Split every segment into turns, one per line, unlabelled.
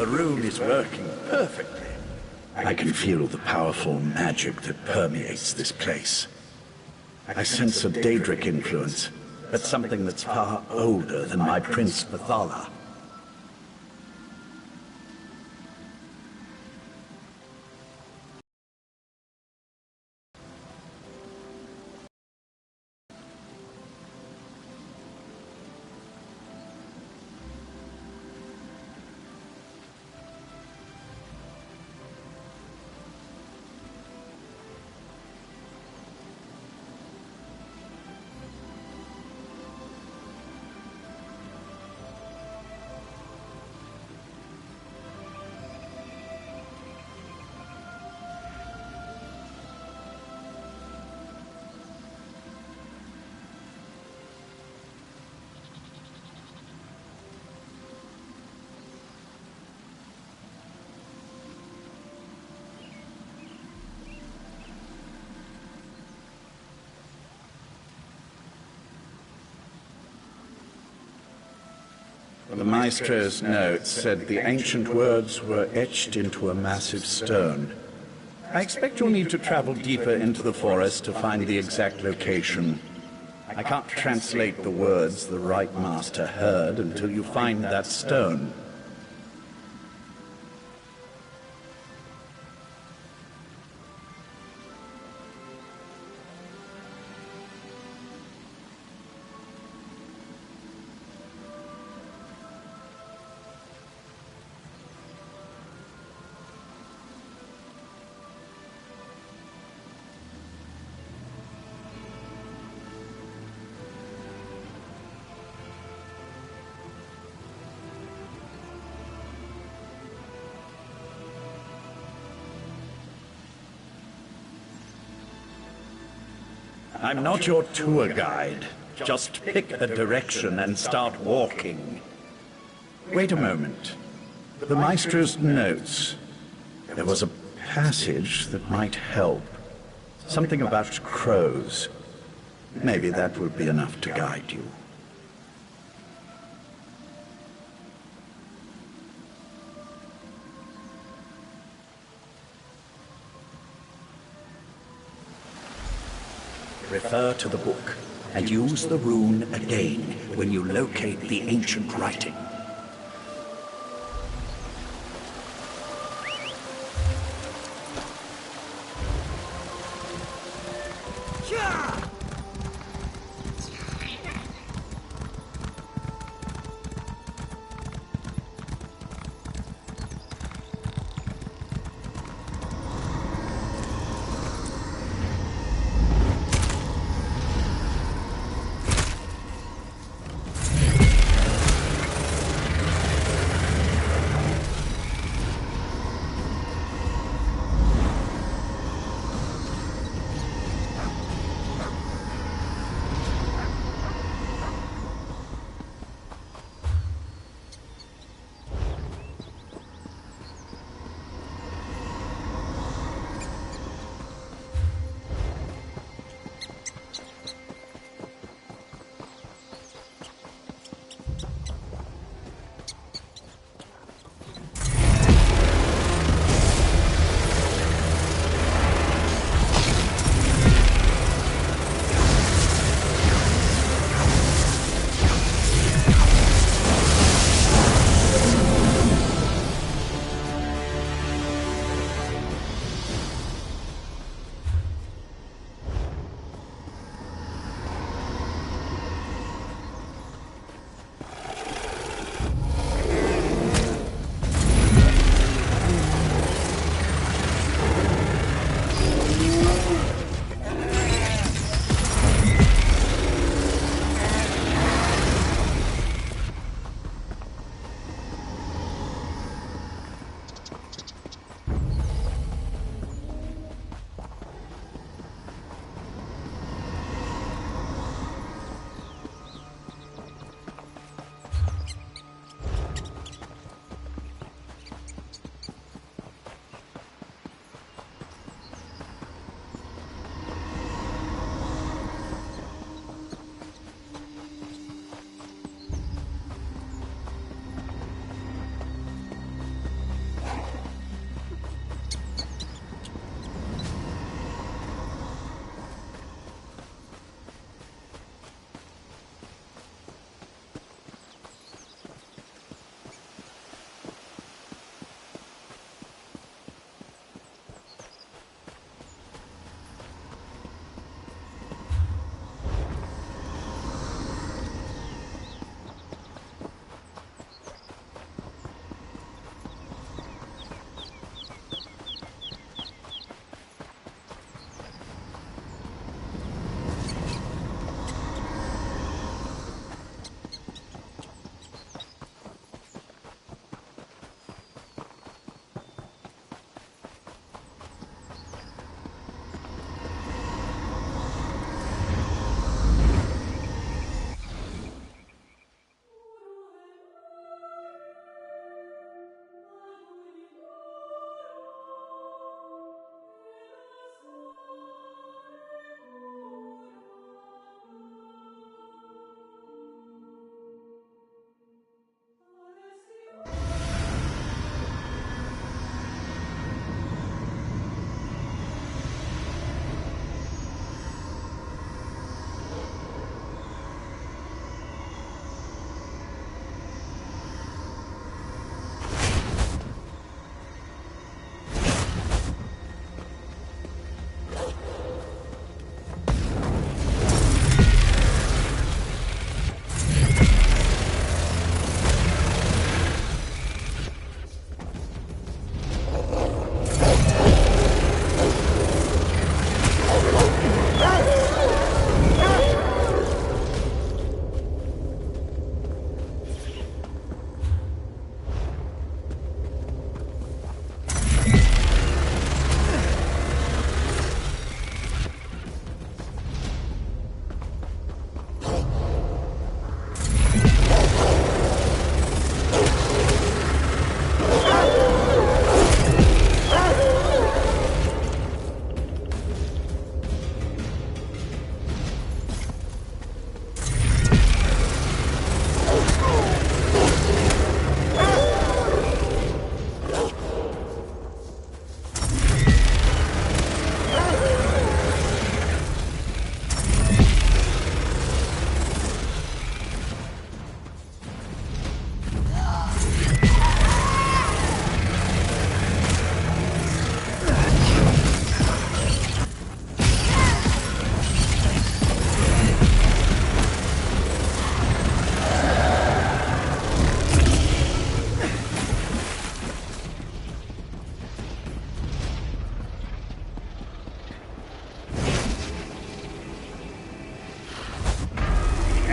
The rune is working perfectly. I can feel the powerful magic that permeates this place. I sense a Daedric influence, but something that's far older than my Prince Bathala. The Maestro's note said the ancient words were etched into a massive stone. I expect you'll need to travel deeper into the forest to find the exact location. I can't translate the words the Right Master heard until you find that stone. I'm not your tour guide. Just pick a direction and start walking. Wait a moment. The Maestro's notes. There was a passage that might help. Something about crows. Maybe that would be enough to guide you. Refer to the book, and use the rune again when you locate the ancient writing.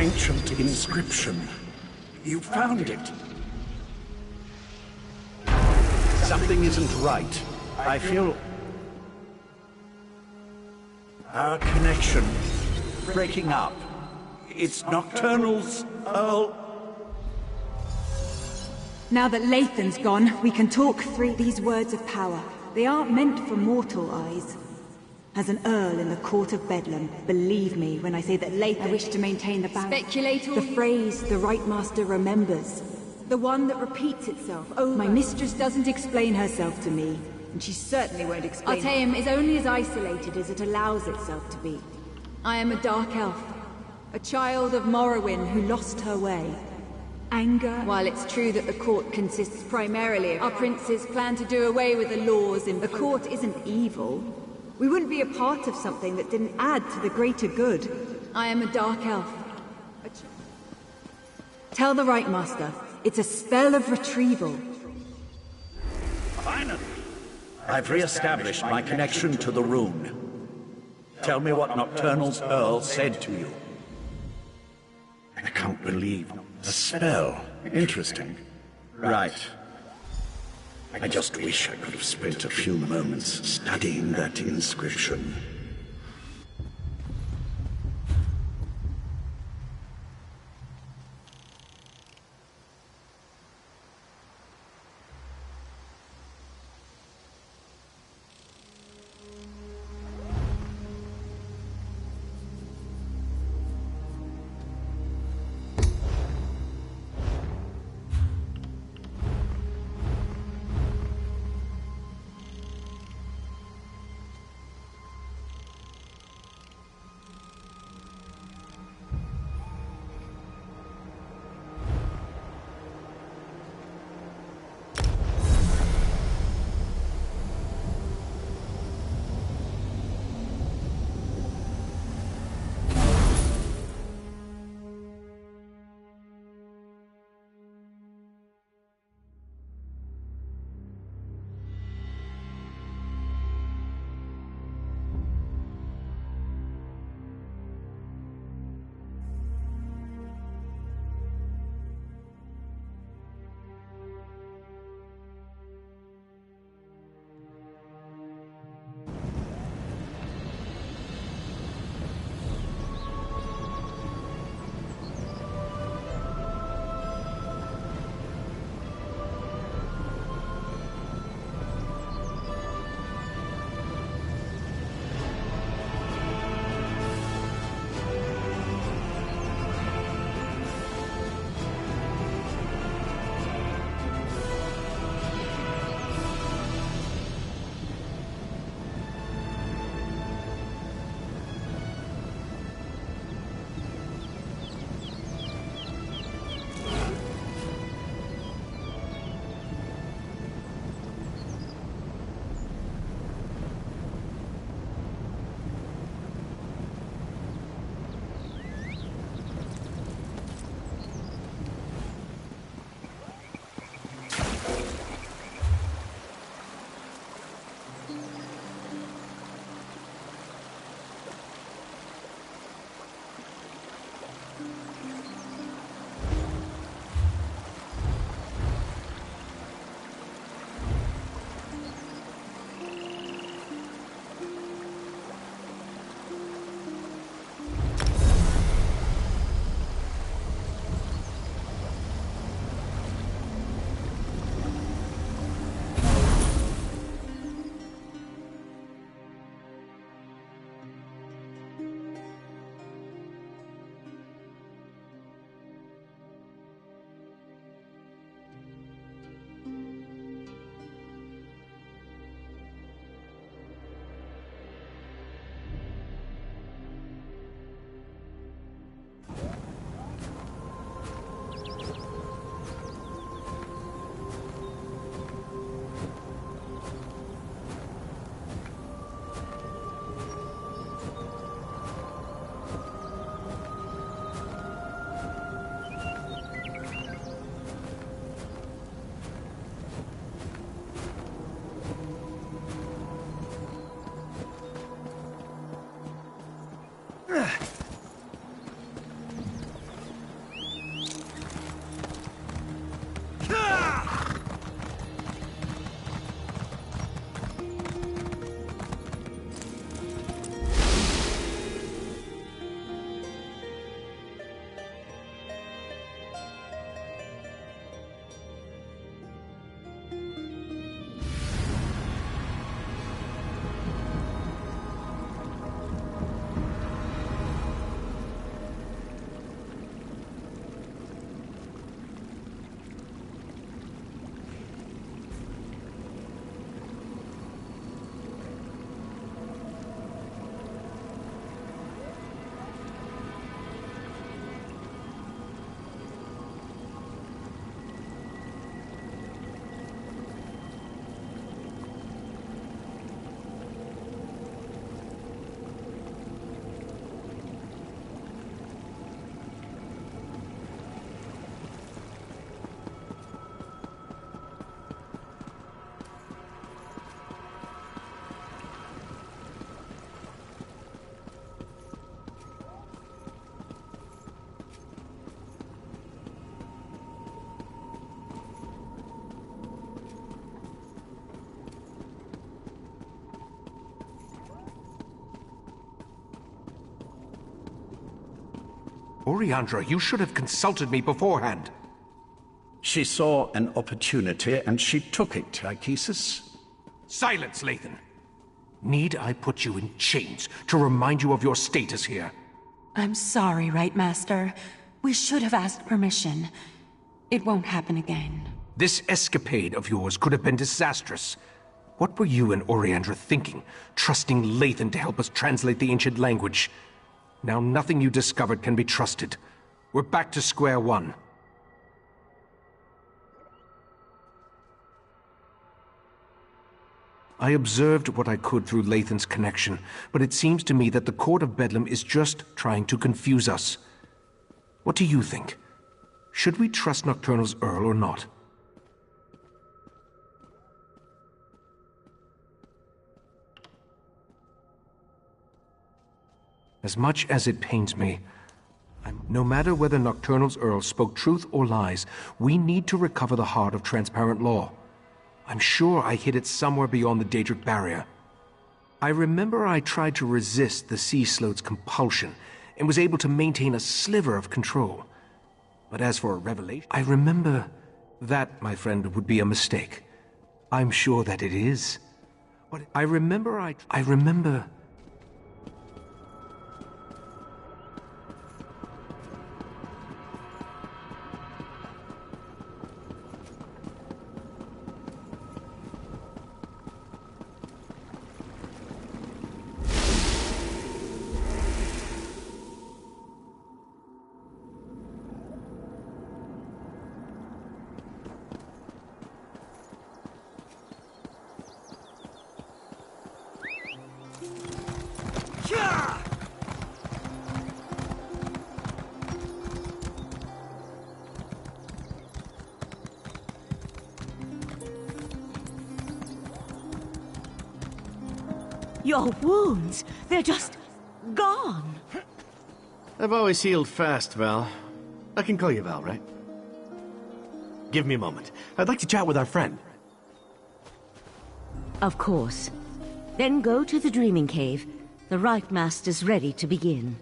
ancient inscription. You found it. Something isn't right. I feel... our connection breaking up. It's Nocturnal's Earl.
Now that Lathan's gone, we can talk free. These words of power, they aren't meant for mortal eyes. As an Earl in the court of Bedlam, believe me when I say that Lathan... I wish to maintain the balance.
Speculator.
The phrase the Right Master remembers. The one that repeats itself over. My mistress doesn't explain herself to me, and she certainly won't explain...
Artaeum
is only as isolated as it allows itself to be. I am a dark elf, a child of Morrowind who lost her way. Anger... While it's true that the court consists primarily of... Our princes plan to do away with the laws in... The court isn't evil. We wouldn't be a part of something that didn't add to the greater good. I am a dark elf. Tell the Right Master, it's a spell of retrieval.
Finally! I've re-established my connection to the rune. Tell me what Nocturnal's Earl said to you. I can't believe... a spell. Interesting. Right. I just wish I could have spent a few moments studying that inscription.
Oriandra, you should have consulted me beforehand.
She saw an opportunity, and she took it, Tychesis.
Silence, Lathan! Need I put you in chains to remind you of your status here?
I'm sorry, Right Master. We should have asked permission. It won't happen again.
This escapade of yours could have been disastrous. What were you and Oriandra thinking, trusting Lathan to help us translate the ancient language? Now nothing you discovered can be trusted. We're back to square one. I observed what I could through Lathan's connection, but it seems to me that the Court of Bedlam is just trying to confuse us. What do you think? Should we trust Nocturnal's Earl or not? As much as it pains me, no matter whether Nocturnal's Earl spoke truth or lies, we need to recover the heart of transparent law. I'm sure I hid it somewhere beyond the Daedric barrier. I remember I tried to resist the Sea Sloat's compulsion and was able to maintain a sliver of control. But as for a revelation, I remember that, my friend, would be a mistake. I'm sure that it is. But I remember.
Your wounds, they're just gone.
I've always healed fast, Val. I can call you Val, right? Give me a moment. I'd like to chat with our friend.
Of course. Then go to the Dreaming Cave. The Right Master's ready to begin.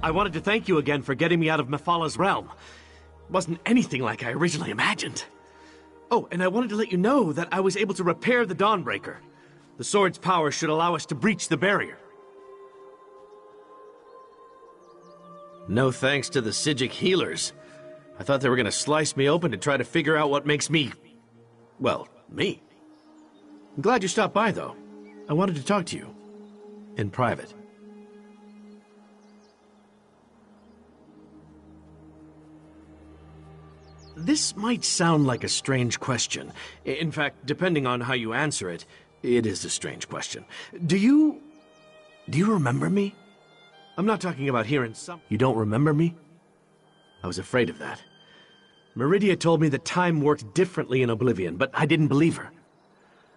I wanted to thank you again for getting me out of Mephalah's realm. Wasn't anything like I originally imagined. Oh, and I wanted to let you know that I was able to repair the Dawnbreaker. The sword's power should allow us to breach the barrier. No thanks to the Psijic healers. I thought they were gonna slice me open to try to figure out what makes me... well, me. I'm glad you stopped by, though. I wanted to talk to you. In private. This might sound like a strange question. In fact, depending on how you answer it, it is a strange question. Do you remember me? I'm not talking about here in some... You don't remember me? I was afraid of that. Meridia told me that time worked differently in Oblivion, but I didn't believe her.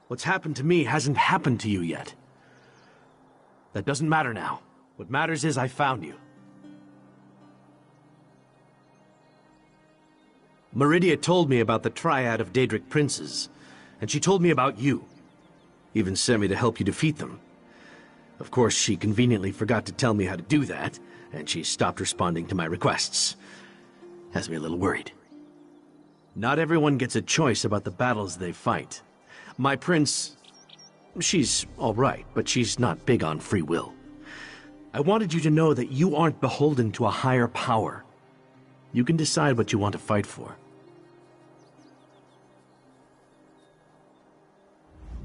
What's happened to me hasn't happened to you yet. That doesn't matter now. What matters is I found you. Meridia told me about the triad of Daedric princes, and she told me about you. Even sent me to help you defeat them. Of course, she conveniently forgot to tell me how to do that, and she stopped responding to my requests. Has me a little worried. Not everyone gets a choice about the battles they fight. My prince... she's all right, but she's not big on free will. I wanted you to know that you aren't beholden to a higher power. You can decide what you want to fight for.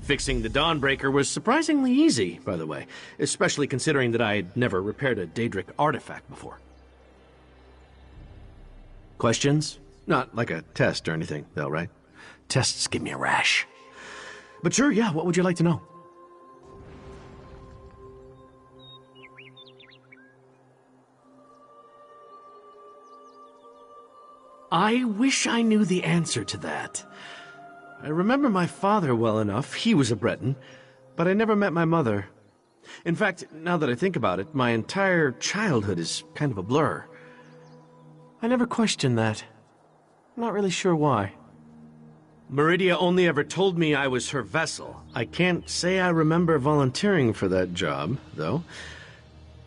Fixing the Dawnbreaker was surprisingly easy, by the way, especially considering that I had never repaired a Daedric artifact before. Questions? Not like a test or anything, though, right? Tests give me a rash. But sure, yeah, what would you like to know? I wish I knew the answer to that. I remember my father well enough. He was a Breton, but I never met my mother. In fact, now that I think about it, my entire childhood is kind of a blur. I never questioned that. I'm not really sure why. Meridia only ever told me I was her vessel. I can't say I remember volunteering for that job, though.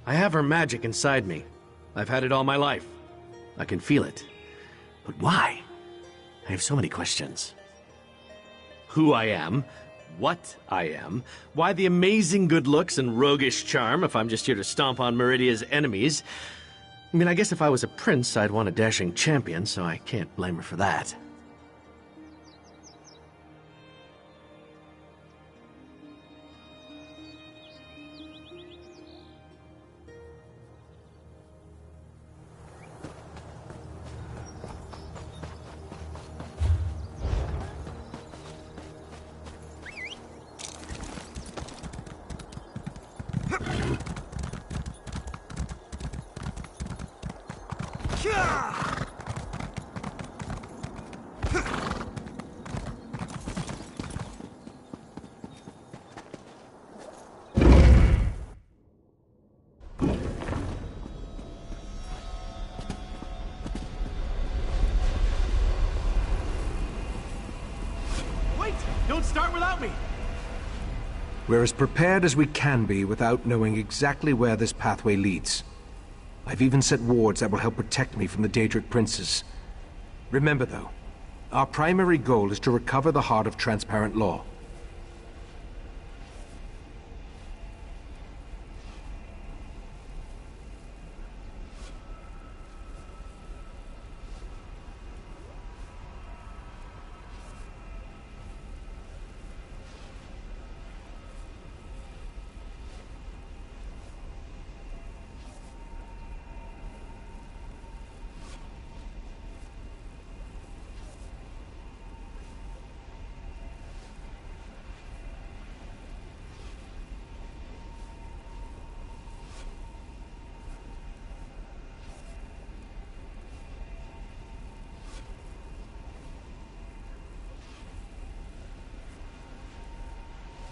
I have her magic inside me. I've had it all my life. I can feel it. But why? I have so many questions. Who I am, what I am, why the amazing good looks and roguish charm if I'm just here to stomp on Meridia's enemies. I mean, I guess if I was a prince, I'd want a dashing champion, so I can't blame her for that.
Don't start without me! We're as prepared as we can be without knowing exactly where this pathway leads. I've even set wards that will help protect me from the Daedric princes. Remember, though, our primary goal is to recover the heart of transparent law.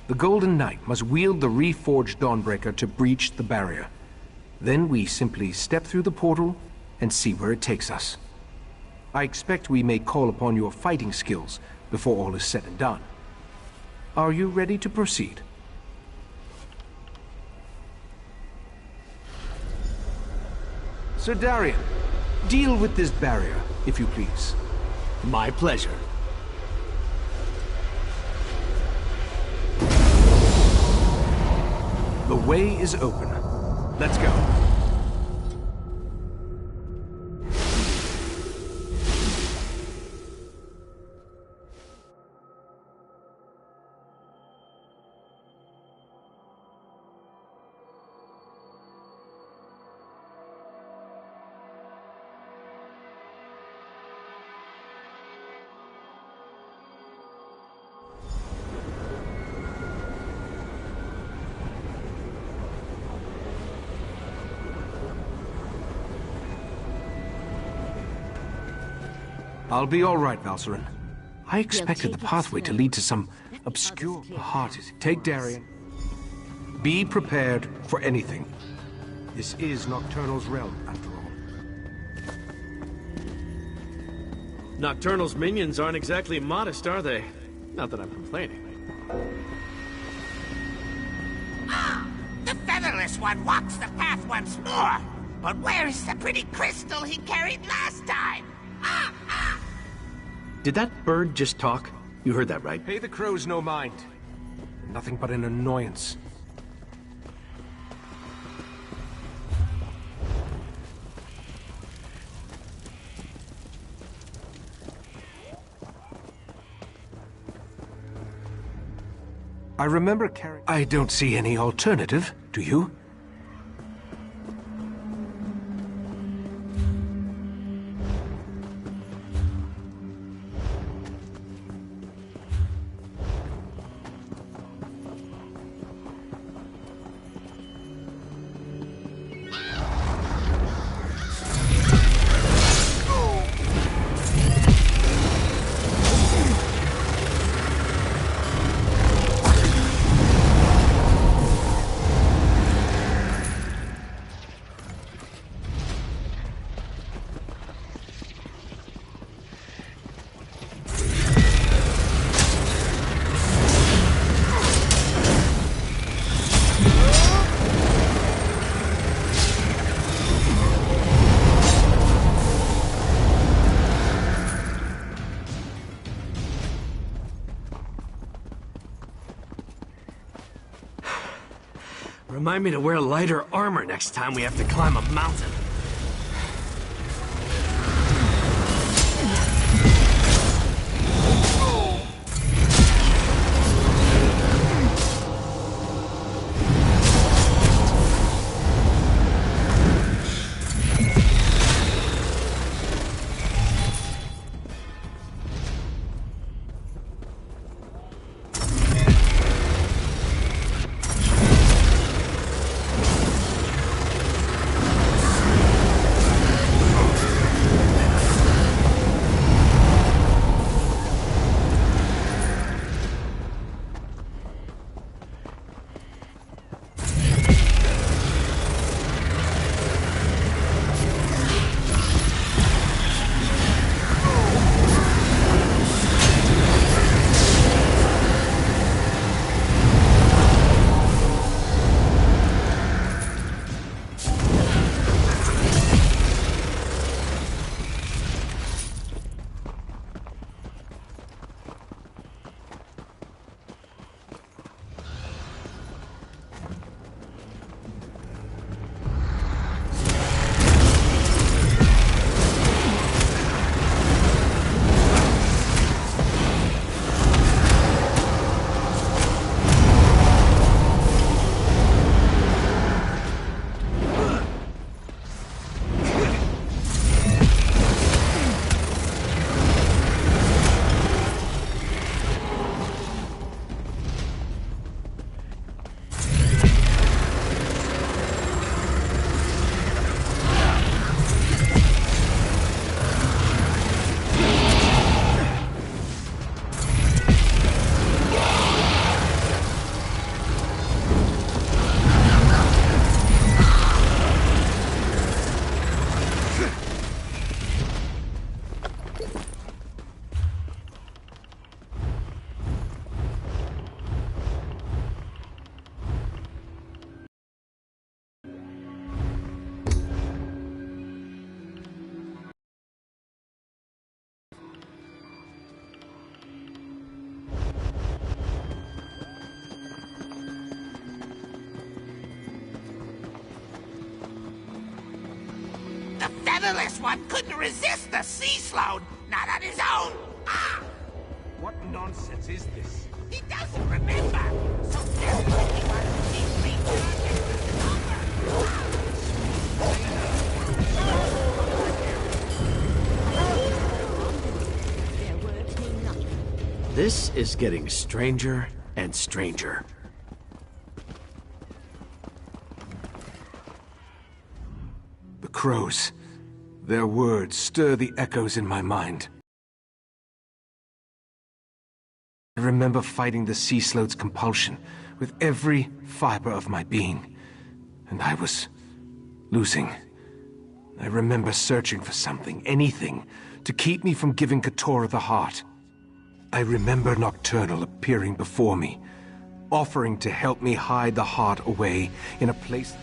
The Golden Knight must wield the reforged Dawnbreaker to breach the barrier. Then we simply step through the portal and see where it takes us. I expect we may call upon your fighting skills before all is said and done. Are you ready to proceed? Sir Darian, deal with this barrier, if you please.
My pleasure.
The way is open. Let's go. I'll be all right, Valcerin. I expected the pathway to lead to some obscure heart. Take Darian. Be prepared for anything. This is Nocturnal's realm, after all.
Nocturnal's minions aren't exactly modest, are they? Not that I'm complaining.
Ah! The featherless one walks the path once more! But where is the pretty crystal he carried last time? Ah! Ah!
Did that bird just talk? You heard that, right?
Pay the crows no mind. Nothing but an annoyance. I remember carrying... I don't see any alternative, do you?
Remind me to wear lighter armor next time we have to climb a mountain.
The featherless one couldn't resist the sea sloan, not on his own. Ah!
What nonsense is this?
He doesn't remember, so definitely he wants to keep
Their words mean nothing.
This is getting stranger and stranger.
The crows. Their words stir the echoes in my mind. I remember fighting the sea sloat's compulsion with every fiber of my being. And I was losing. I remember searching for something, anything, to keep me from giving Keturah the heart. I remember Nocturnal appearing before me, offering to help me hide the heart away in a place...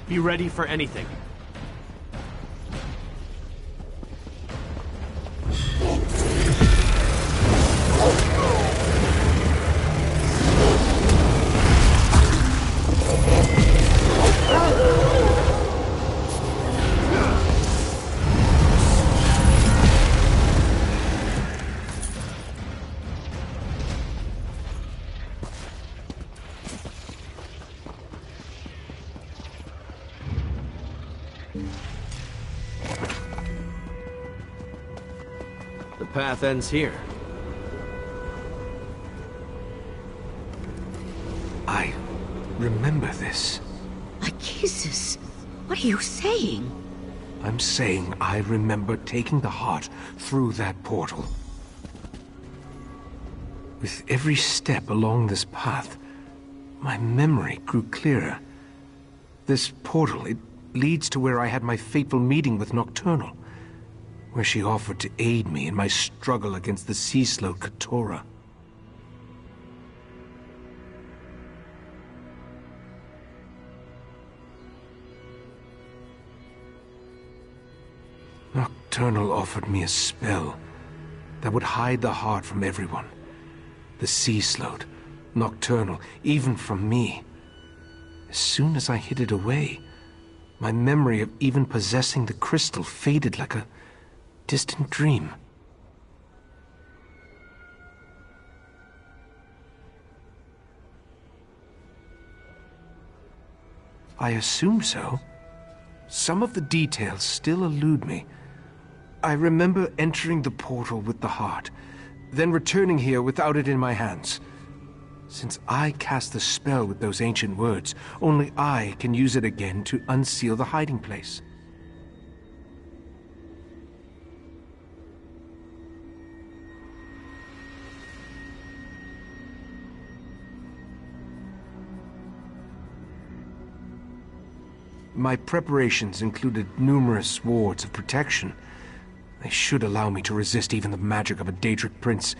Be ready for anything. The path ends here.
I remember this.
Arceus, what are you saying?
I'm saying I remember taking the heart through that portal. With every step along this path, my memory grew clearer. This portal, it leads to where I had my fateful meeting with Nocturnal, where she offered to aid me in my struggle against the sea-slowed Katora. Nocturnal offered me a spell that would hide the heart from everyone. The sea-slowed, Nocturnal, even from me. As soon as I hid it away, my memory of even possessing the crystal faded like a distant dream. I assume so. Some of the details still elude me. I remember entering the portal with the heart, then returning here without it in my hands. Since I cast the spell with those ancient words, only I can use it again to unseal the hiding place. My preparations included numerous wards of protection. They should allow me to resist even the magic of a Daedric prince,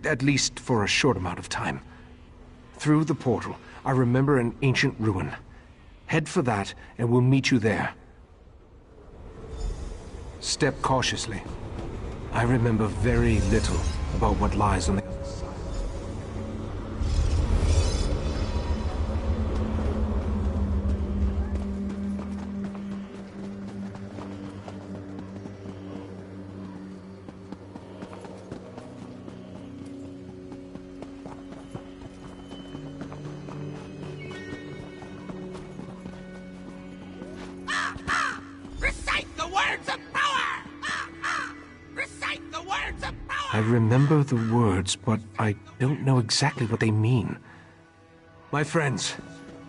at least for a short amount of time. Through the portal, I remember an ancient ruin. Head for that, and we'll meet you there. Step cautiously. I remember very little about what lies on the other side. I remember the words, but I don't know exactly what they mean. My friends,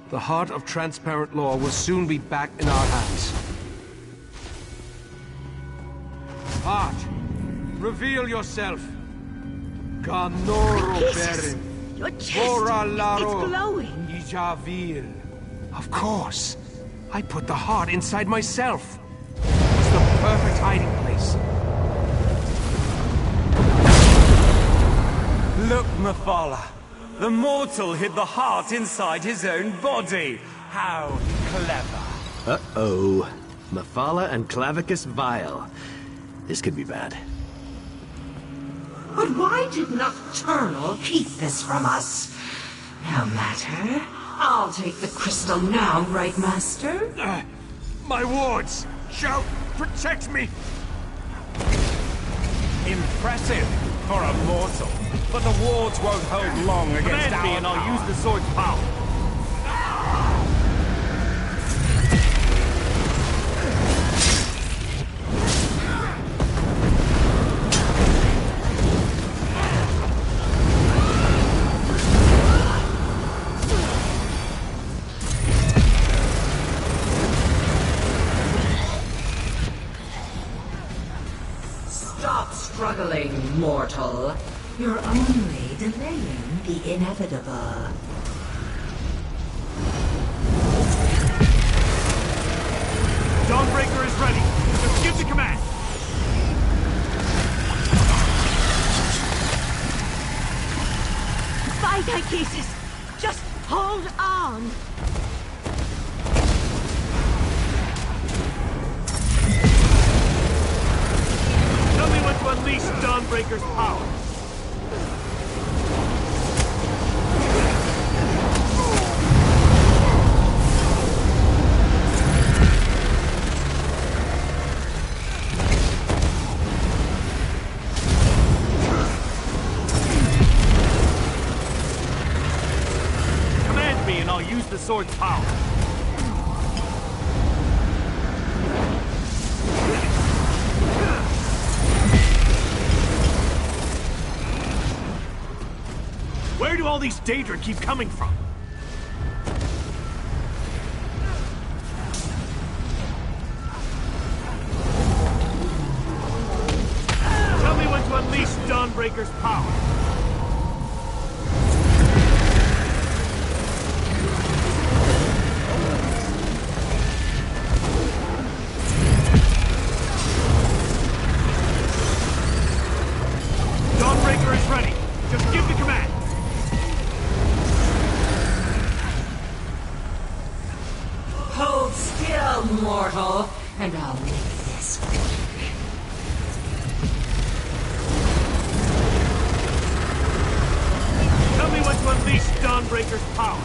the heart of transparent law will soon be back in our hands. Heart, reveal yourself. Ganoro
Arceus,
Beren.
your chest, it's glowing.
Ijavil. Of course. I put the heart inside myself. It was the perfect hiding place.
Look, Mephala. The mortal hid the heart inside his own body. How clever.
Uh-oh. Mephala and Clavicus Vile. This could be bad.
But why did Nocturnal keep this from us? No matter. I'll take the crystal now, right, Master?
My wards! Shout! Protect me!
Impressive for a mortal. But the wards won't hold long against our
and I'll use the sword's power.
Stop struggling, mortal. You're only delaying the inevitable.
Dawnbreaker is ready. Just give the command.
Fight, Arceus! Just hold on!
Tell me when to unleash Dawnbreaker's power. Command me and I'll use the sword's power. all these Daedra keep coming from? Tell me when to unleash Dawnbreaker's power. Dawnbreaker is ready. Just give the command.
Hold still, mortal, and I'll make this quick.
Tell me when to unleash Dawnbreaker's power.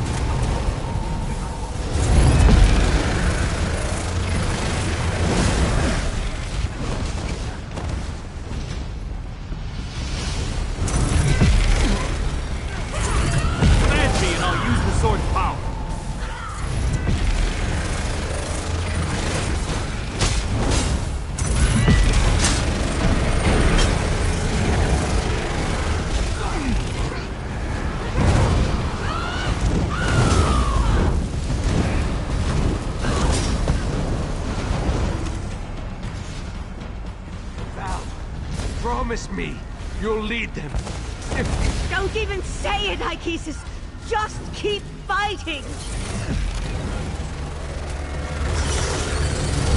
Command me and I'll use the sword's power.
Val, promise me you'll lead them.
Don't even say it, Ichesis! Just keep fighting!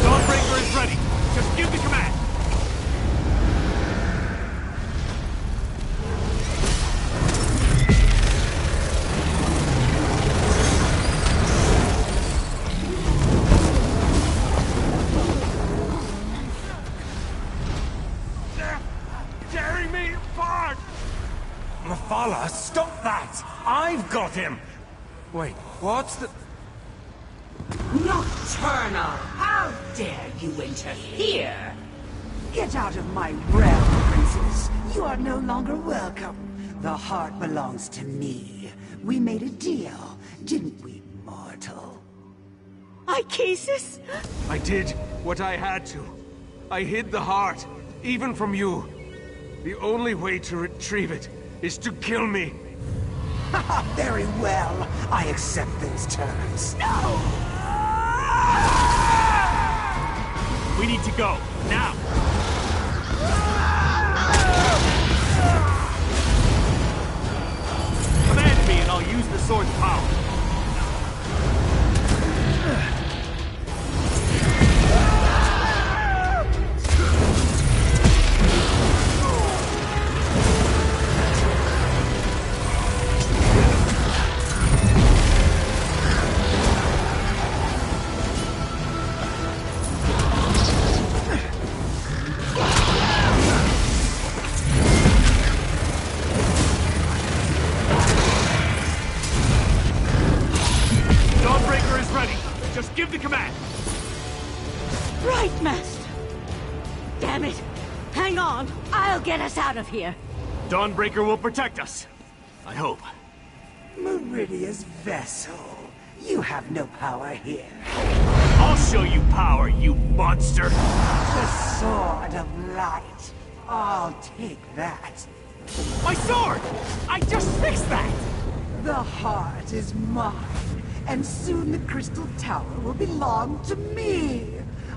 Dawnbreaker is ready. Just give the command.
They're tearing me apart! Mephala, stop that! I've got him! Wait, what's the...
Nocturnal! How dare you interfere? Get out of my realm, princess. You are no longer welcome. The heart belongs to me. We made a deal, didn't we, mortal?
Ichesis?
I did what I had to. I hid the heart, even from you. The only way to retrieve it is to kill me.
Very well. I accept those terms.
We need to go, now! Command me and I'll use the sword's power. Dawnbreaker is ready. Just give the command.
Right, Master! Damn it! Hang on! I'll get us out of here!
Dawnbreaker will protect us. I hope.
Meridia's vessel. You have no power here.
I'll show you power, you monster!
The sword of light. I'll take that.
My sword! I just fixed that!
The heart is mine, and soon the Crystal Tower will belong to me.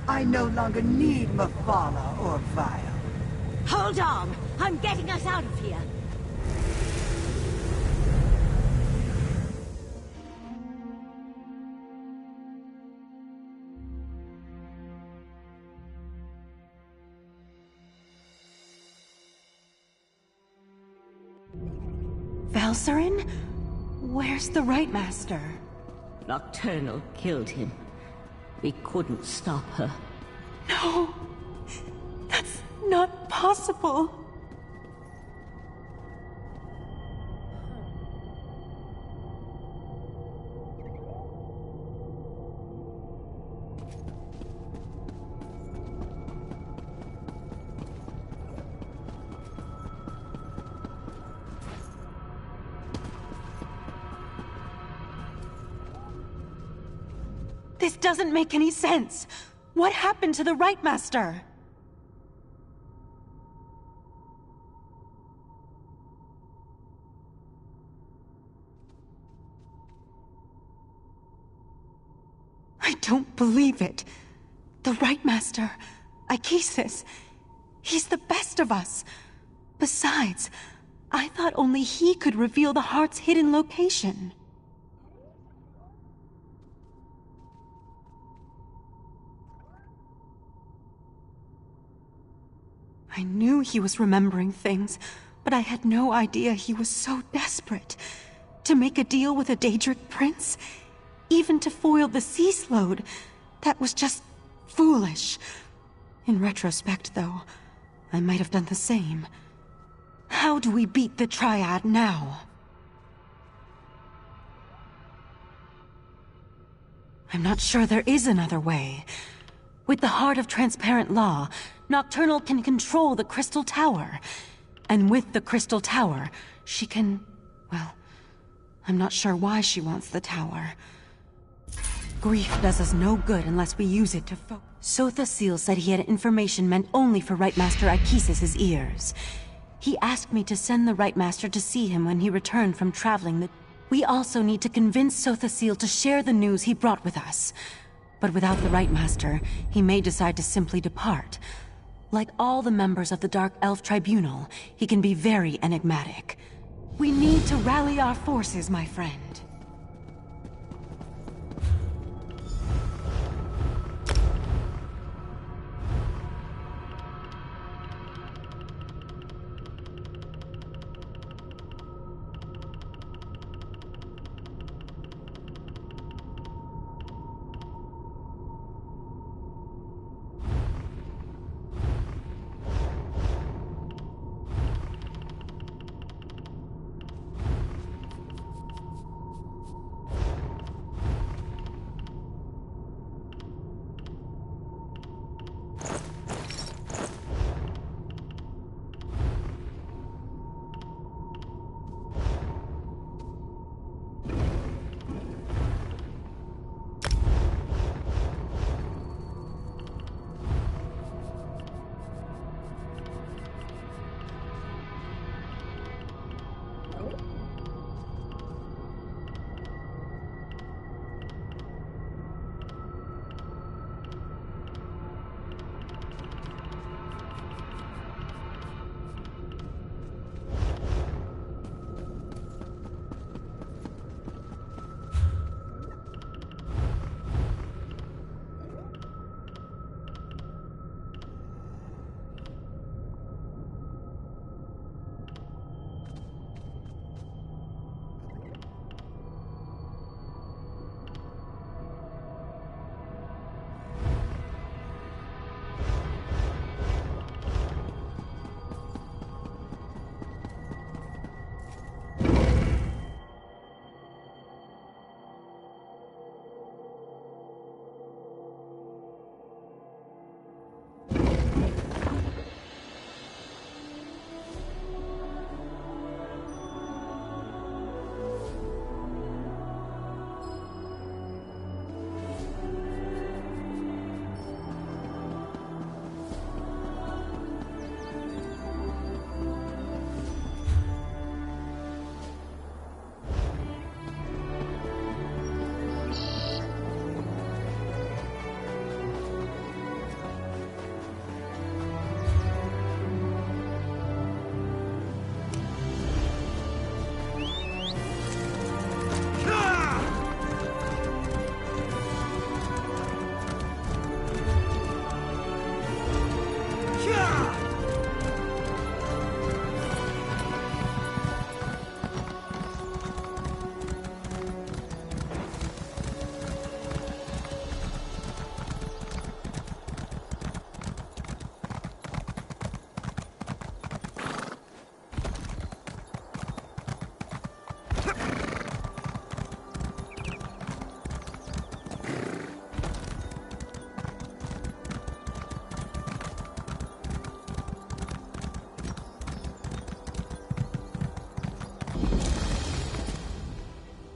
I no longer need Mephala or Vile.
Hold on! I'm getting us out of here!
Valsarin? Where's the Right Master?
Nocturnal killed him. We couldn't stop her.
No! That's not possible! This doesn't make any sense! What happened to the Right Master? I don't believe it. The Right Master, Arcanist, he's the best of us. Besides, I thought only he could reveal the heart's hidden location. I knew he was remembering things, but I had no idea he was so desperate. To make a deal with a Daedric prince? Even to foil the Sea Slode? That was just foolish. In retrospect, though, I might have done the same. How do we beat the Triad now? I'm not sure there is another way. With the Heart of Transparent Law, Nocturnal can control the Crystal Tower. And with the Crystal Tower, she can... well, I'm not sure why she wants the tower. Grief does us no good unless we use it to focus. Sotha Seal said he had information meant only for Right Master Arcanist's ears. He asked me to send the Right Master to see him when he returned from traveling the... We also need to convince Sotha Seal to share the news he brought with us. But without the Right Master, he may decide to simply depart. Like all the members of the Dark Elf Tribunal, he can be very enigmatic. We need to rally our forces, my friend.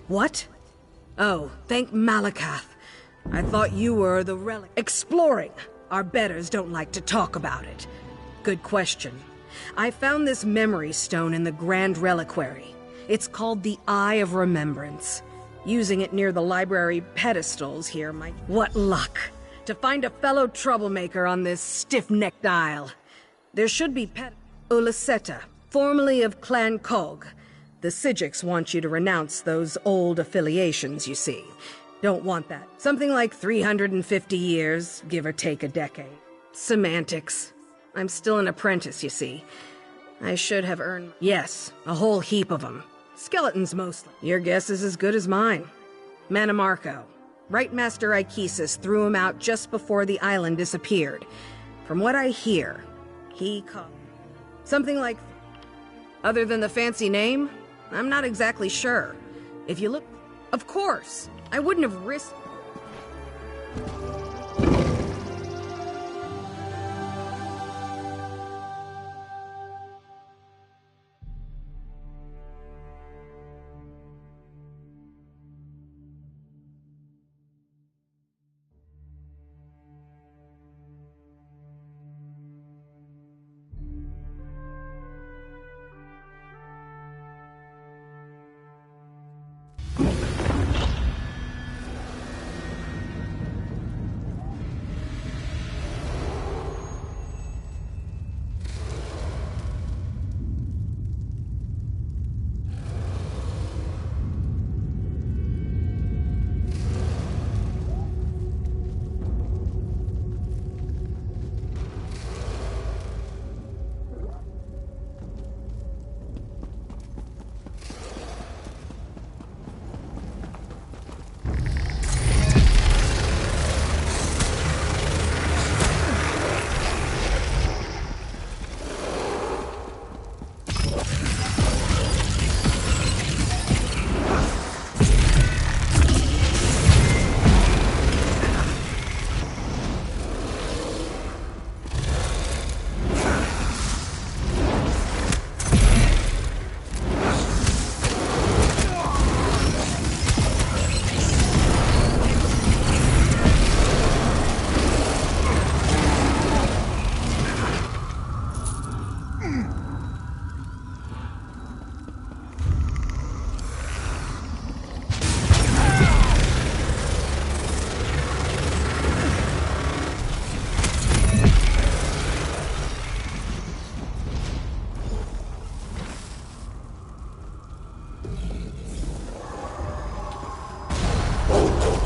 What? Oh, thank Malakath. I thought you were the relic. Exploring. Our betters don't like to talk about it. Good question. I found this memory stone in the Grand Reliquary. It's called the Eye of Remembrance. Using it near the library pedestals here might... What luck! To find a fellow troublemaker on this stiff-necked isle. There should be Ulaseta, formerly of Clan Cog. The Sijiks want you to renounce those old affiliations, you see. Don't want that. Something like 350 years, give or take a decade. Semantics. I'm still an apprentice, you see. I should have earned... Yes, a whole heap of them. Skeletons mostly. Your guess is as good as mine. Manamarco. Right Master Ikesis threw him out just before the island disappeared. From what I hear, he caught... Something like... Other than the fancy name, I'm not exactly sure. If you look... Of course! I wouldn't have risked...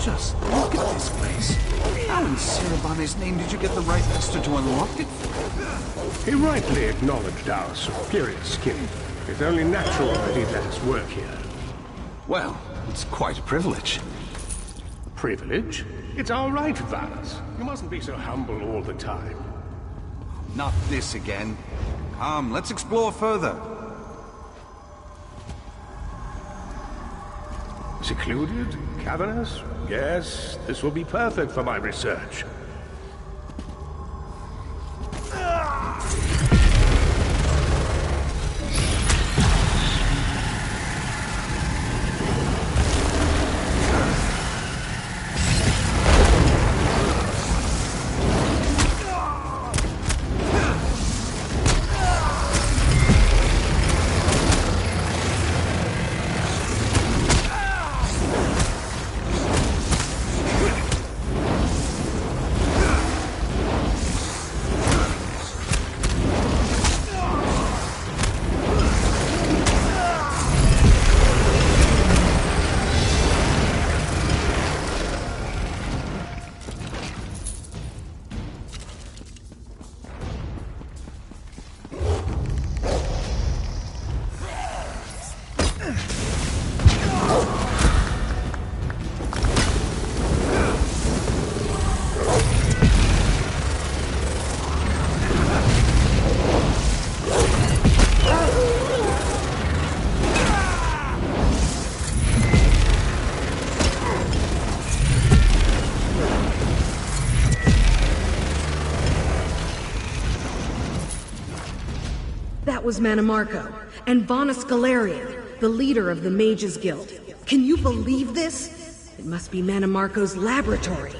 Just look at this place. How in Cerebane's name did you get the right master to unlock it?
He rightly acknowledged our superior skill. It's only natural that he'd let us work here.
Well, it's quite a privilege.
Privilege? It's our right, Valis. You mustn't be so humble all the time.
Not this again. Come, let's explore further.
Secluded? Cavernous? Yes, this will be perfect for my research.
That was Manamarco, and Vana Scalarian, the leader of the Mages Guild. Can you believe this? It must be Manamarco's laboratory.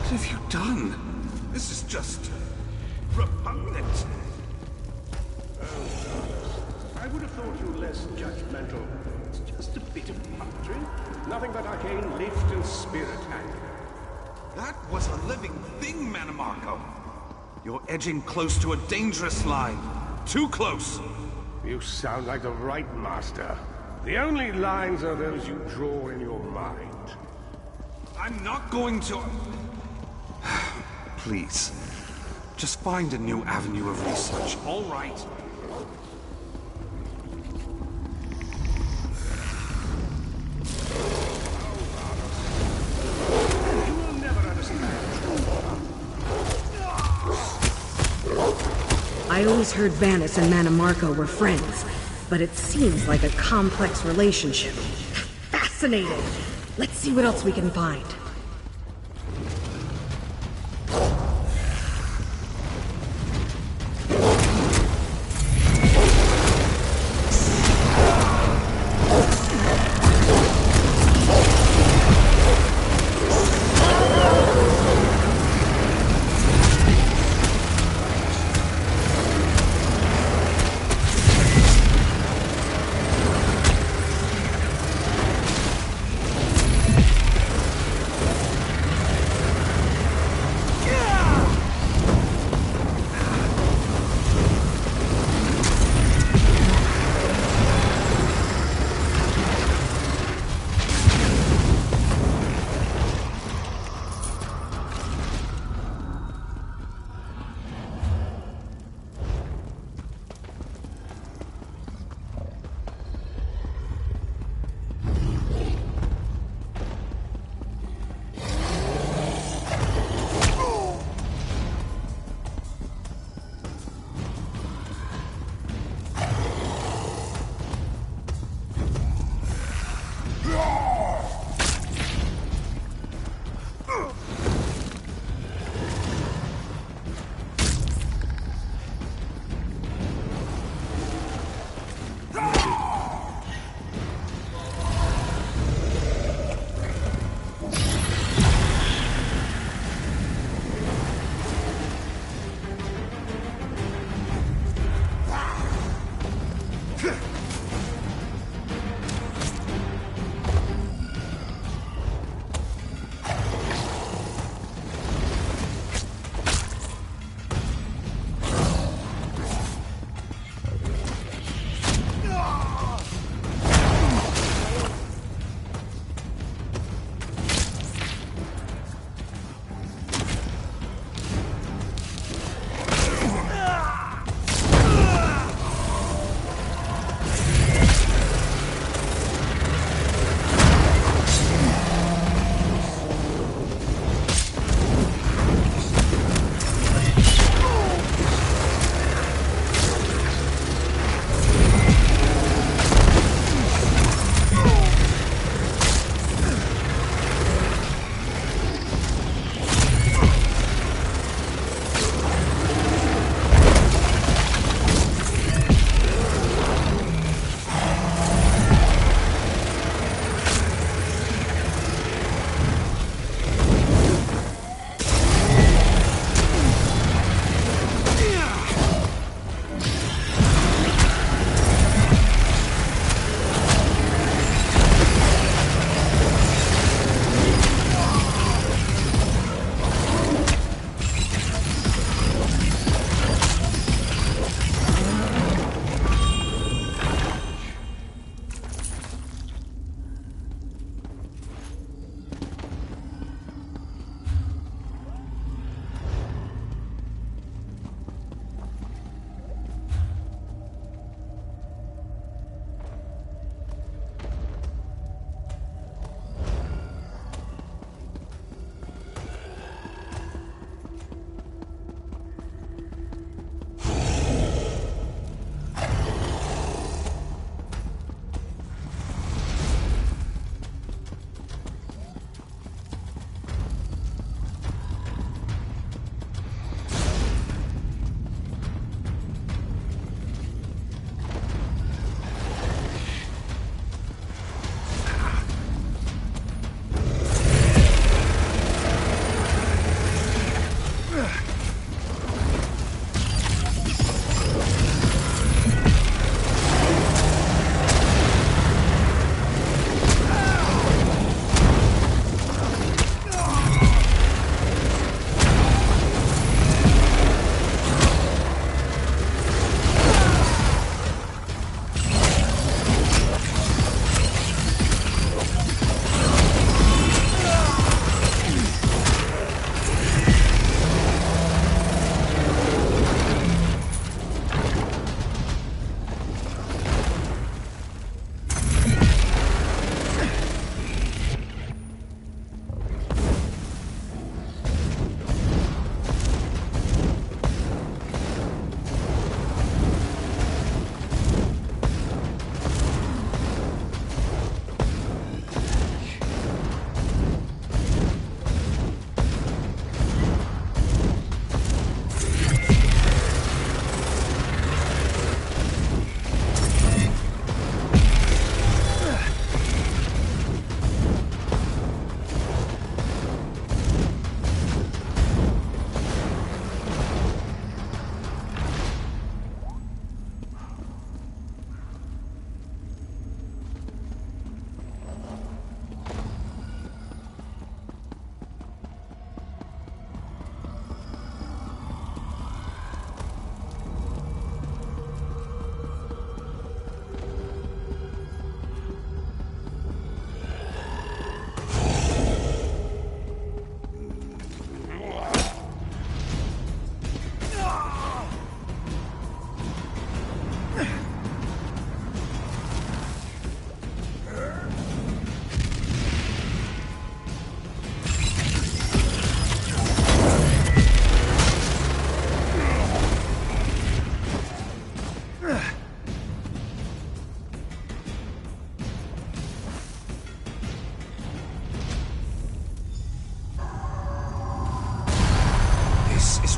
What have you done? This is just repugnant.
I would have thought you less judgmental. It's just a bit of puppetry. Nothing but arcane lift and spirit anger.
That was a living thing, Manimarco. You're edging close to a dangerous line. Too close.
You sound like the right master. The only lines are those you draw in your mind.
I'm not going to... Please, just find a new avenue of research, all right?
You will never understand.
I always heard Vanis and Manimarco were friends, but it seems like a complex relationship. Fascinating! Let's see what else we can find.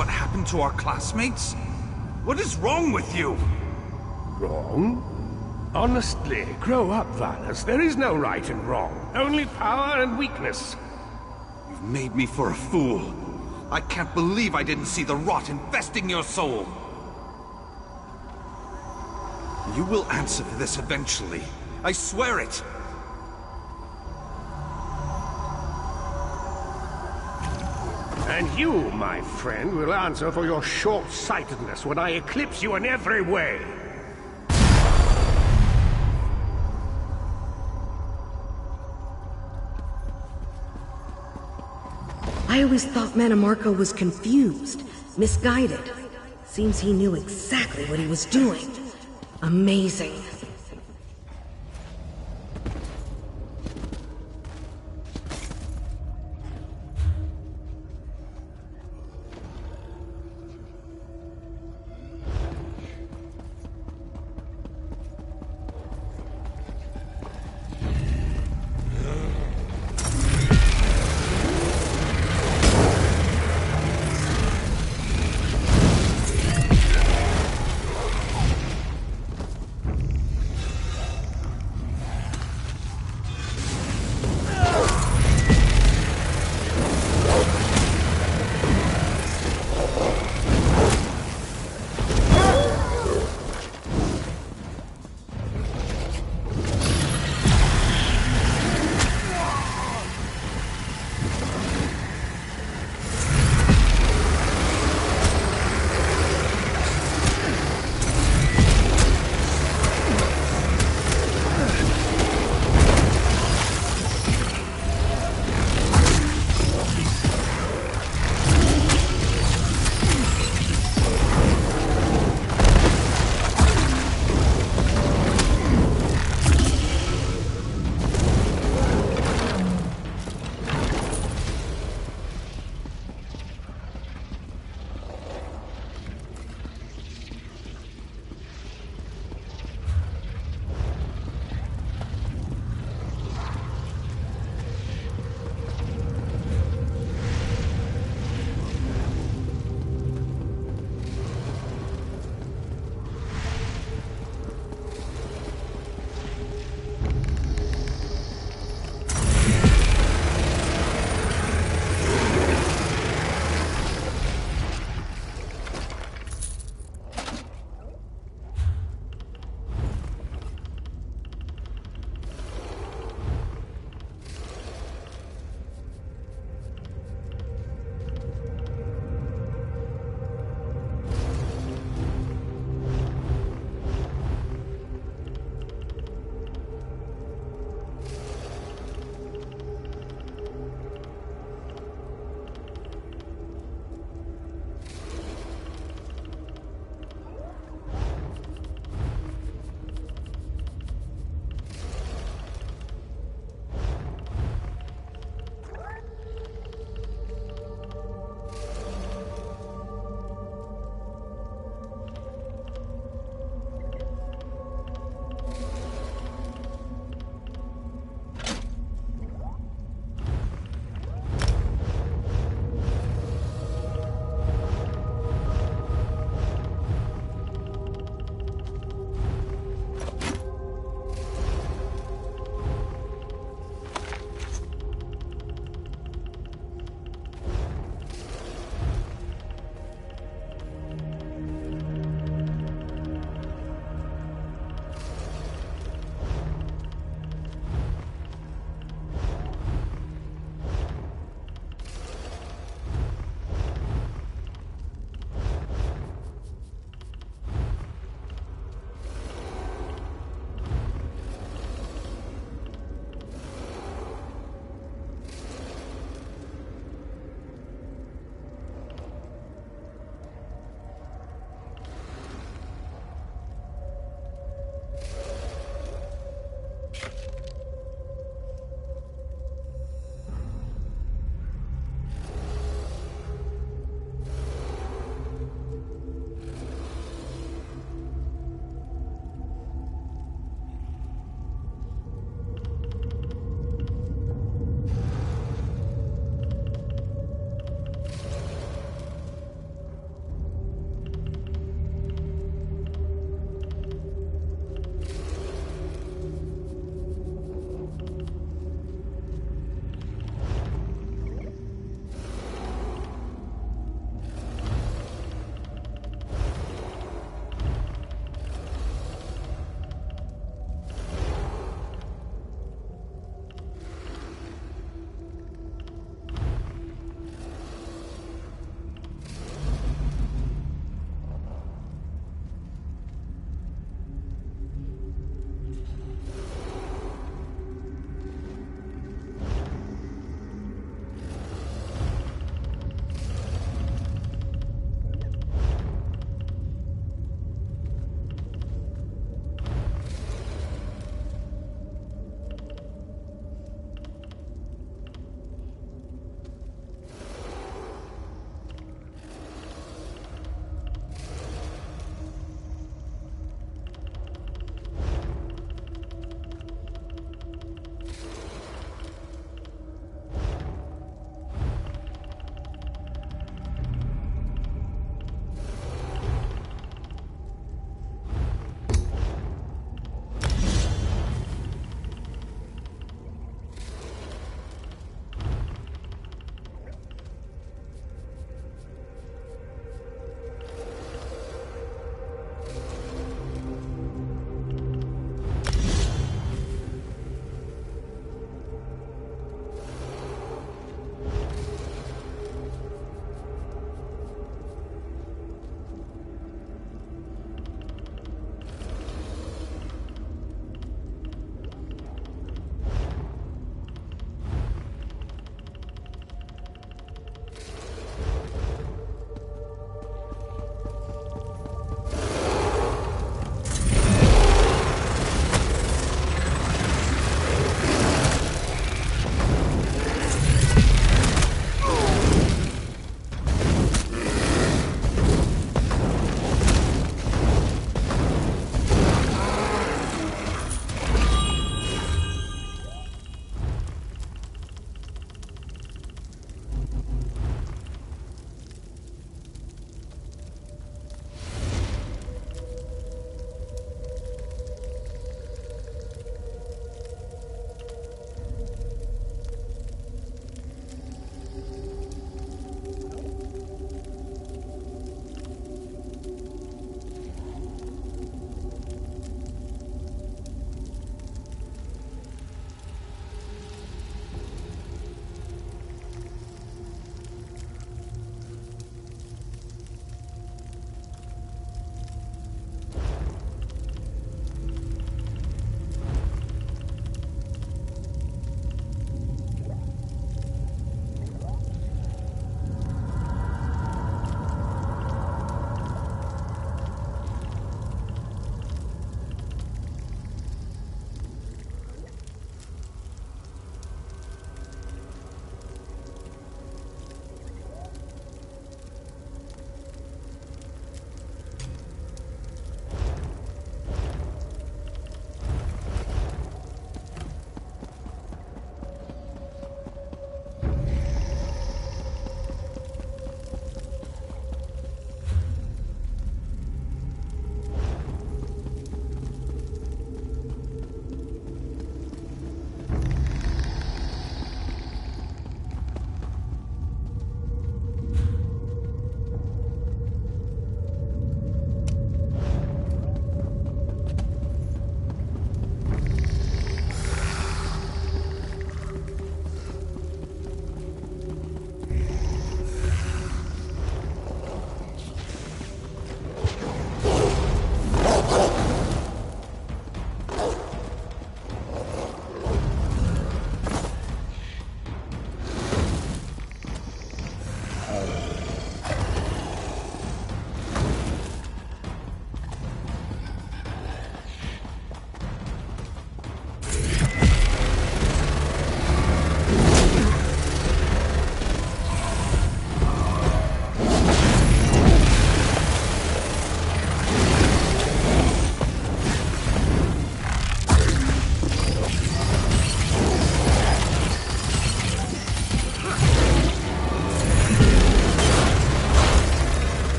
what happened to our classmates? What is wrong with you?
Wrong? Honestly, grow up, Varus. There is no right and wrong. Only power and weakness.
You've made me for a fool. I can't believe I didn't see the rot infesting your soul. You will answer for this eventually. I swear it.
And you, my friend, will answer for your short-sightedness when I eclipse you in every way.
I always thought Manimarco was confused, misguided. Seems he knew exactly what he was doing. Amazing.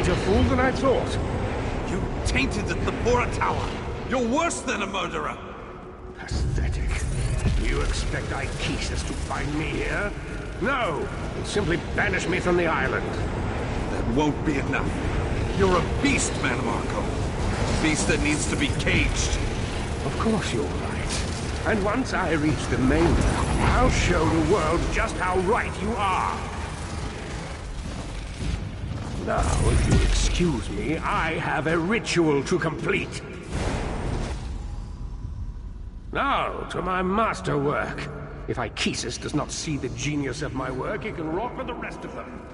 greater fool than I thought.
You tainted the Thapora Tower! You're worse than a murderer!
Pathetic. Do you expect Ichishas to find me here? No! He'll simply banish me from the island.
That won't be enough. You're a beast, Manmarco. A beast that needs to be caged.
Of course you're right. And once I reach the mainland, I'll show the world just how right you are. Now, if you'll excuse me, I have a ritual to complete. Now, to my masterwork. If Ichishas does not see the genius of my work, he can rot with the rest of them.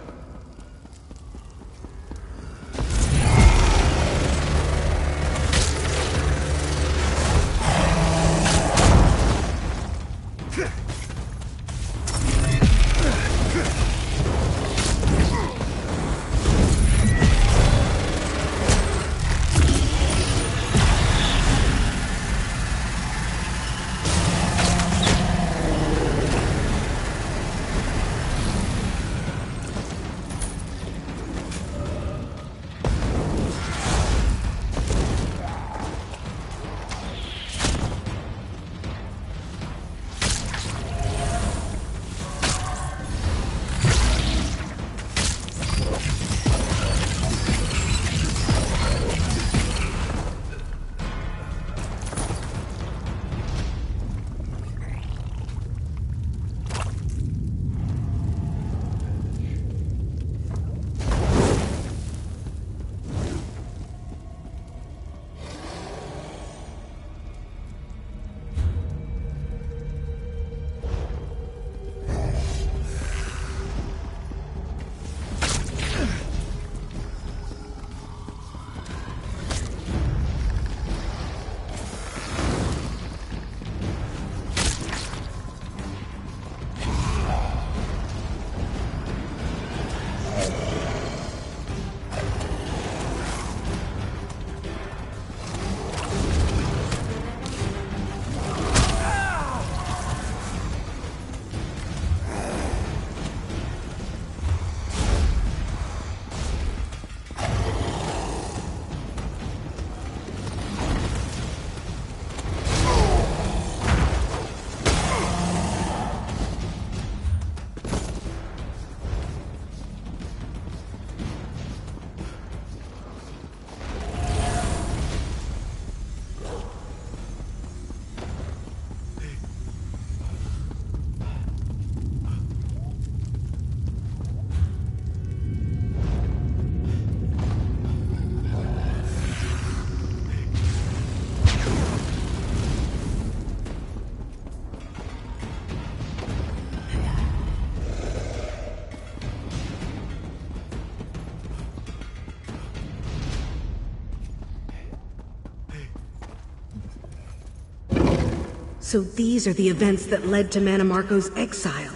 So these are the events that led to Manmarco's exile.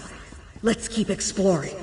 Let's keep exploring.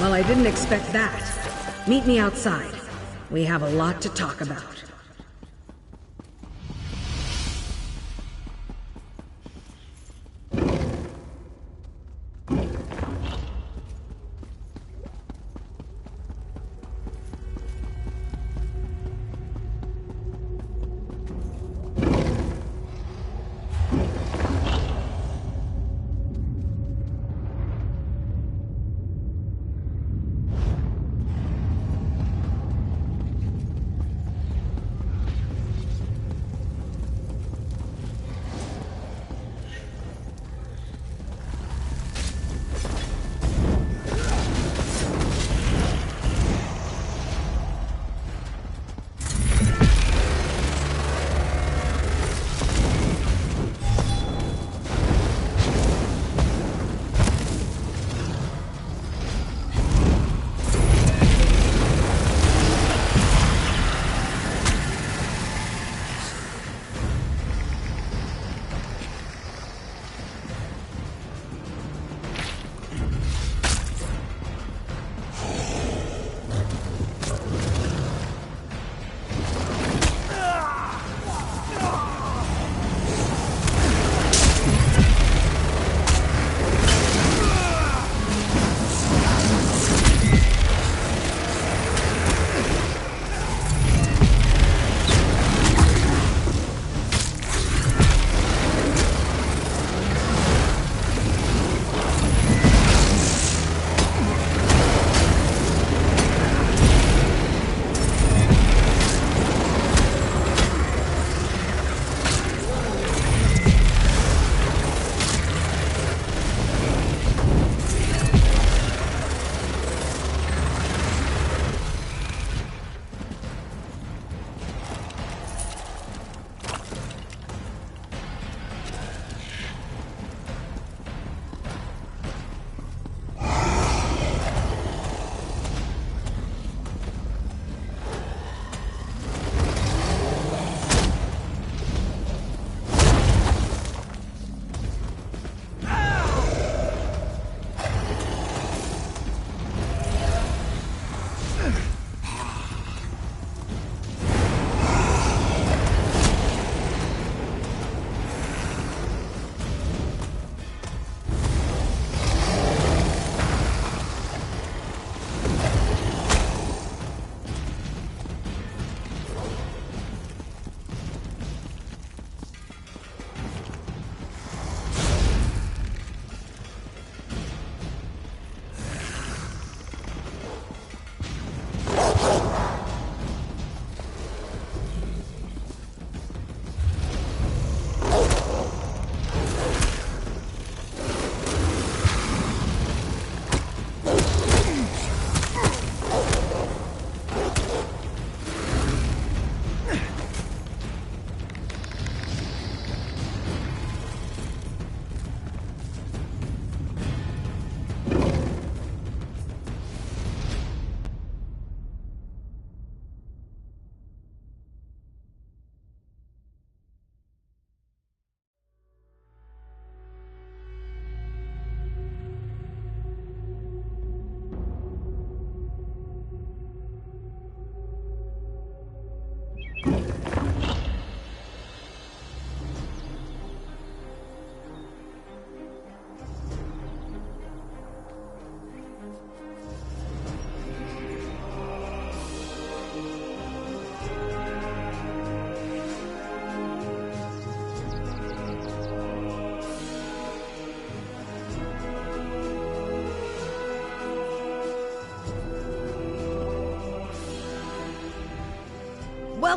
Well, I didn't expect that. Meet me outside. We have a lot to talk about.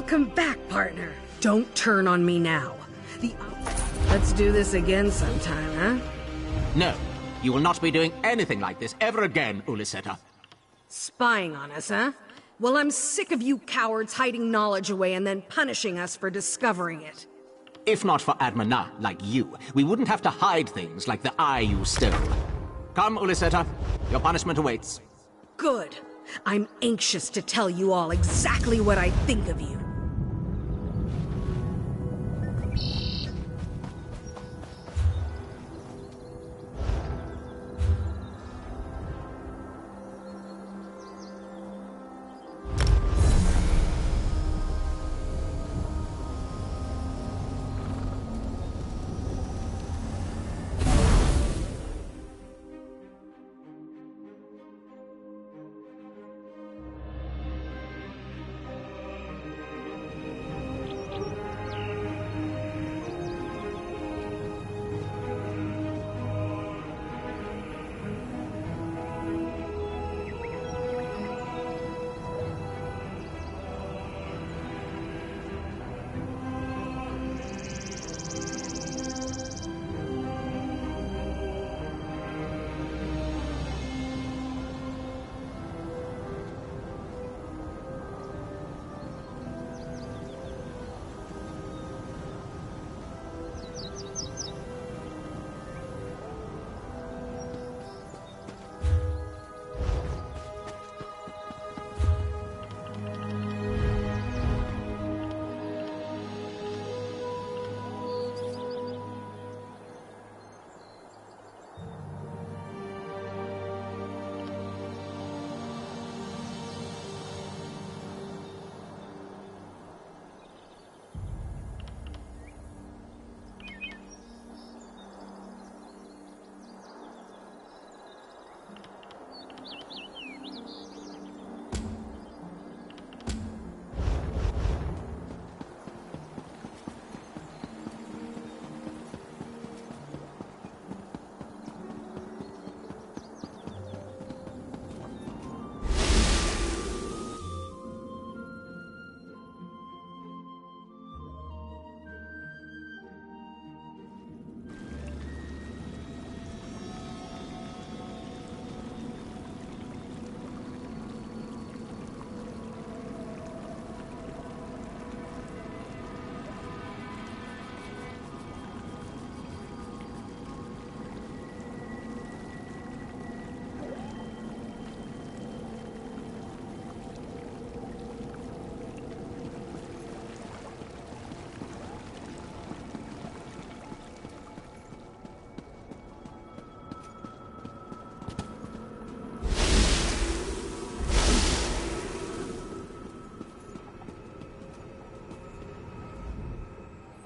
Welcome back, partner. Don't turn on me now. Let's do this again sometime, huh?
No, you will not be doing anything like this ever again, Uliseta.
Spying on us, huh? Well, I'm sick of you cowards hiding knowledge away and then punishing us for discovering it.
If not for Admana, like you, we wouldn't have to hide things like the eye you stole. Come, Uliseta. Your punishment awaits.
Good. I'm anxious to tell you all exactly what I think of you.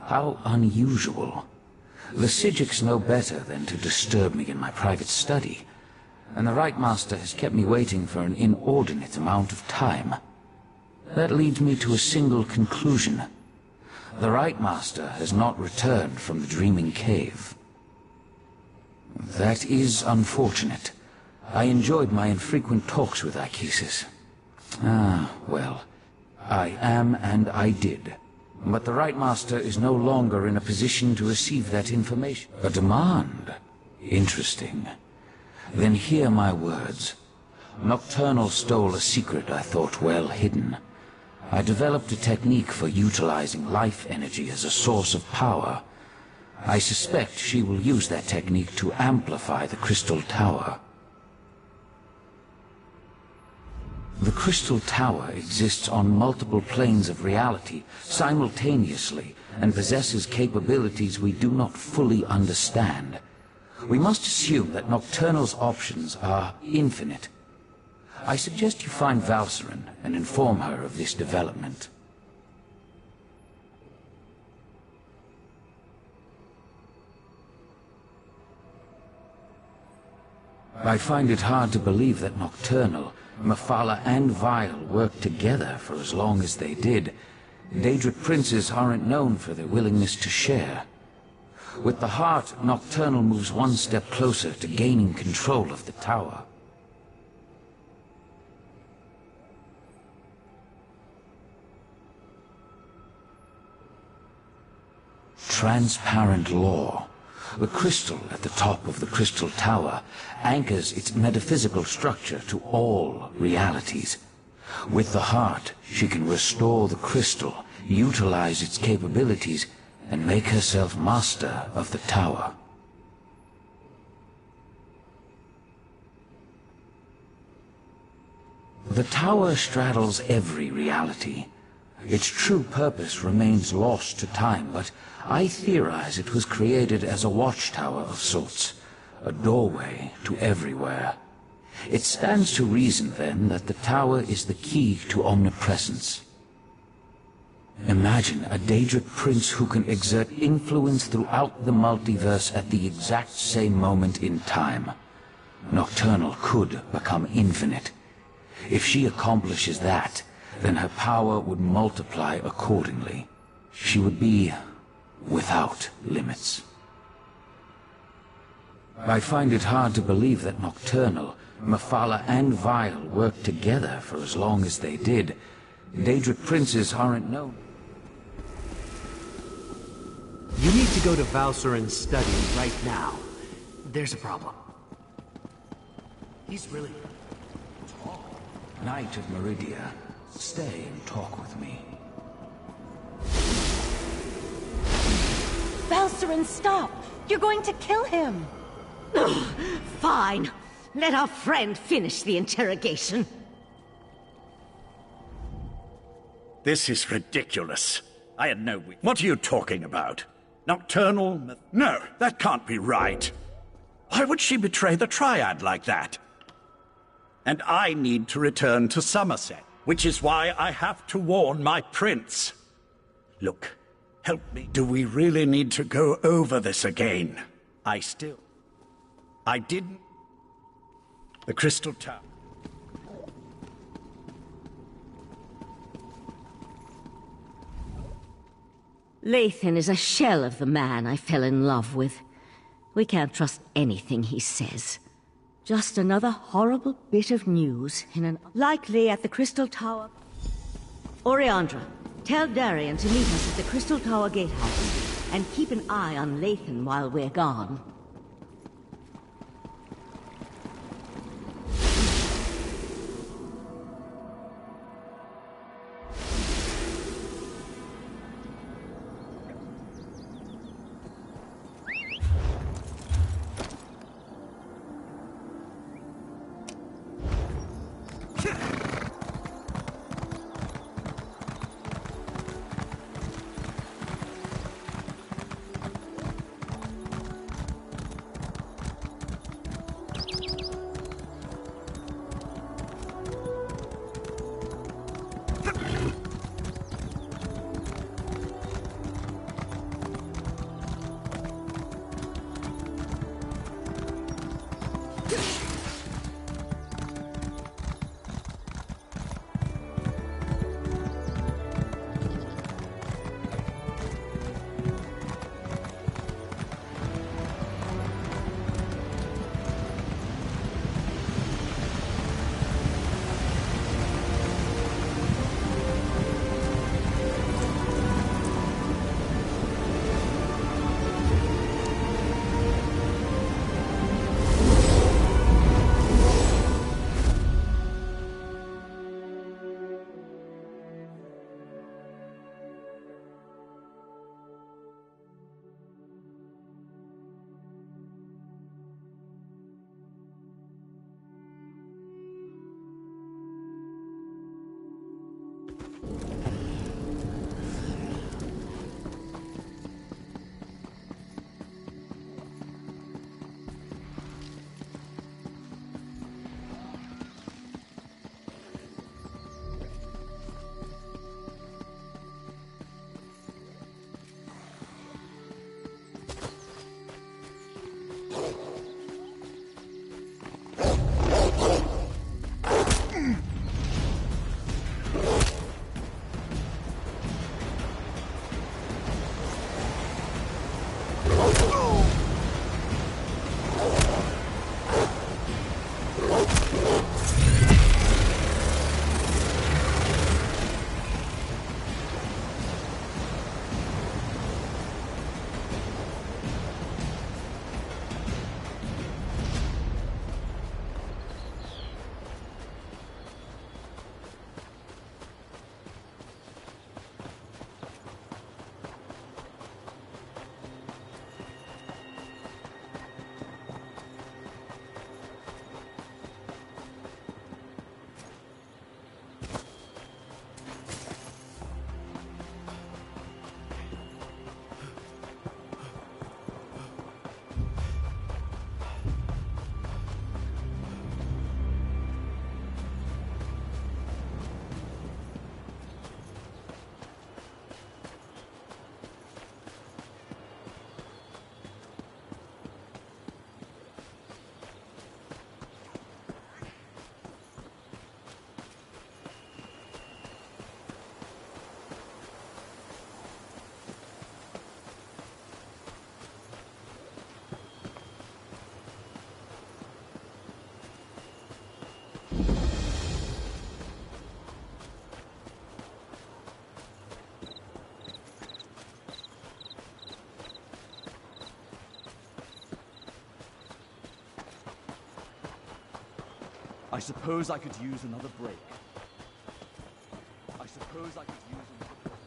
How unusual. The Psijics know better than to disturb me in my private study, and the Right Master has kept me waiting for an inordinate amount of time. That leads me to a single conclusion. The Right Master has not returned from the Dreaming Cave. That is unfortunate. I enjoyed my infrequent talks with Archises. Ah, well, I am and I did. But the Right Master is no longer in a position to receive that information. A demand? Interesting. Then hear my words. Nocturnal stole a secret I thought well hidden. I developed a technique for utilizing life energy as a source of power. I suspect she will use that technique to amplify the Crystal Tower. The Crystal Tower exists on multiple planes of reality simultaneously and possesses capabilities we do not fully understand. We must assume that Nocturnal's options are infinite. I suggest you find Valcerin and inform her of this development. I find it hard to believe that Nocturnal, Mephala, and Vile worked together for as long as they did. Daedric princes aren't known for their willingness to share. With the heart, Nocturnal moves one step closer to gaining control of the tower. Transparent law. The crystal at the top of the Crystal Tower anchors its metaphysical structure to all realities. With the heart, she can restore the crystal, utilize its capabilities, and make herself master of the tower. The tower straddles every reality. Its true purpose remains lost to time, but I theorize it was created as a watchtower of sorts, a doorway to everywhere. It stands to reason, then, that the tower is the key to omnipresence. Imagine a Daedric prince who can exert influence throughout the multiverse at the exact same moment in time. Nocturnal could become infinite. If she accomplishes that, then her power would multiply accordingly. She would be without limits. I find it hard to believe that Nocturnal, Mephala, and Vile worked together for as long as they did. Daedric princes aren't known.
You need to go to Valsuren's study right now. There's a problem. He's really tall.
Knight of Meridia, stay and talk with me.
Valsuren, stop! You're going to kill him!
Fine. Let our friend finish the interrogation.
This is ridiculous. I had no... What are you talking about? Nocturnal... No, that can't be right. Why would she betray the Triad like that? And I need to return to Somerset, which is why I have to warn my prince. Look, help me. Do we really need to go over this again? I didn't... The Crystal Tower.
Lathan is a shell of the man I fell in love with. We can't trust anything he says. Just another horrible bit of news in an... Likely at the Crystal Tower. Oriandra, tell Darian to meet us at the Crystal Tower Gatehouse, and keep an eye on Lathan while we're gone.
I suppose I could use another break. I suppose I could use another break.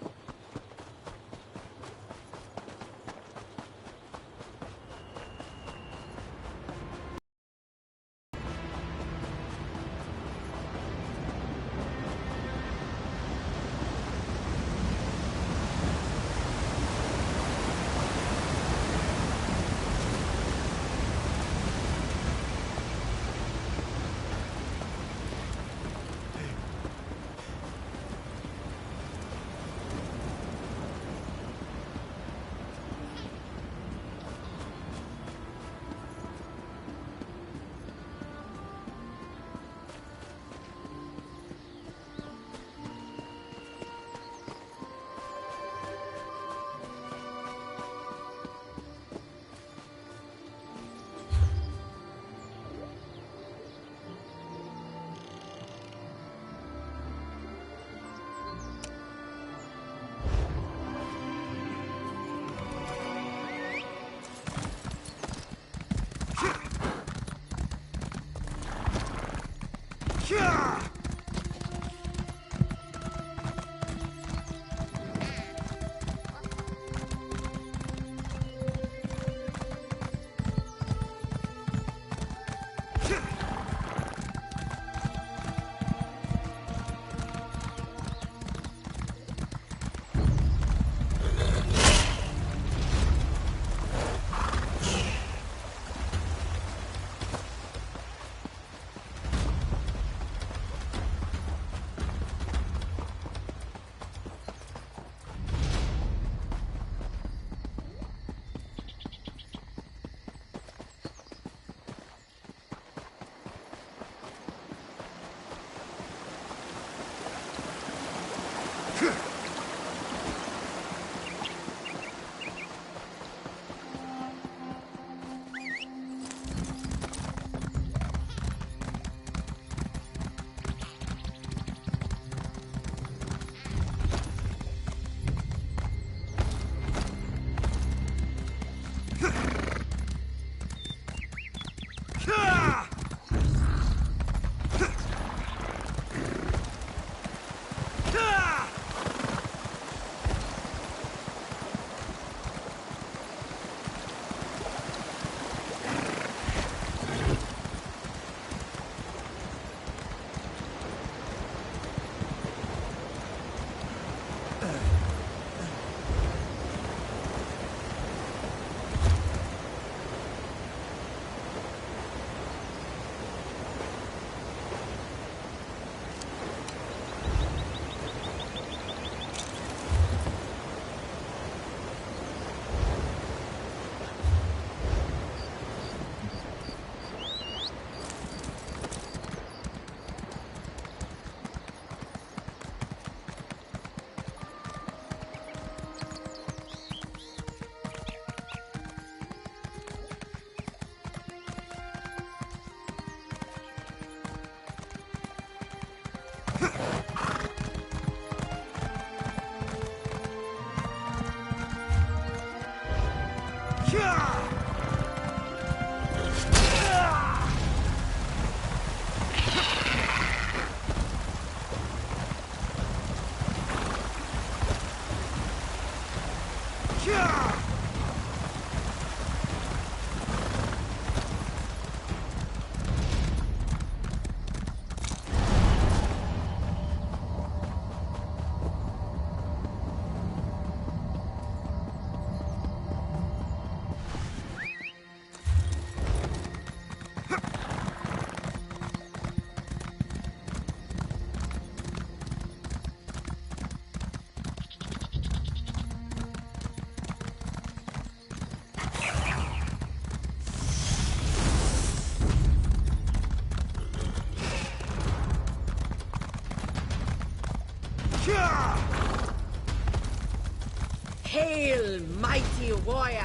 Hail, mighty warrior!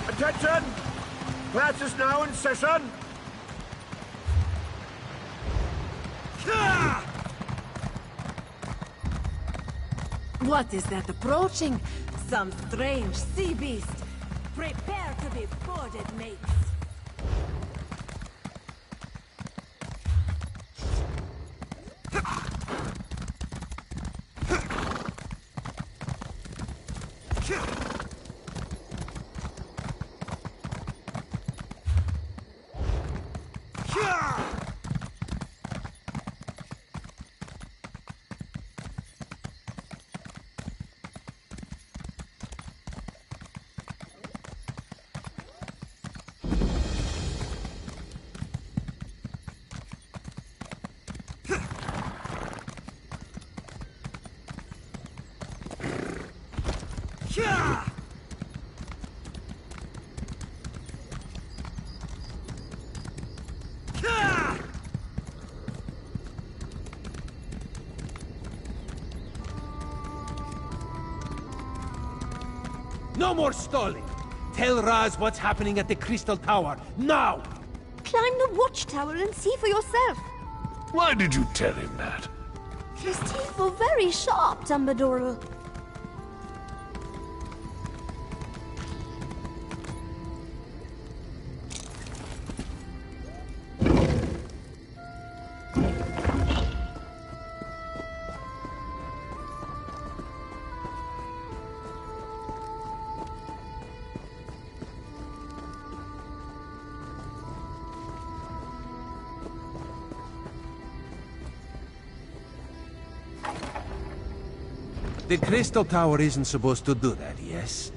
Attention! Class is now in session.
What is that approaching? Some strange sea beast. Prepare to be boarded, mates.
No more stalling! Tell Raz what's happening at the Crystal Tower, now!
Climb the watchtower and see for yourself.
Why did you tell him that?
His teeth were very sharp, Dumbledore.
The Crystal Tower isn't supposed to do that, yes?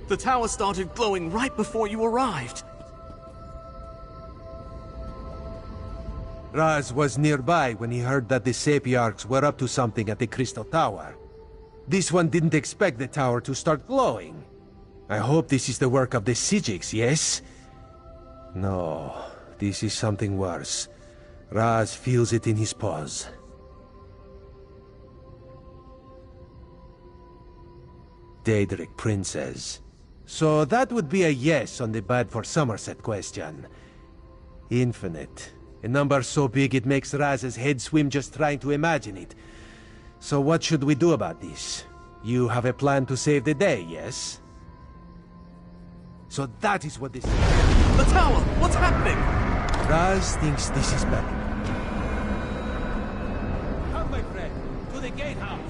The tower started glowing right before you arrived.
Raz was nearby when he heard that the Sapiarchs were up to something at the Crystal Tower. This one didn't expect the tower to start glowing. I hope this is the work of the Sijiks, yes? No, this is something worse. Raz feels it in his paws. Daedric Princess. So that would be a yes on the bad for Somerset question. Infinite. A number so big it makes Raz's head swim just trying to imagine it. So what should we do about this? You have a plan to save the day, yes? So that is what this is.
The tower! What's happening?
Raz thinks this is better. Come, my friend, to the gatehouse!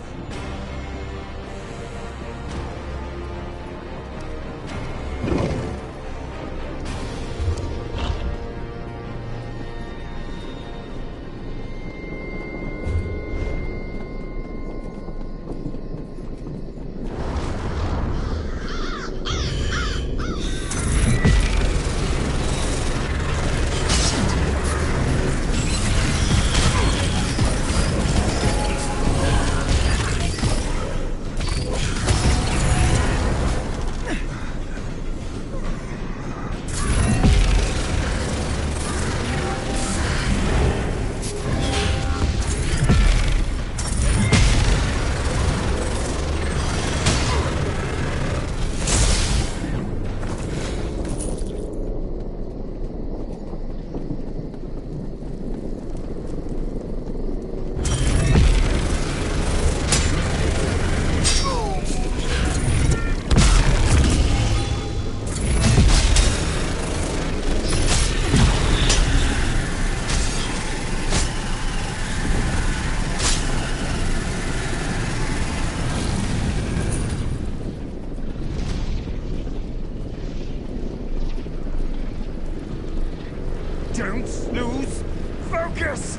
Don't lose focus!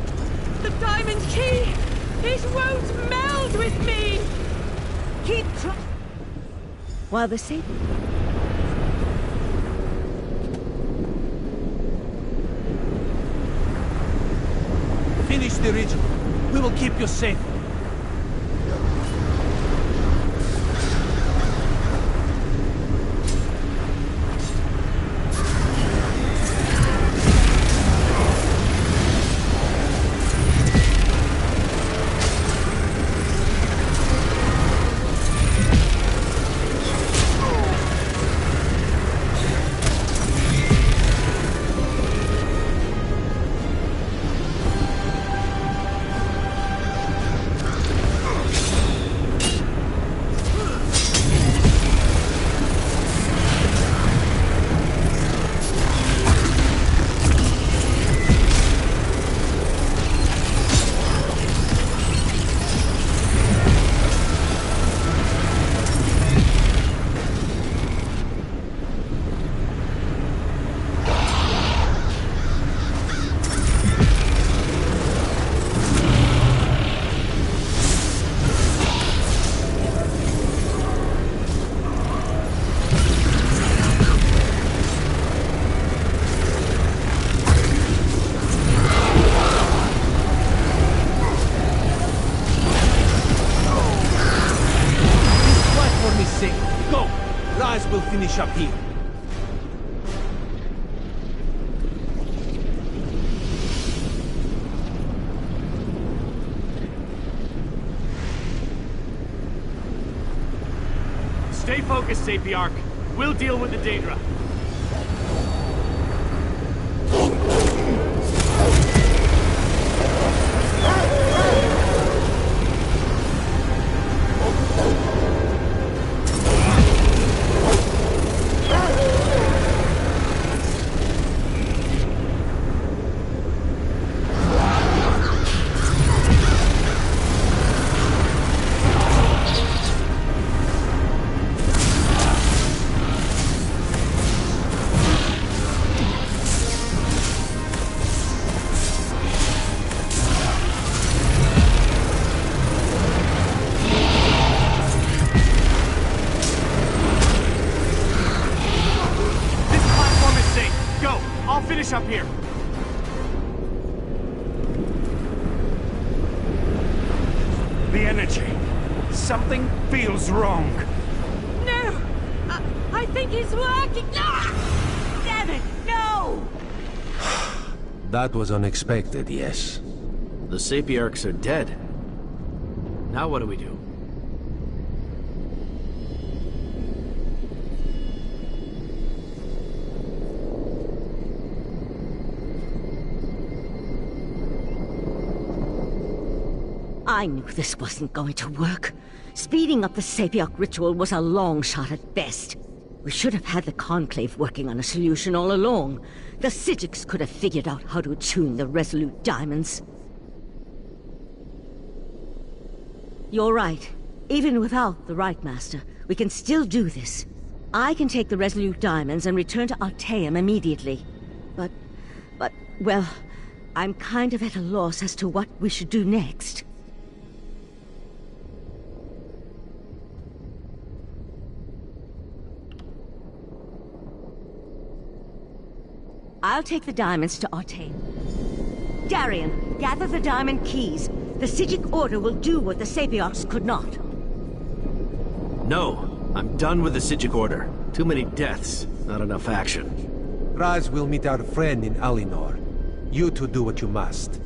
The diamond key! It won't meld with me!
Keep trying. While the Satan...
Finish the ritual. We will keep you safe. Rise will finish up here.
Stay focused, Sapiarch. We'll deal with the Daedra. Up here.
The energy. Something feels wrong.
No! I think he's working. Ah! Damn it, no!
That was unexpected, yes.
The Sapiarchs are dead. Now what do we do?
I knew this wasn't going to work. Speeding up the Sapiarch ritual was a long shot at best. We should have had the Conclave working on a solution all along. The Psijics could have figured out how to attune the Resolute Diamonds. You're right. Even without the Right Master, we can still do this. I can take the Resolute Diamonds and return to Artaeum immediately. But, well, I'm kind of at a loss as to what we should do next. I'll take the diamonds to Artaeum. Darian, gather the diamond keys. The Psijic Order will do what the Sapiarchs could not.
No, I'm done with the Psijic Order. Too many deaths, not enough action.
Raz will meet our friend in Alinor. You two do what you must.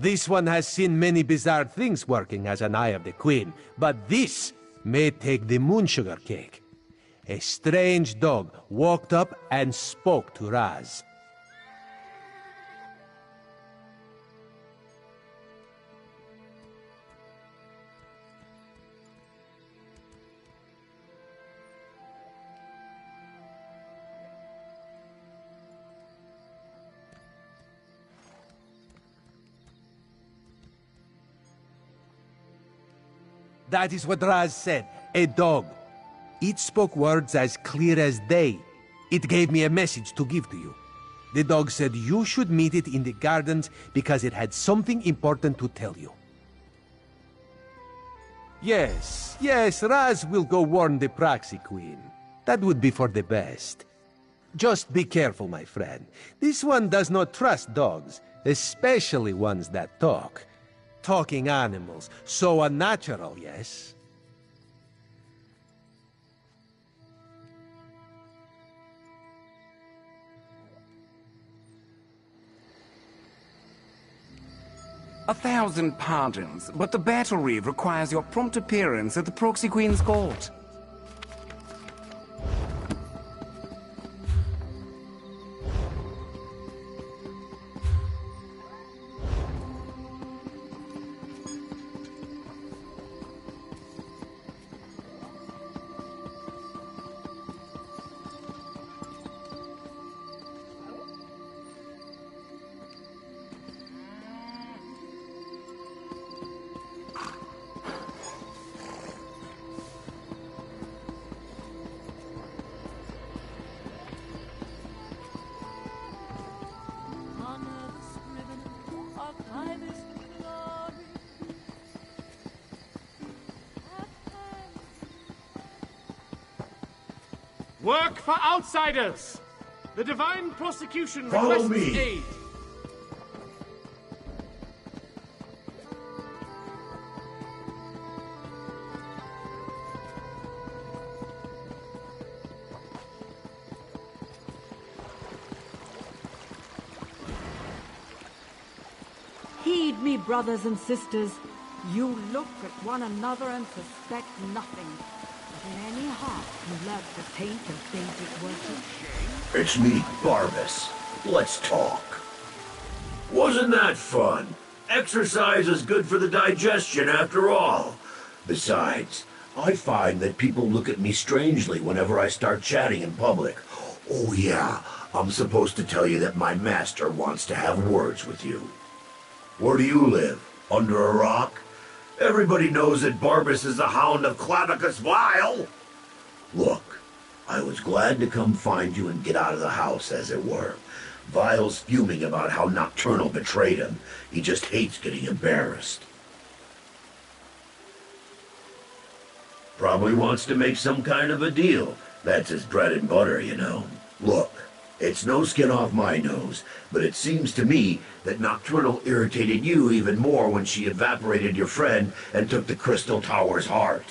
This one has seen many bizarre things working as an Eye of the Queen, but this may take the moon sugar cake. A strange dog walked up and spoke to Raz. That is what Raz said. A dog. It spoke words as clear as day. It gave me a message to give to you. The dog said you should meet it in the gardens because it had something important to tell you. Yes, Raz will go warn the Proxy Queen. That would be for the best. Just be careful, my friend. This one does not trust dogs, especially ones that talk. Talking animals. So unnatural, yes?
A thousand pardons, but the battle reeve requires your prompt appearance at the Proxy Queen's court.
Work for outsiders! The Divine Prosecution
Follow
requests
me.
aid.
Heed me, brothers and sisters. You look at one another and suspect nothing. But in any heart you love the taint of Daedric worship.
It's me, Barbas. Let's talk. Wasn't that fun? Exercise is good for the digestion after all. Besides, I find that people look at me strangely whenever I start chatting in public. Oh yeah, I'm supposed to tell you that my master wants to have words with you. Where do you live? Under a rock? Everybody knows that Barbas is the Hound of Clavicus Vile. Look, I was glad to come find you and get out of the house, as it were. Vile's fuming about how Nocturnal betrayed him. He just hates getting embarrassed. Probably wants to make some kind of a deal. That's his bread and butter, you know. Look, it's no skin off my nose, but it seems to me that Nocturnal irritated you even more when she evaporated your friend and took the Crystal Tower's heart.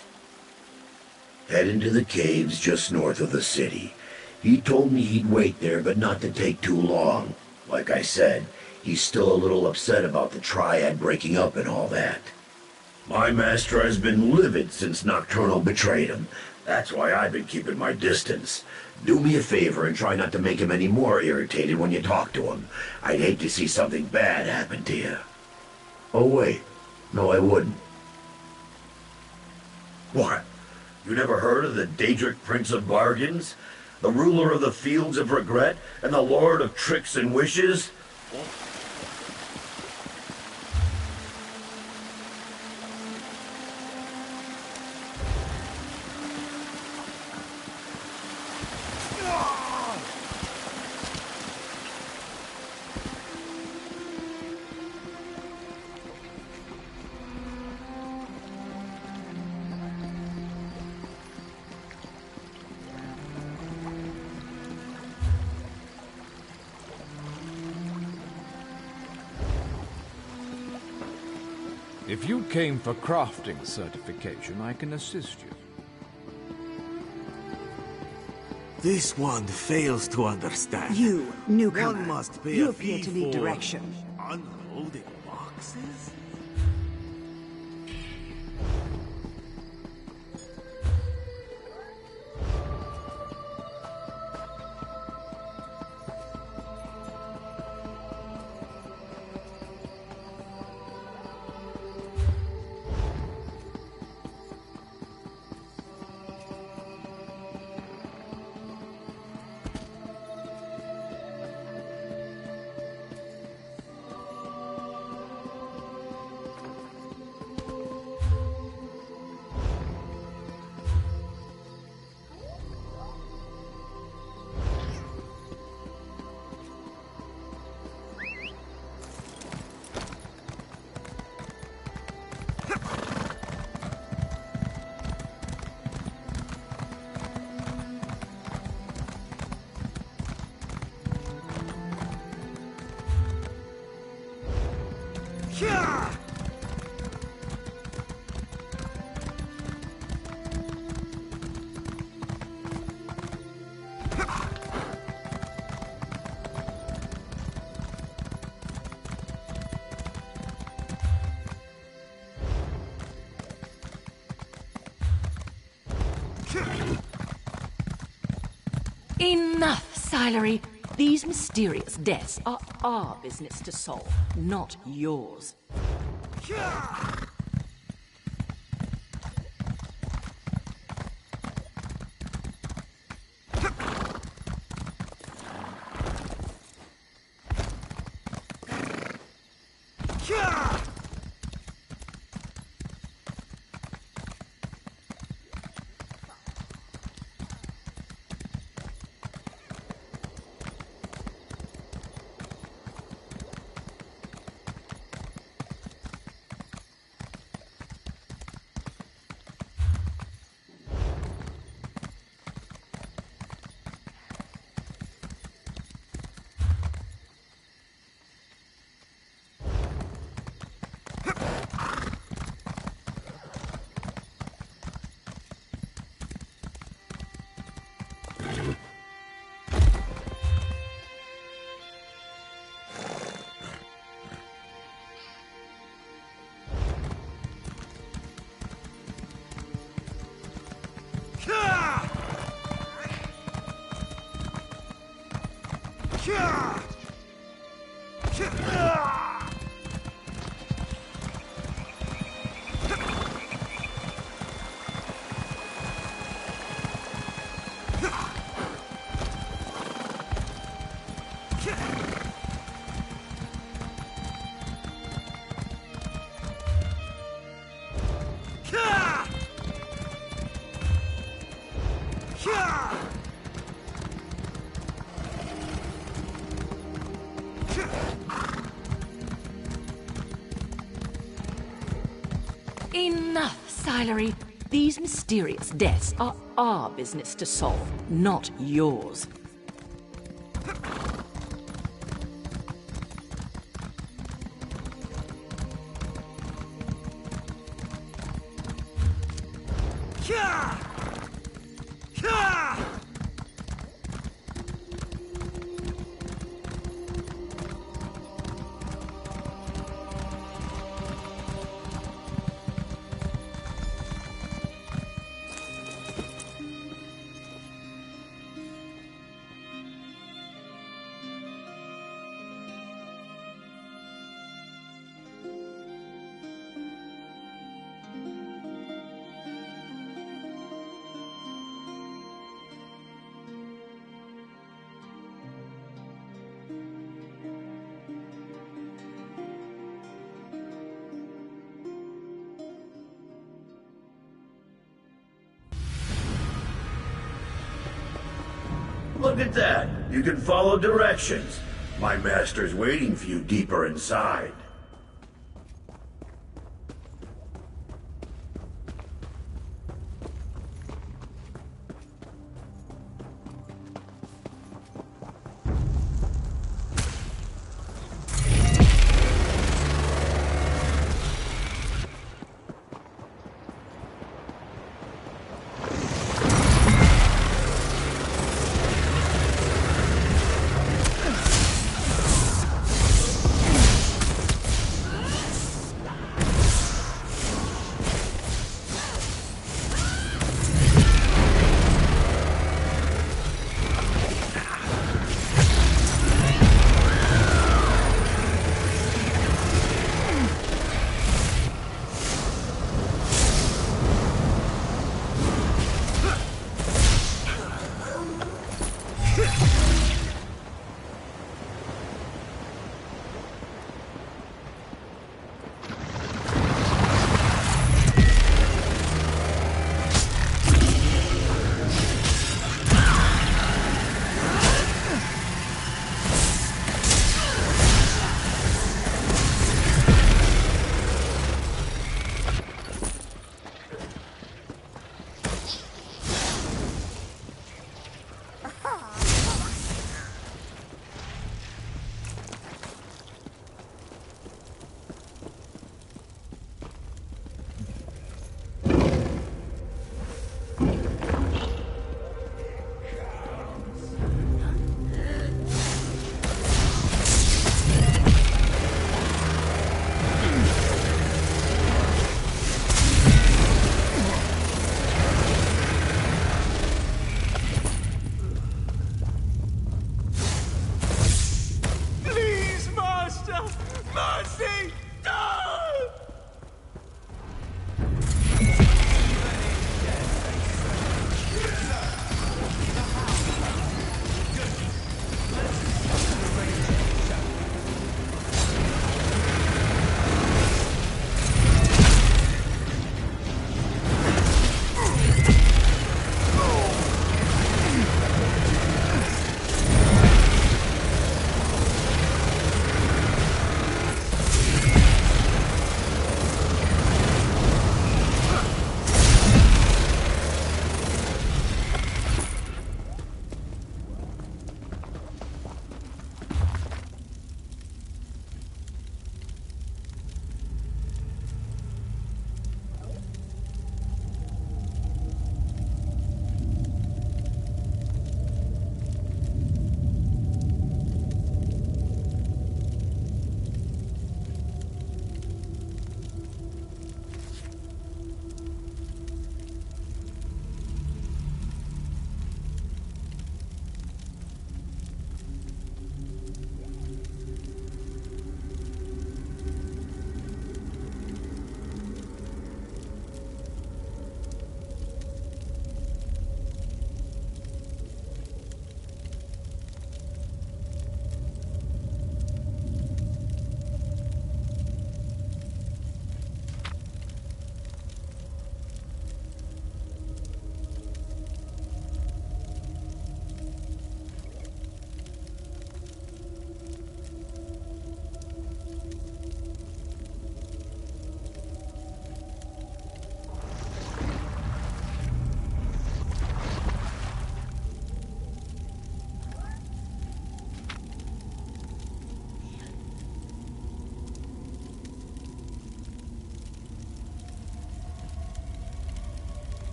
Head into the caves just north of the city. He told me he'd wait there, but not to take too long. Like I said, he's still a little upset about the Triad breaking up and all that. My master has been livid since Nocturnal betrayed him. That's why I've been keeping my distance. Do me a favor and try not to make him any more irritated when you talk to him. I'd hate to see something bad happen to you. Oh wait, no I wouldn't. What? You never heard of the Daedric Prince of Bargains? The ruler of the Fields of Regret and the Lord of Tricks and Wishes?
If you came for crafting certification, I can assist you.
This one fails to understand.
You, newcomer,
One must pay
you
a
appear
fee
to need
for
direction.
unloading box.
boxes?
Enough, Silery. These mysterious deaths are our business to solve, not yours. Enough, Silery. These mysterious deaths are our business to solve, not yours.
Look at that! You can follow directions. My master's waiting for you deeper inside.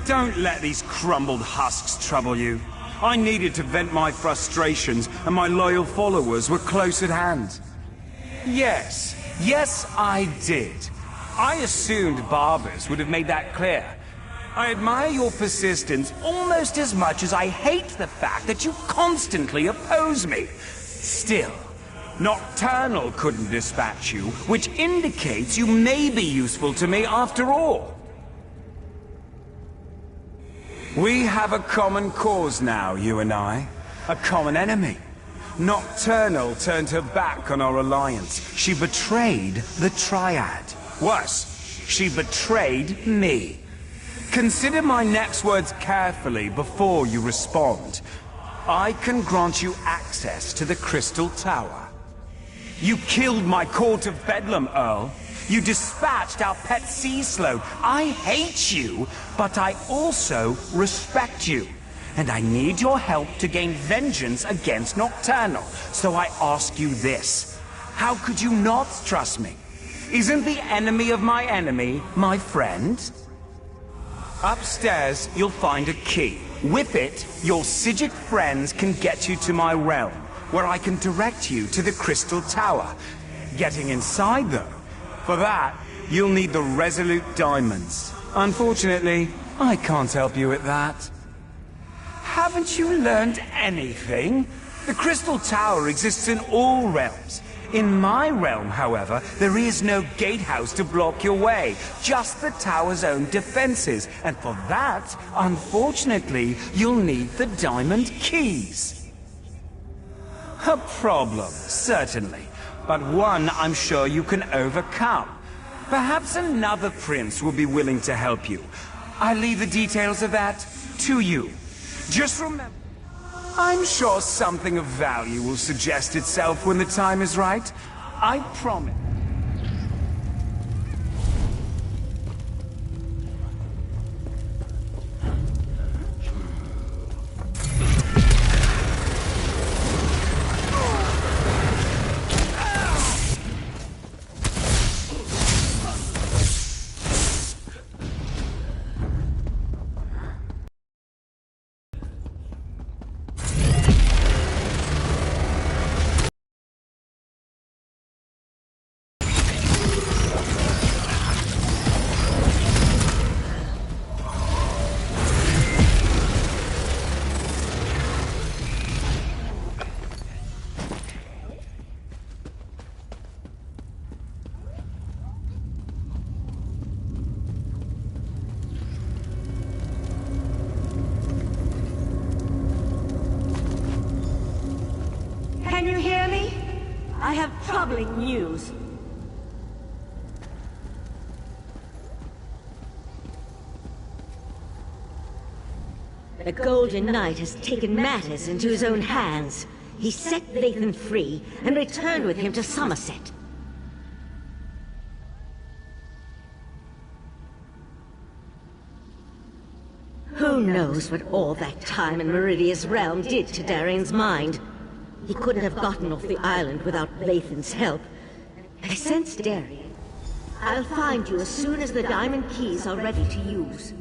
Don't let these crumbled husks trouble you. I needed to vent my frustrations, and my loyal followers were close at hand. Yes, I did. I assumed barbers would have made that clear. I admire your persistence almost as much as I hate the fact that you constantly oppose me. Still, Nocturnal couldn't dispatch you, which indicates you may be useful to me after all. We have a common cause now, you and I. A common enemy. Nocturnal turned her back on our alliance. She betrayed the Triad. Worse, she betrayed me. Consider my next words carefully before you respond. I can grant you access to the Crystal Tower. You killed my Court of Bedlam, Earl. You dispatched our pet sea sloth. I hate you, but I also respect you. And I need your help to gain vengeance against Nocturnal. So I ask you this. How could you not trust me? Isn't the enemy of my enemy my friend? Upstairs, you'll find a key. With it, your Psijic friends can get you to my realm, where I can direct you to the Crystal Tower. Getting inside, though, for that, you'll need the Resolute Diamonds. Unfortunately, I can't help you with that. Haven't you learned anything? The Crystal Tower exists in all realms. In my realm, however, there is no gatehouse to block your way, just the tower's own defenses. And for that, unfortunately, you'll need the diamond keys. A problem, certainly, but one I'm sure you can overcome. Perhaps another prince will be willing to help you. I'll leave the details of that to you. Just remember, I'm sure something of value will suggest itself when the time is right. I promise.
Can you hear me? I have troubling news. The Golden Knight has taken matters into his own hands. He set Lathan free and returned with him to Somerset. Who knows what all that time in Meridia's realm did to Darian's mind? He couldn't have gotten off the island without Lathan's help. I sense Darian. I'll find you as soon as the diamond keys are ready to use.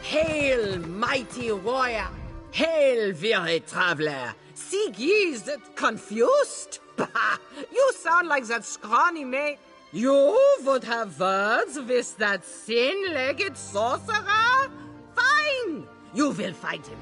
Hail, mighty warrior! Hail, weary traveler! Seek ye that confused? Bah! You sound like that scrawny mate. You would have words with that thin-legged sorcerer? Fine! You will find him.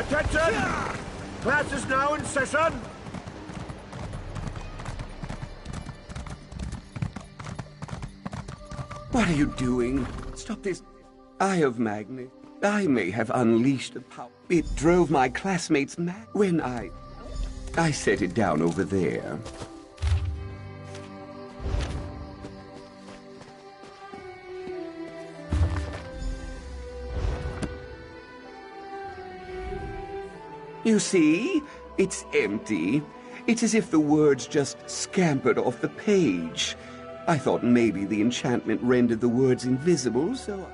Attention! Class is now in session!
What are you doing? Stop this. Eye of Magnet. I may have unleashed the power. It drove my classmates mad when I set it down over there. You see? It's empty. It's as if the words just scampered off the page. I thought maybe the enchantment rendered the words invisible, so...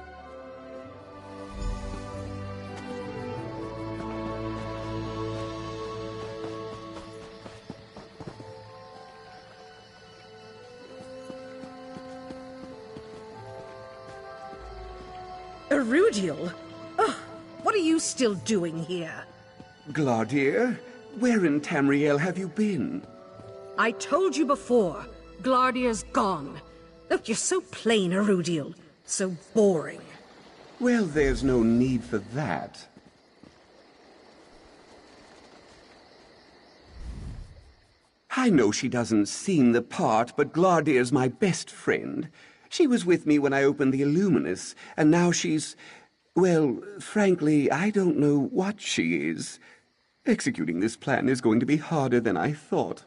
Erudiel? Oh, what are you still doing here?
Glardir, where in Tamriel have you been?
I told you before. Glardir's gone. Look, you're so plain, Erudiel. So boring.
Well, there's no need for that. I know she doesn't seem the part, but Glardir's my best friend. She was with me when I opened the Illuminus, and now she's... well, frankly, I don't know what she is. Executing this plan is going to be harder than I thought.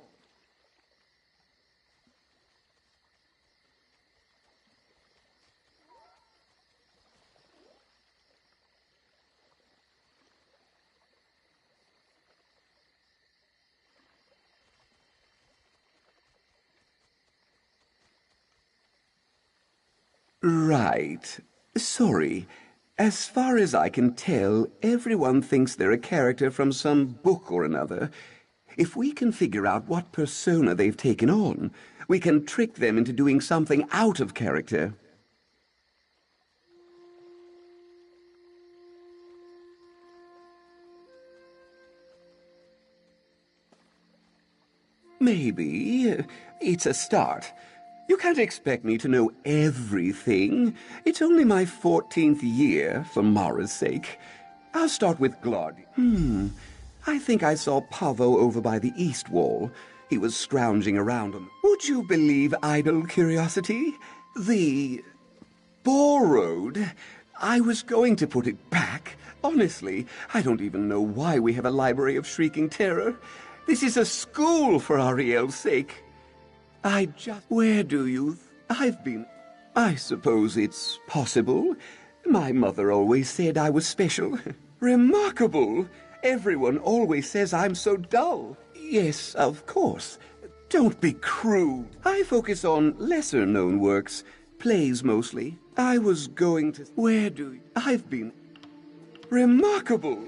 Right. Sorry. As far as I can tell, everyone thinks they're a character from some book or another. If we can figure out what persona they've taken on, we can trick them into doing something out of character. Maybe. It's a start. You can't expect me to know everything. It's only my 14th year, for Mara's sake. I'll start with Glard. I think I saw Pavo over by the east wall. He was scrounging around on... Would you believe idle curiosity? The... borrowed. I was going to put it back. Honestly, I don't even know why we have a library of shrieking terror. This is a school, for Ariel's sake. Where do you... I've been... I suppose it's possible. My mother always said I was special. Remarkable! Everyone always says I'm so dull. Yes, of course. Don't be crude. I focus on lesser-known works. Plays, mostly. I was going to... Where do you... I've been... Remarkable!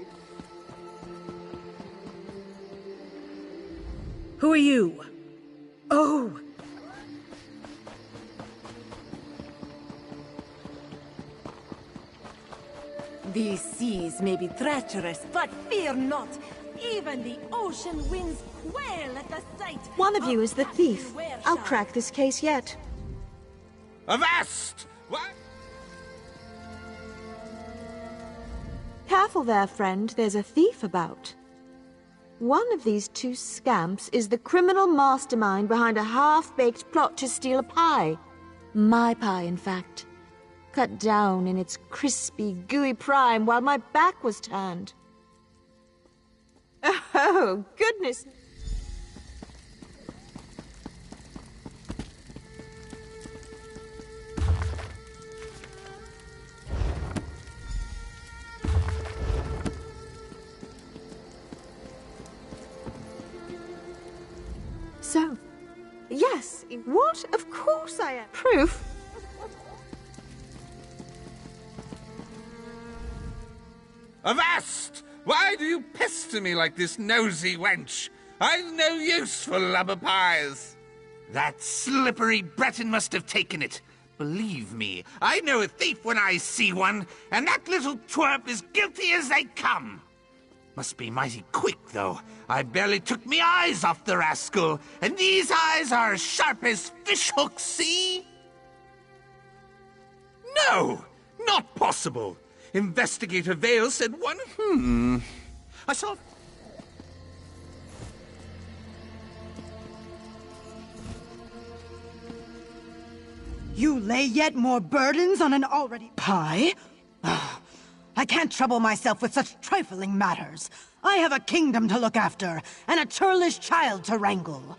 Who are you? Oh...
These seas may be treacherous, but fear not. Even the ocean winds quail at the sight.
One of you is the thief. I'll crack this case yet.
Avast! What?
careful there, friend. There's a thief about. One of these two scamps is the criminal mastermind behind a half-baked plot to steal a pie. My pie, in fact. Cut down in its crispy, gooey prime while my back was turned. Oh, goodness. So, yes, what? Of course I am. Proof?
Avast! Why do you pester me like this nosy wench? I've no use for lubber pies. That slippery Breton must have taken it. Believe me, I know a thief when I see one, and that little twerp is guilty as they come. Must be mighty quick, though. I barely took me eyes off the rascal, and these eyes are as sharp as fish hooks, see? No, not possible. Investigator Vale said one... I saw...
You lay yet more burdens on an already... Pie? I can't trouble myself with such trifling matters. I have a kingdom to look after, and a churlish child to wrangle.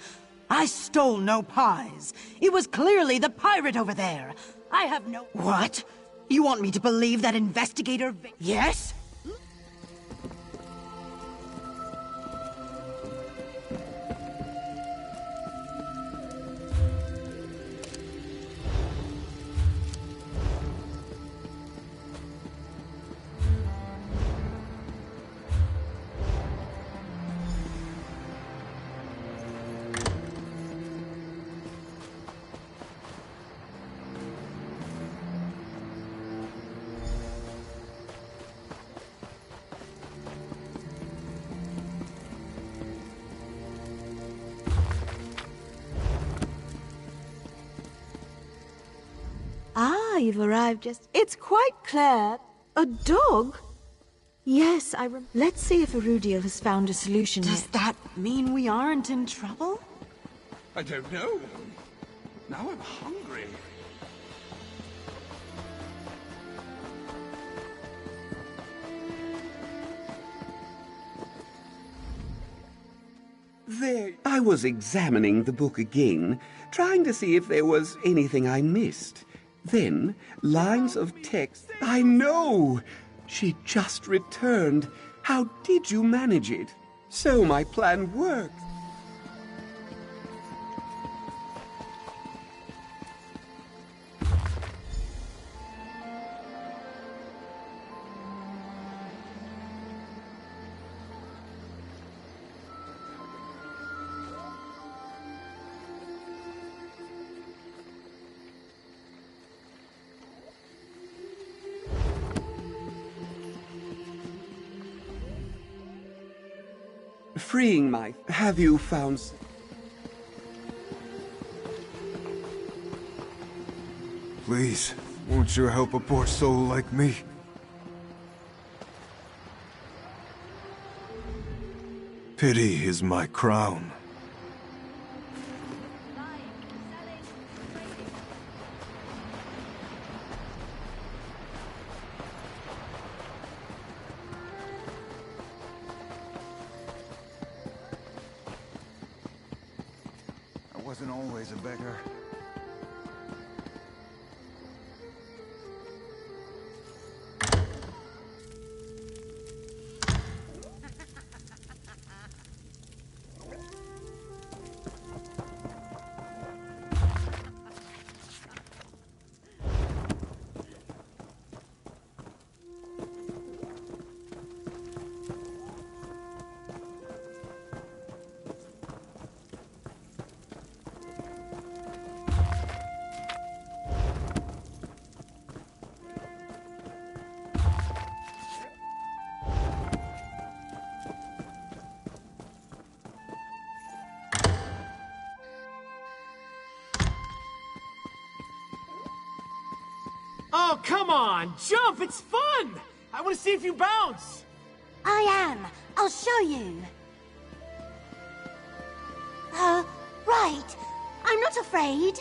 I stole no pies. It was clearly the pirate over there. I have no... What? You want me to believe that investigator... Yes?
Ah, you've arrived just... It's quite clear. A dog? Yes, Let's see if Erudiel has found a solution
Does
yet.
that mean we aren't in trouble?
I don't know. Now I'm hungry.
There, I was examining the book again, trying to see if there was anything I missed. Then, lines of text. I know! She just returned. How did you manage it? So my plan worked. Freeing my... Have you found...
Please, won't you help a poor soul like me? Pity is my crown. Wasn't always a beggar.
Oh, come on! Jump! It's fun! I want to see if you bounce!
I am. I'll show you. Right. I'm not afraid.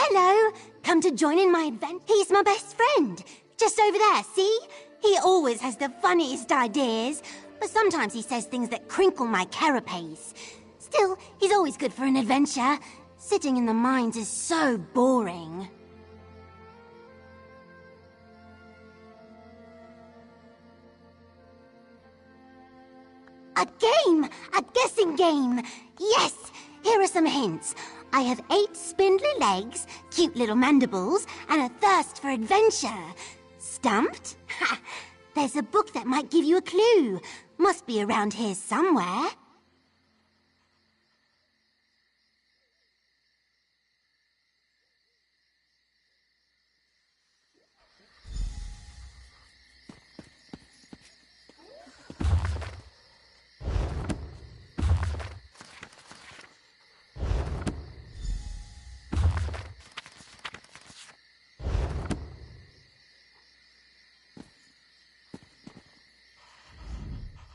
Hello, come to join in my adventure. He's my best friend. Just over there, see? He always has the funniest ideas, but sometimes he says things that crinkle my carapace. Still, he's always good for an adventure. Sitting in the mines is so boring. A game! A guessing game! Yes! Here are some hints. I have 8 spindly legs, cute little mandibles, and a thirst for adventure. Stumped? Ha! There's a book that might give you a clue. Must be around here somewhere.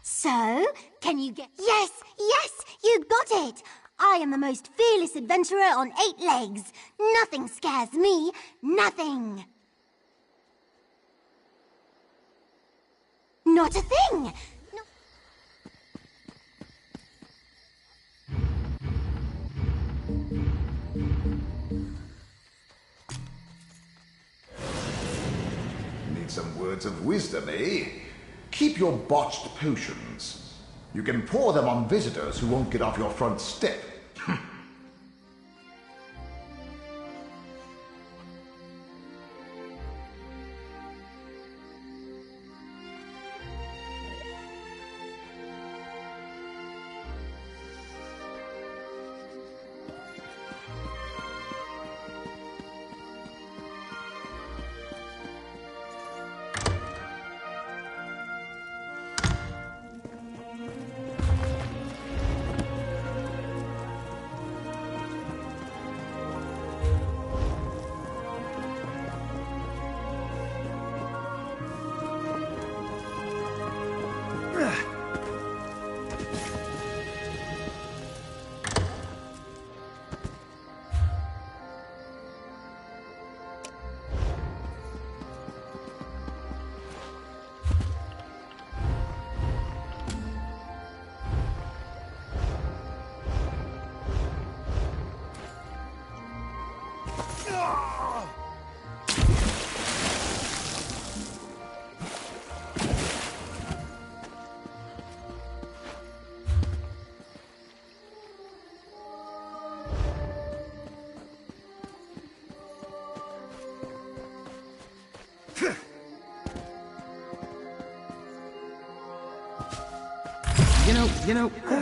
So, can you get... Yes, yes, you got it! I am the most fearless adventurer on 8 legs. Nothing scares me. Nothing. Not a thing. No.
Need some words of wisdom, eh? Keep your botched potions. You can pour them on visitors who won't get off your front step.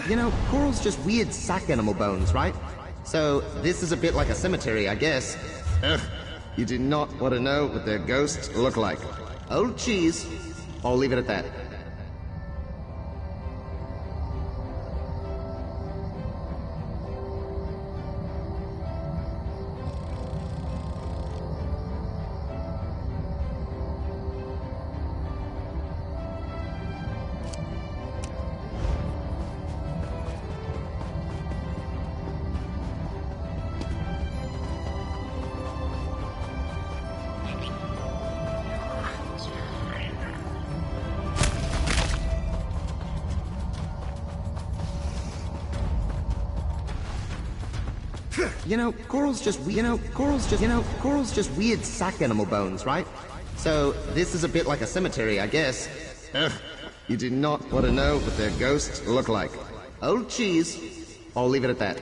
You know, coral's just weird sack animal bones, right? So, this is a bit like a cemetery, I guess. Ugh, you do not want to know what their ghosts look like. Old cheese. I'll leave it at that. Coral's just weird sack animal bones, right? So, this is a bit like a cemetery, I guess. Ugh, you do not want to know what their ghosts look like. Old cheese. I'll leave it at that.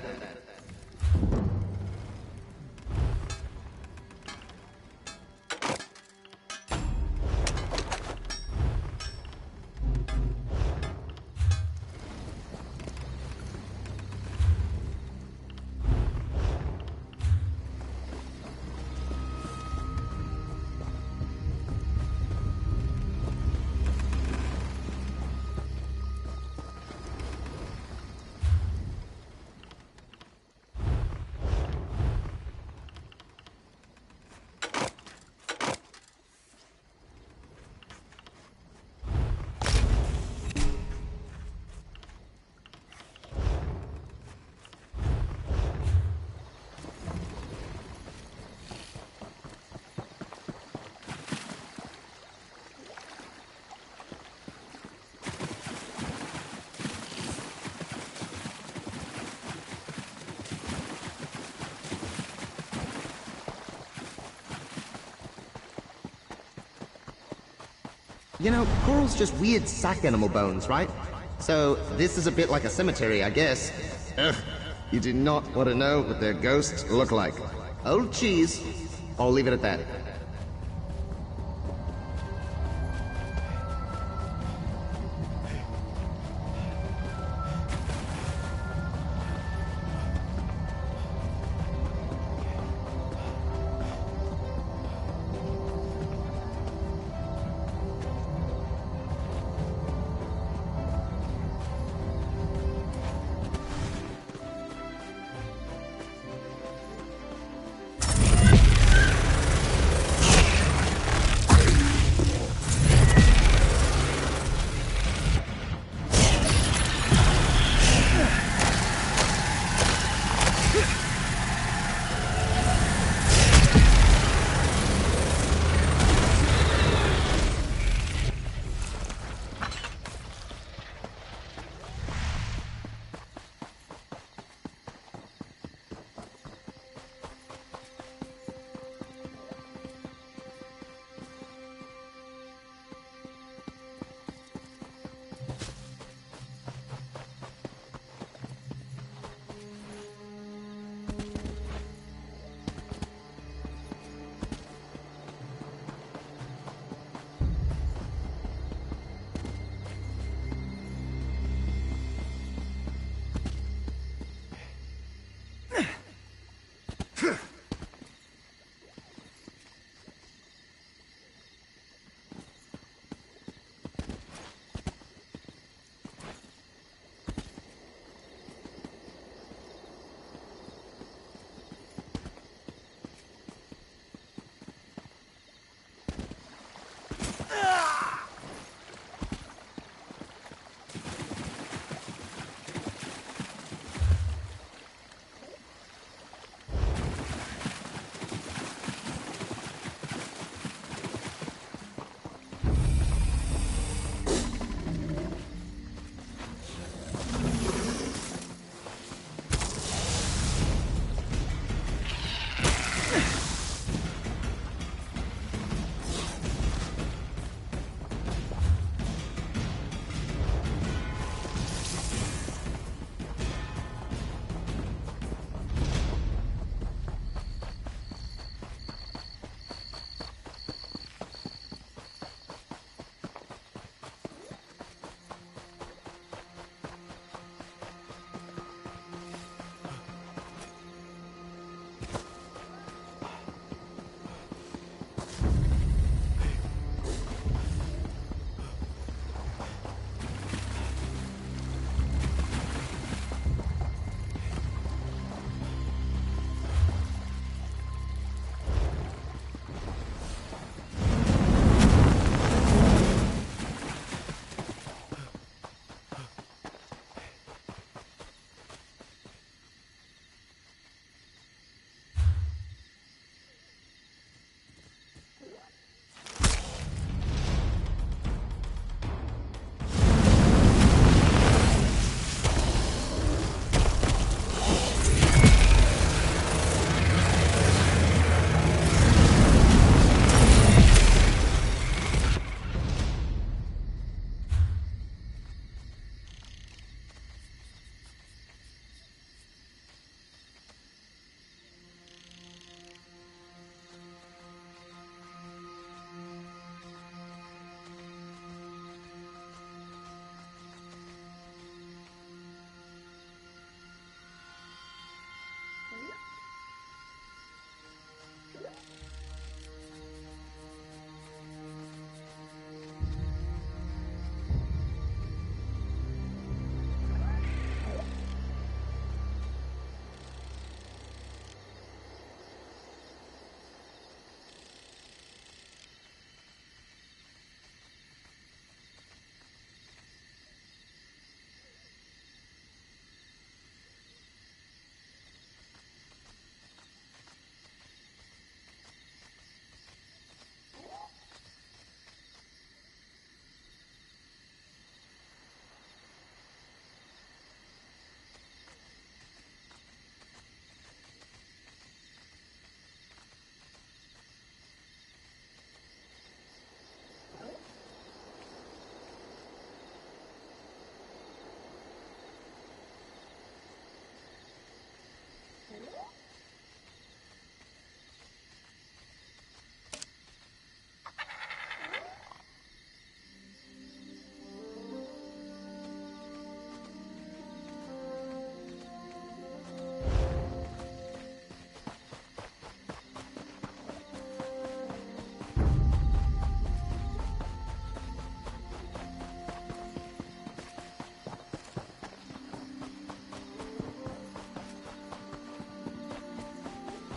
You know, coral's just weird sack animal bones, right? So this is a bit like a cemetery, I guess. Ugh, you do not want to know what their ghosts look like. Old cheese. I'll leave it at that.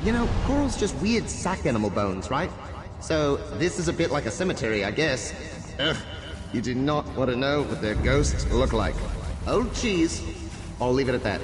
You know, coral's just weird sack animal bones, right? So this is a bit like a cemetery, I guess. Ugh, you do not want to know what their ghosts look like. Old cheese. I'll leave it at that.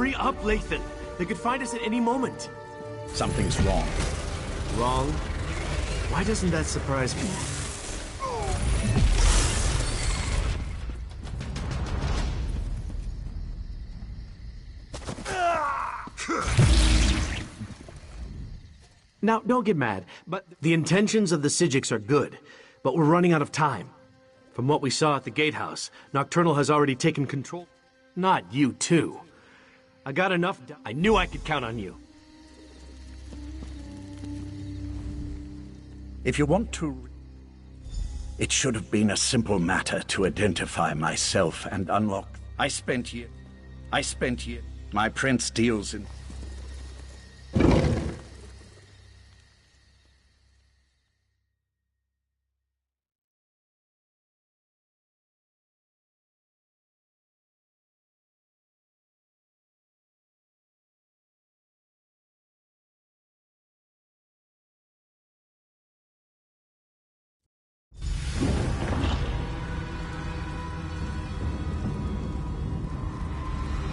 Hurry up, Lathan. They could find us at any moment.
Something's wrong.
Wrong? Why doesn't that surprise me? Now, don't get mad, but the intentions of the Psijics are good, but we're running out of time. From what we saw at the gatehouse, Nocturnal has already taken control. Not you, too. I got enough. I knew I could count on you.
If you want to... It should have been a simple matter to identify myself and unlock... I spent years... My prince deals in...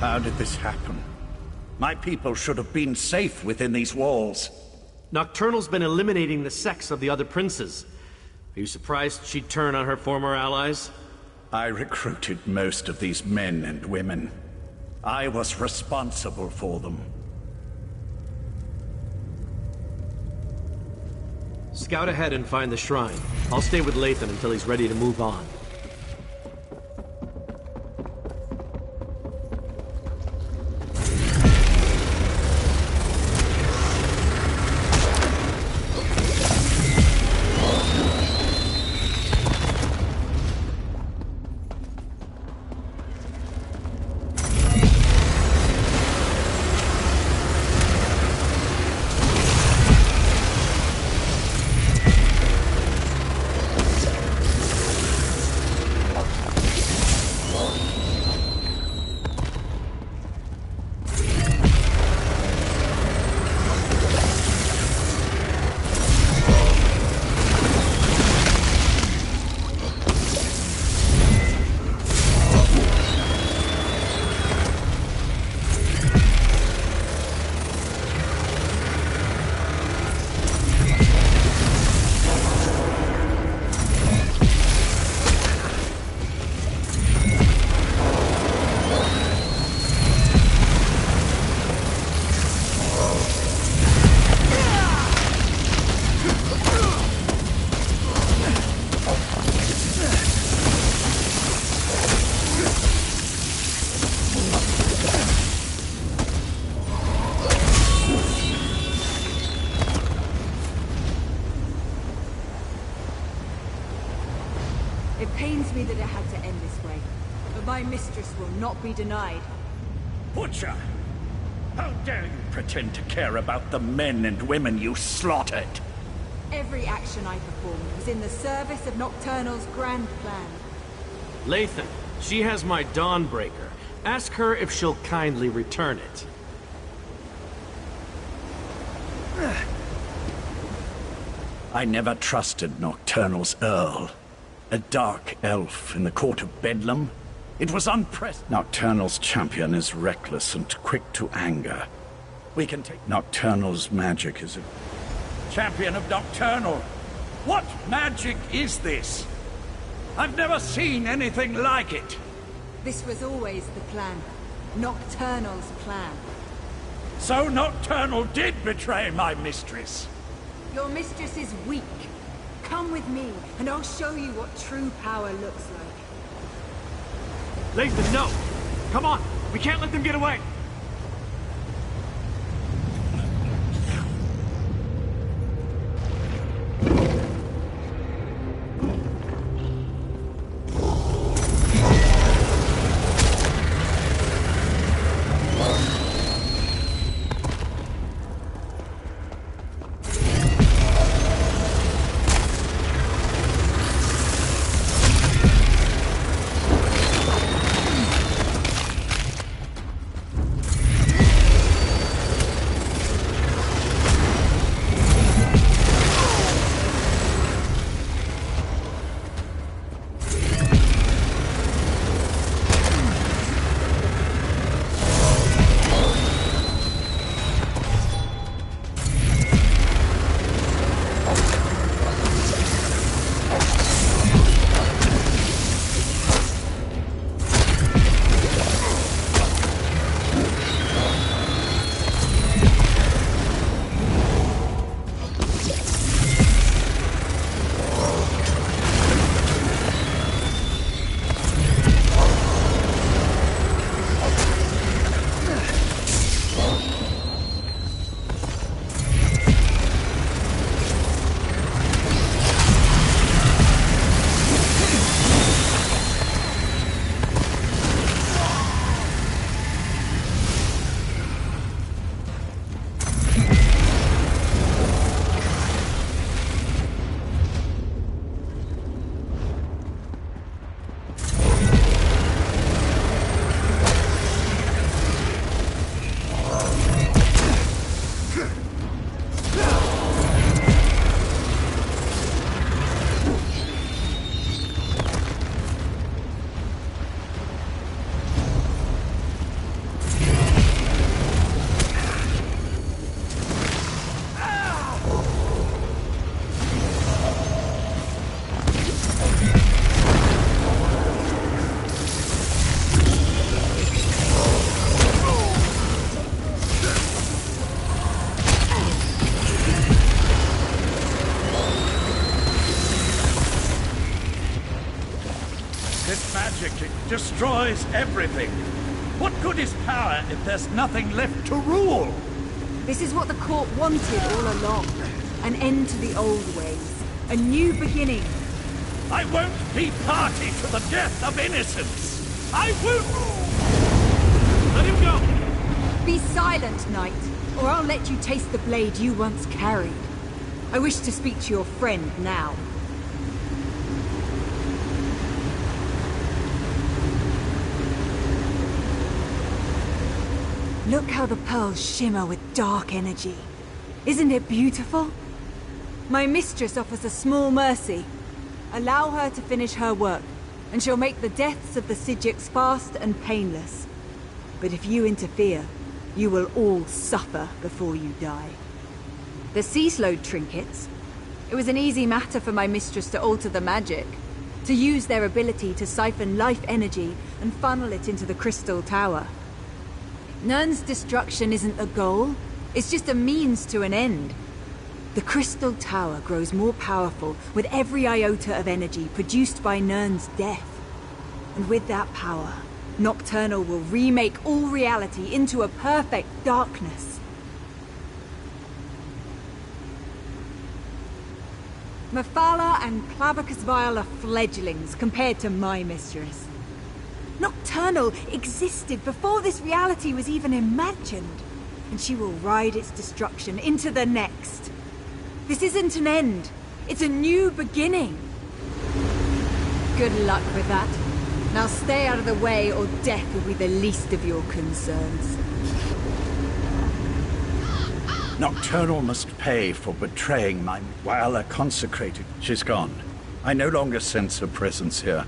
How did this happen? My people should have been safe within these walls.
Nocturnal's been eliminating the sex of the other princes. Are you surprised she'd turn on her former allies?
I recruited most of these men and women. I was responsible for them.
Scout ahead and find the shrine. I'll stay with Lathan until he's ready to move on.
It pains me that it had to end this way, but my mistress will not be denied.
Butcher! How dare you pretend to care about the men and women you slaughtered?
Every action I performed was in the service of Nocturnal's grand plan.
Lathan, she has my Dawnbreaker. Ask her if she'll kindly return it.
I never trusted Nocturnal's Earl. A dark elf in the court of Bedlam. It was unprecedented. Nocturnal's champion is reckless and quick to anger. We can take Nocturnal's magic as a... Champion of Nocturnal! What magic is this? I've never seen anything like it!
This was always the plan. Nocturnal's plan.
So Nocturnal did betray my mistress!
Your mistress is weak. Come with me, and I'll show you what true power looks like.
Lathan, no! Come on! We can't let them get away!
destroys everything. What good is power if there's nothing left to rule?
This is what the court wanted all along. An end to the old ways. A new beginning.
I won't be party to the death of innocence. I won't... Let him go!
Be silent, knight, or I'll let you taste the blade you once carried. I wish to speak to your friend now. Look how the pearls shimmer with dark energy. Isn't it beautiful? My mistress offers a small mercy. Allow her to finish her work, and she'll make the deaths of the Psijics fast and painless. But if you interfere, you will all suffer before you die. The sea-slowed trinkets. It was an easy matter for my mistress to alter the magic, to use their ability to siphon life energy and funnel it into the Crystal Tower. Nirn's destruction isn't the goal, it's just a means to an end. The Crystal Tower grows more powerful with every iota of energy produced by Nirn's death. And with that power, Nocturnal will remake all reality into a perfect darkness. Mephala and Clavicus Vile are fledglings compared to my mistress. Nocturnal existed before this reality was even imagined, and she will ride its destruction into the next. This isn't an end, it's a new beginning. Good luck with that. Now stay out of the way or death will be the least of your concerns.
Nocturnal must pay for betraying my... While a consecrated... She's gone. I no longer sense her presence here.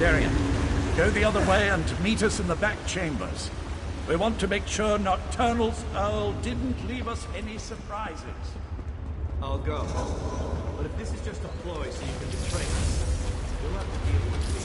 Darian, go the other way and meet us in the back chambers. We want to make sure Nocturnal's Earl didn't leave us any surprises.
I'll go. But if this is just a ploy so you can betray us, you'll have to deal with me.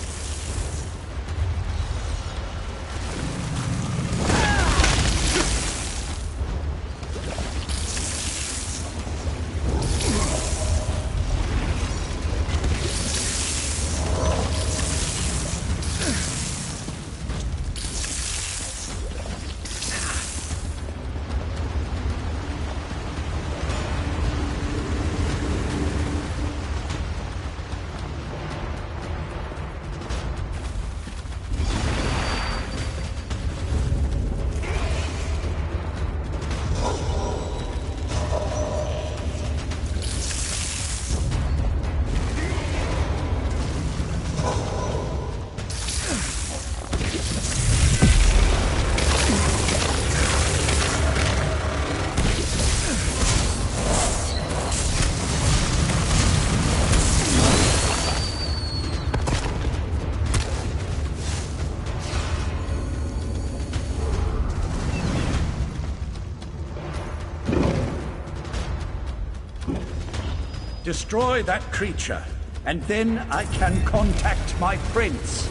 Destroy that creature, and then I can contact my prince.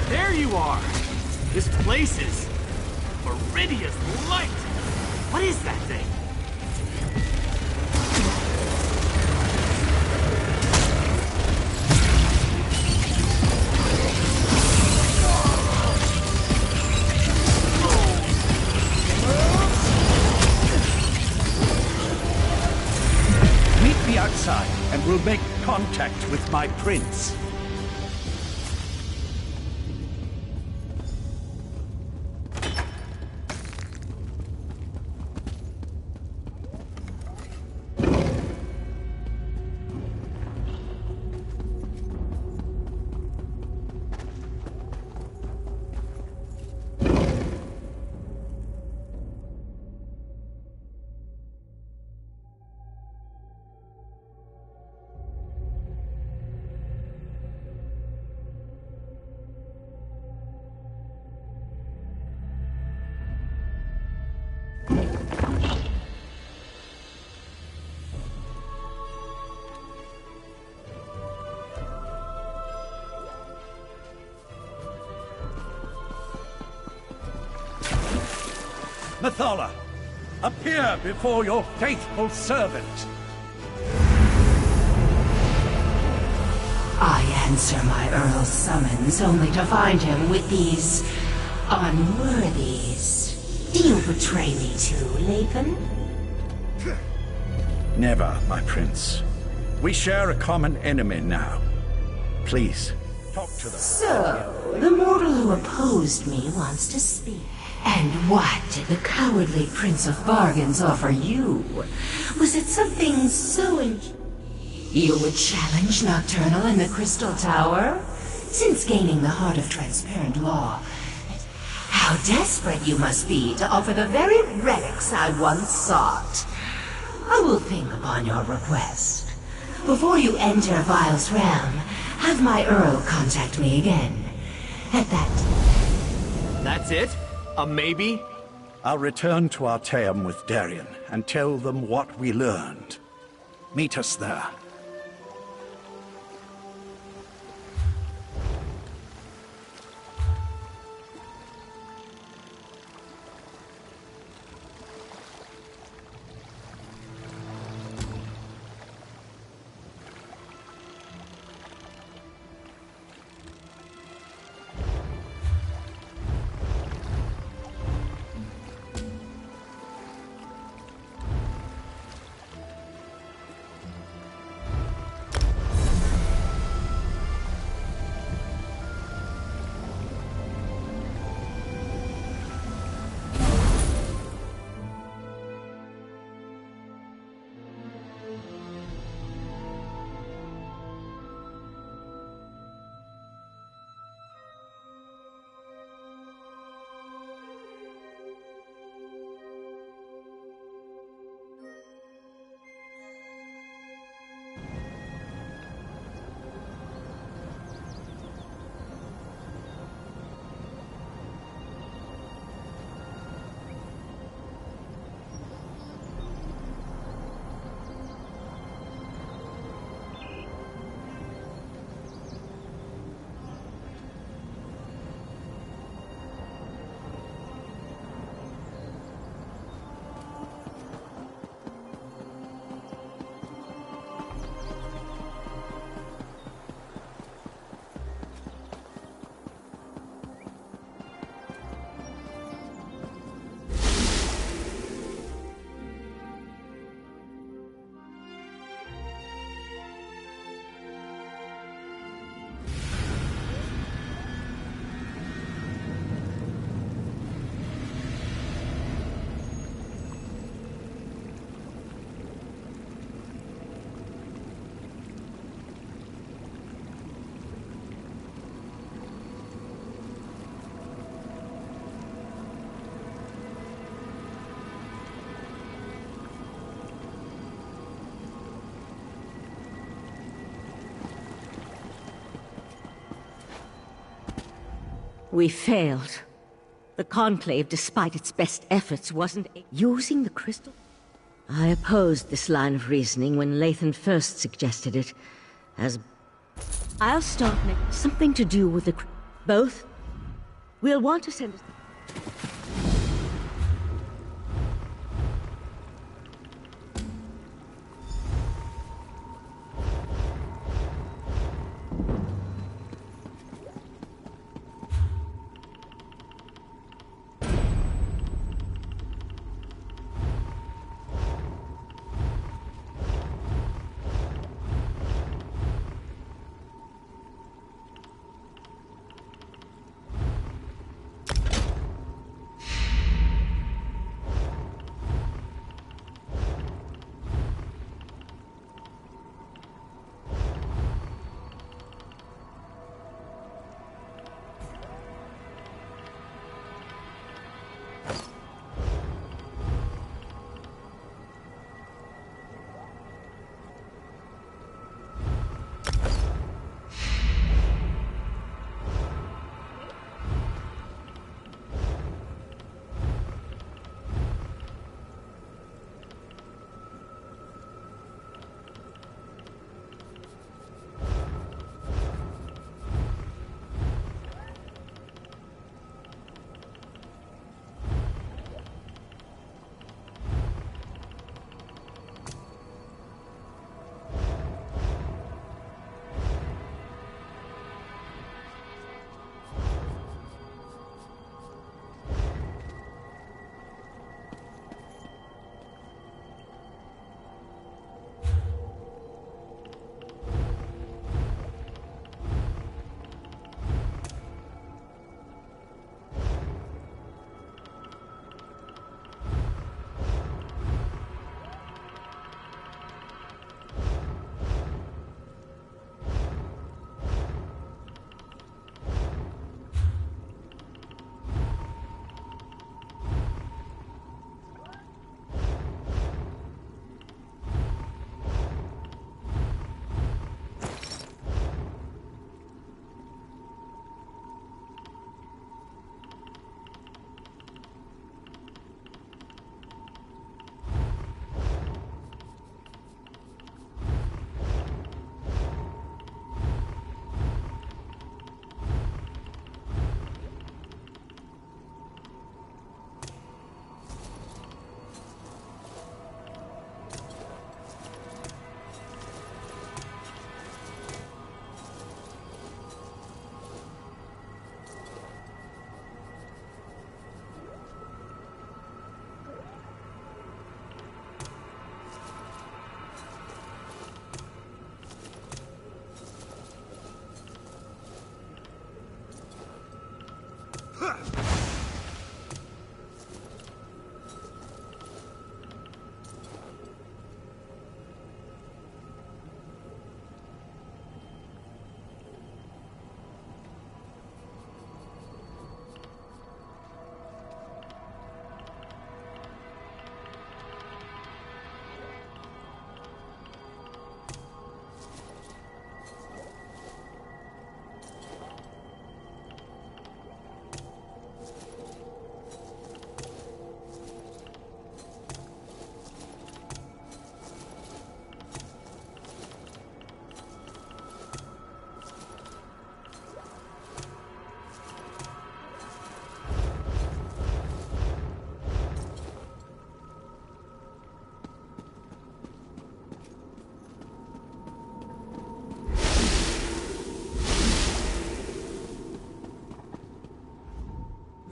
There you are! This place is... Meridia's light! What is that thing?
Meet me outside, and we'll make contact with my prince. Mephala, appear before your faithful servant.
I answer my Earl's summons only to find him with these unworthies. Do you betray me too, Lathan?
Never, my prince. We share a common enemy now. Please, talk to them.
So, the mortal who opposed me wants to speak. And what did the cowardly Prince of Bargains offer you? Was it something so You would challenge Nocturnal in the Crystal Tower? Since gaining the heart of transparent law, how desperate you must be to offer the very relics I once sought. I will think upon your request. Before you enter Vile's realm, have my Earl contact me again. At that...
That's it? A maybe?
I'll return to Artaeum with Darien and tell them what we learned. Meet us there.
We failed. The Conclave, despite its best efforts, wasn't using the crystal. I opposed this line of reasoning when Lathan first suggested it, as... I'll start making something to do with the... Both? We'll want to send...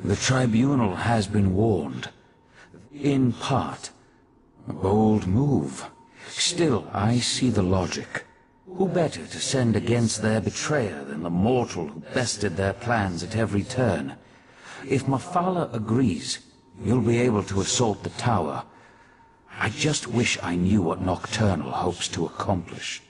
The Tribunal has been warned. In part. A bold move. Still, I see the logic. Who better to send against their betrayer than the mortal who bested their plans at every turn? If Mafala agrees, you'll be able to assault the tower. I just wish I knew what Nocturnal hopes to accomplish.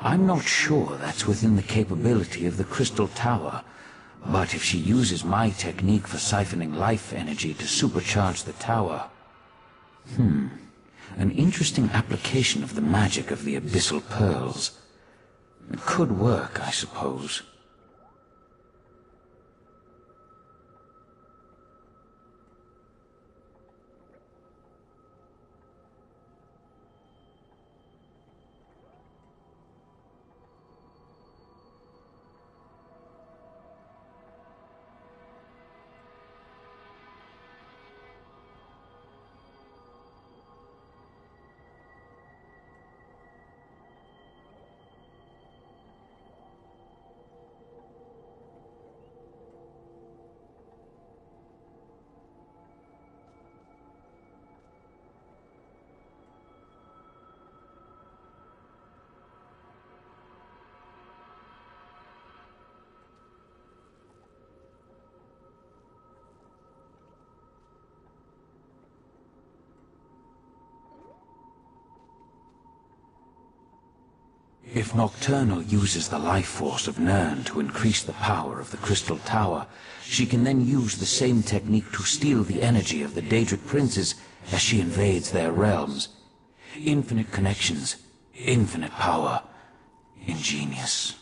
I'm not sure that's within the capability of the Crystal Tower, but if she uses my technique for siphoning life energy to supercharge the tower... An interesting application of the magic of the Abyssal Pearls. It could work, I suppose. If Nocturnal uses the life force of Nirn to increase the power of the Crystal Tower, she can then use the same technique to steal the energy of the Daedric princes as she invades their realms. Infinite connections, infinite power. Ingenious.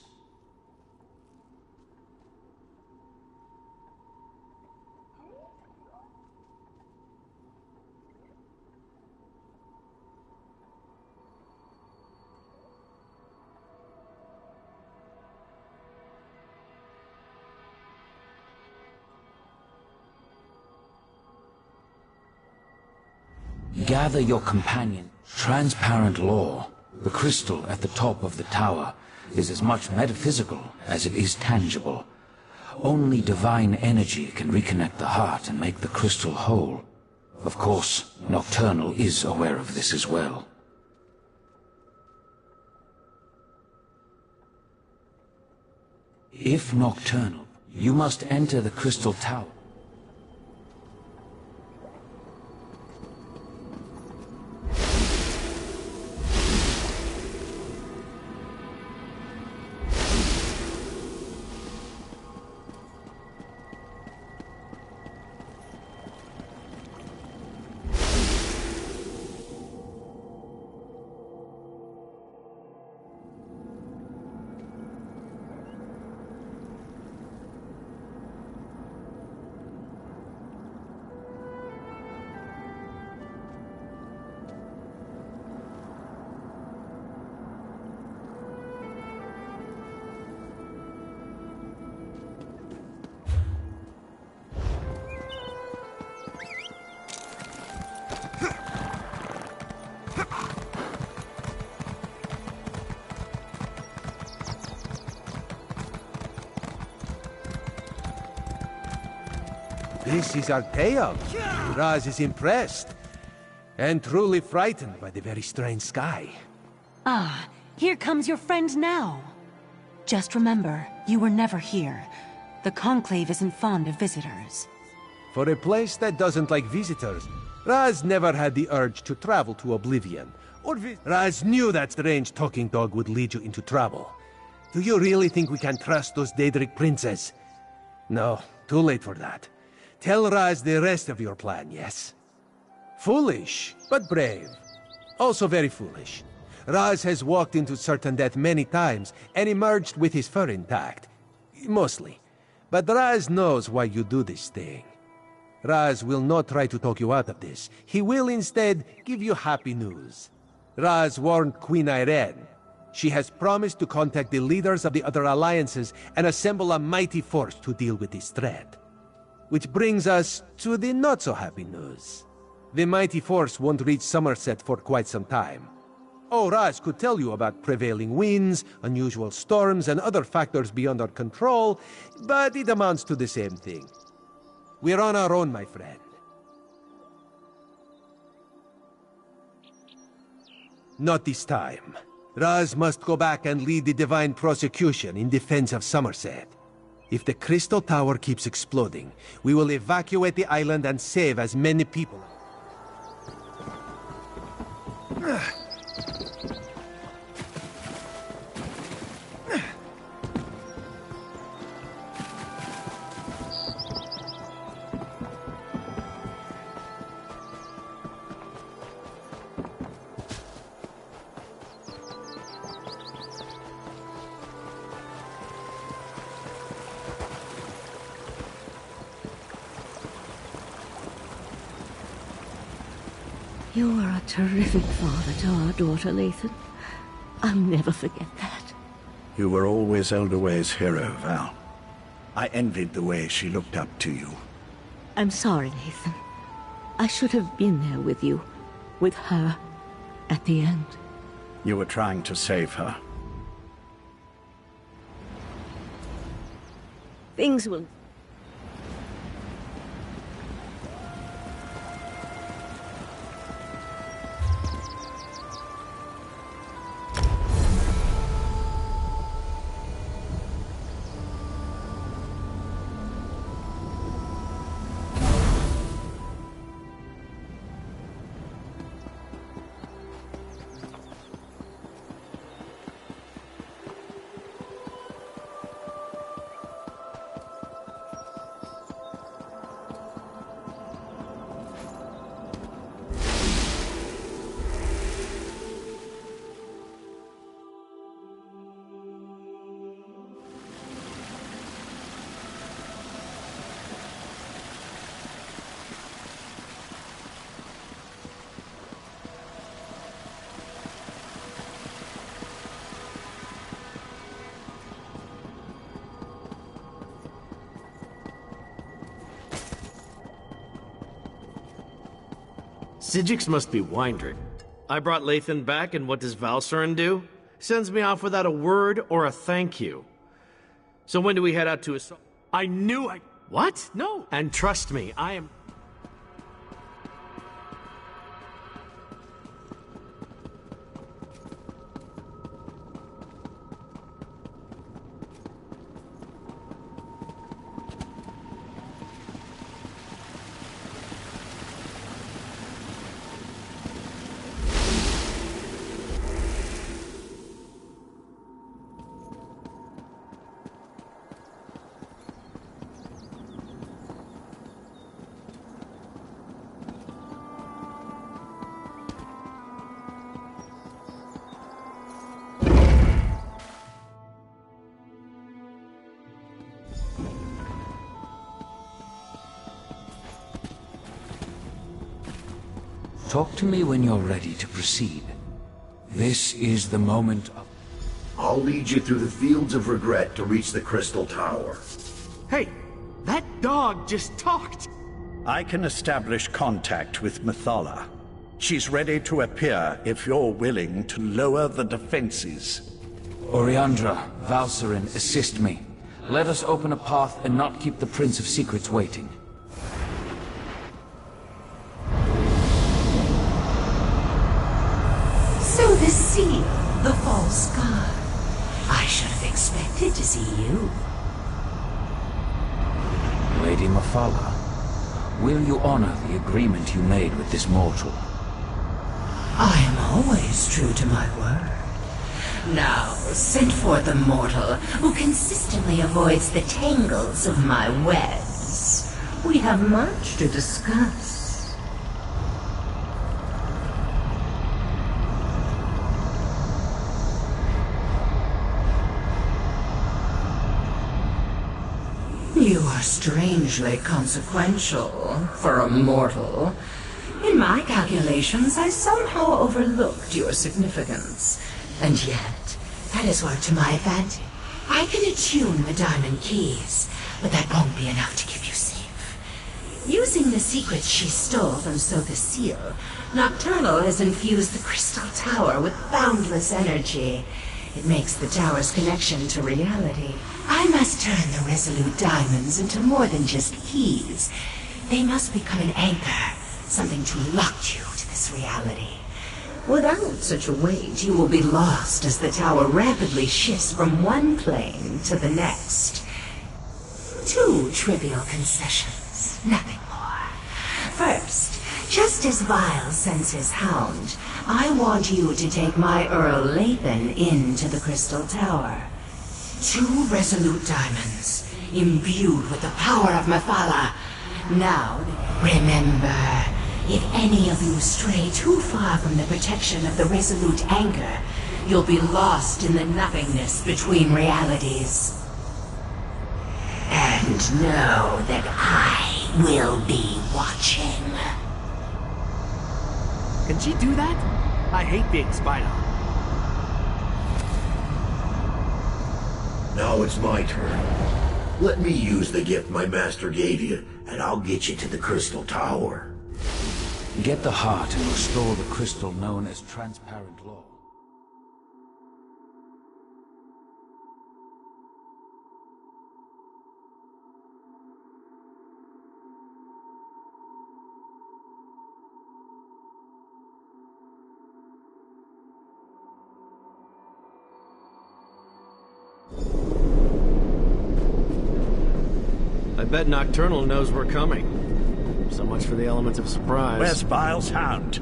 Gather your companion. Transparent law, the crystal at the top of the tower, is as much metaphysical as it is tangible. Only divine energy can reconnect the heart and make the crystal whole. Of course, Nocturnal is aware of this as well. If Nocturnal, you must enter the Crystal Tower.
This is our tale. Raz is impressed, and truly frightened by the very strange sky.
Ah, here comes your friend now. Just remember, you were never here. The Conclave isn't fond of visitors.
For a place that doesn't like visitors, Raz never had the urge to travel to Oblivion. Raz knew that strange talking dog would lead you into trouble. Do you really think we can trust those Daedric princes? No, too late for that. Tell Raz the rest of your plan, yes? Foolish, but brave. Also very foolish. Raz has walked into certain death many times and emerged with his fur intact. Mostly. But Raz knows why you do this thing. Raz will not try to talk you out of this. He will instead give you happy news. Raz warned Queen Irene. She has promised to contact the leaders of the other alliances and assemble a mighty force to deal with this threat. Which brings us to the not-so-happy news. The mighty force won't reach Somerset for quite some time. Oh, Raz could tell you about prevailing winds, unusual storms, and other factors beyond our control, but it amounts to the same thing. We're on our own, my friend. Not this time. Raz must go back and lead the divine prosecution in defense of Somerset. If the Crystal Tower keeps exploding, we will evacuate the island and save as many people.
You are a terrific father to our daughter, Lathan. I'll never forget that.
You were always Elderway's hero, Val. I envied the way she looked up to you.
I'm sorry, Lathan. I should have been there with you, with her, at the end.
You were trying to save her.
Things will...
Sigix must be windering. I brought Lathan back, and what does Valcerin do? Sends me off without a word or a thank you. So when do we head out to assault? I knew I... What? No. And trust me, I am...
Talk to me when you're ready to proceed. This is the moment of...
I'll lead you through the fields of regret to reach the Crystal Tower.
Hey, that dog just talked!
I can establish contact with Mathala. She's ready to appear if you're willing to lower the defenses.
Oriandra, Valcerin, assist me. Let us open a path and not keep the Prince of Secrets waiting.
So the seal, the false god. I should have expected to see you.
Lady Mathala, will you honor the agreement you made with this mortal?
I am always true to my word. Now, send forth the mortal who consistently avoids the tangles of my webs. We have much to discuss. You are strangely consequential for a mortal. In my calculations, I somehow overlooked your significance. And yet, that has worked to my advantage. I can attune the diamond keys, but that won't be enough to keep you safe. Using the secrets she stole from Sotha Seal, Nocturnal has infused the Crystal Tower with boundless energy. It makes the tower's connection to reality. I must turn the Resolute Diamonds into more than just keys. They must become an anchor, something to lock you to this reality. Without such a weight, you will be lost as the tower rapidly shifts from one plane to the next. 2 trivial concessions, nothing more. First, just as Vile sends his hound, I want you to take my Earl Lathan into the Crystal Tower. 2 Resolute Diamonds, imbued with the power of Mephala. Now, remember, if any of you stray too far from the protection of the Resolute Anchor, you'll be lost in the nothingness between realities. And know that I will be watching.
Can she do that? I hate being spied on.
Now it's my turn. Let me use the gift my master gave you, and I'll get you to the Crystal Tower.
Get the heart and restore the crystal known as transparent law.
I bet Nocturnal knows we're coming. So much for the element of surprise.
Where's Vile's hound?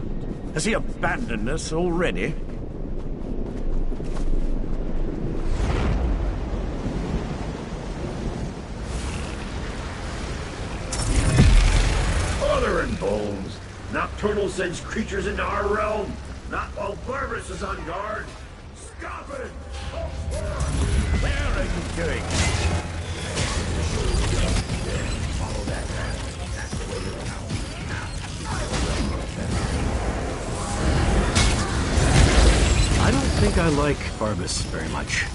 Has he abandoned us already?
Mother and bones! Nocturnal sends creatures into our realm, not while Barbarous is on guard. Stop it!
Where are you going?
Follow that path. That's the way to go.
I don't think I like Barbas very much.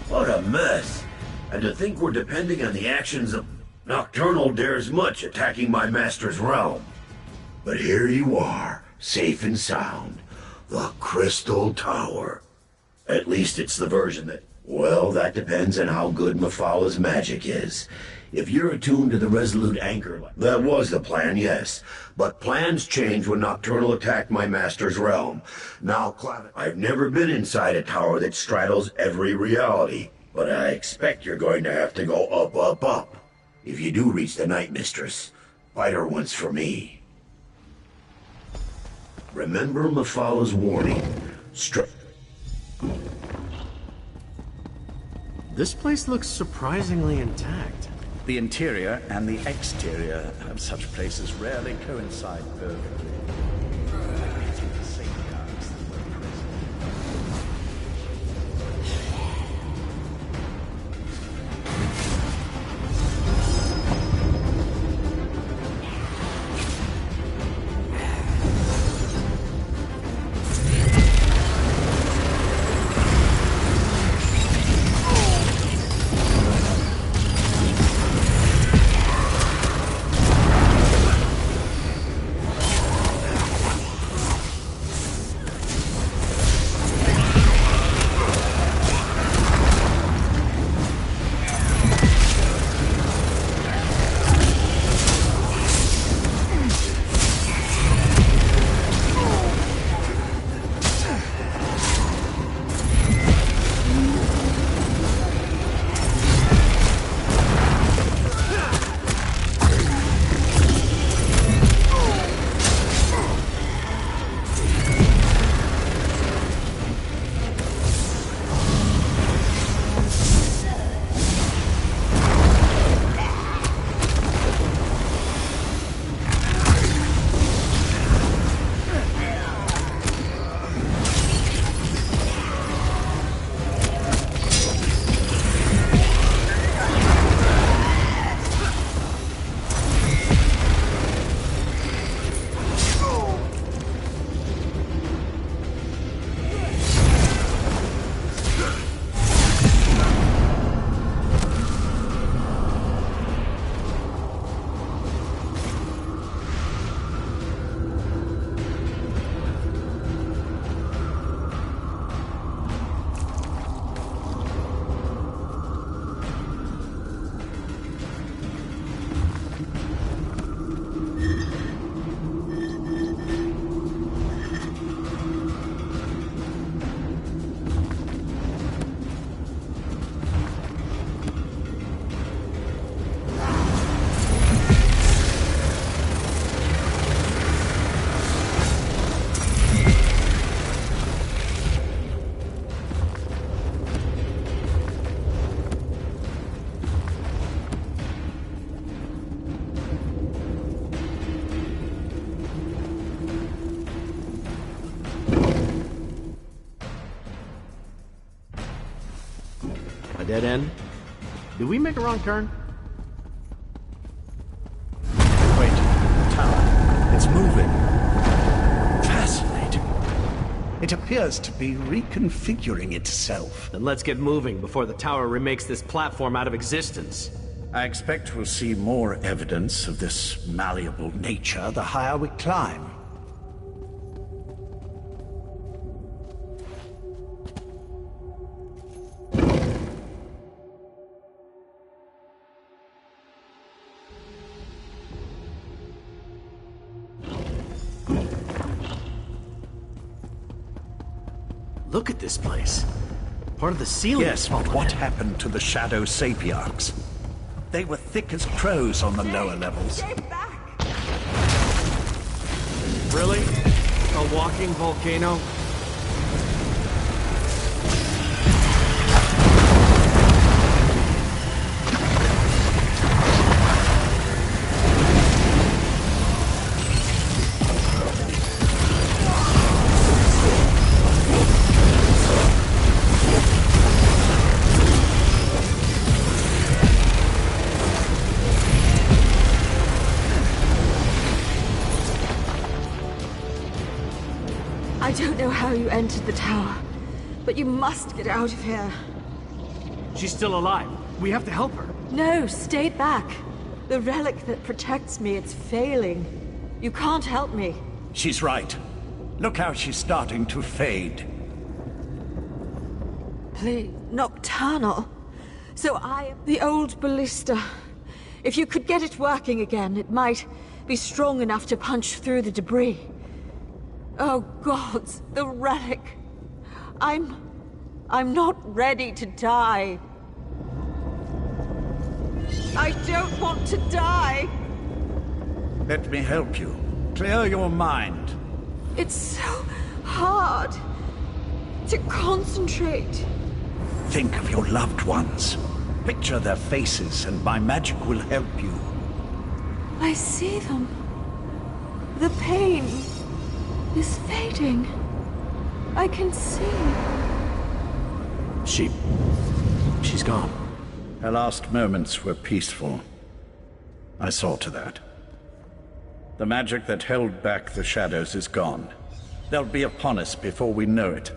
What a mess. And to think we're depending on the actions of Nocturnal dares much attacking my master's realm. But here you are, safe and sound. The Crystal Tower. At least it's the version that... Well, that depends on how good Mephala's magic is. If you're attuned to the Resolute Anchor... That was the plan, yes. But plans changed when Nocturnal attacked my master's realm. Now, I've never been inside a tower that straddles every reality. But I expect you're going to have to go up, up, up. If you do reach the Night Mistress, fight her once for me. Remember Mephala's warning.
This place looks surprisingly intact.
The interior and the exterior of such places rarely coincide perfectly. The safeguards that were present.
Dead end? Did we make a wrong turn?
Wait, the tower. It's moving. Fascinating. It appears to be reconfiguring itself.
Then let's get moving before the tower remakes this platform out of existence.
I expect we'll see more evidence of this malleable nature the higher we climb.
Look at this place. Part of the ceiling.
Yes, but what happened to the shadow sapiarchs? They were thick as crows on the lower levels.
Really? A walking volcano?
I don't know how you entered the tower, but you must get out of here.
She's still alive. We have to help her.
No, stay back. The relic that protects me, it's failing. You can't help me.
She's right. Look how she's starting to fade.
Please, Nocturnal. So I am the old ballista. If you could get it working again, it might be strong enough to punch through the debris. Oh gods, the relic. I'm not ready to die. I don't want to die.
Let me help you. Clear your mind.
It's so hard to concentrate.
Think of your loved ones. Picture their faces and my magic will help you.
I see them. The pain is fading. I can see.
She's gone. Her last moments were peaceful. I saw to that. The magic that held back the shadows is gone. They'll be upon us before we know it.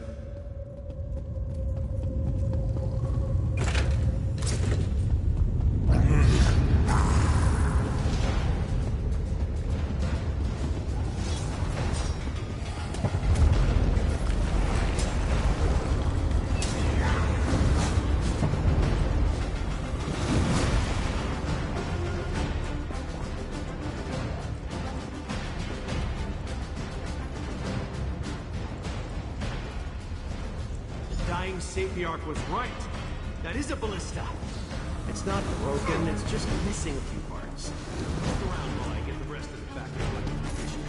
Sapiarch was right. That is a ballista. It's not broken, it's just missing a few parts. Look around while I get the rest of the factory documentation.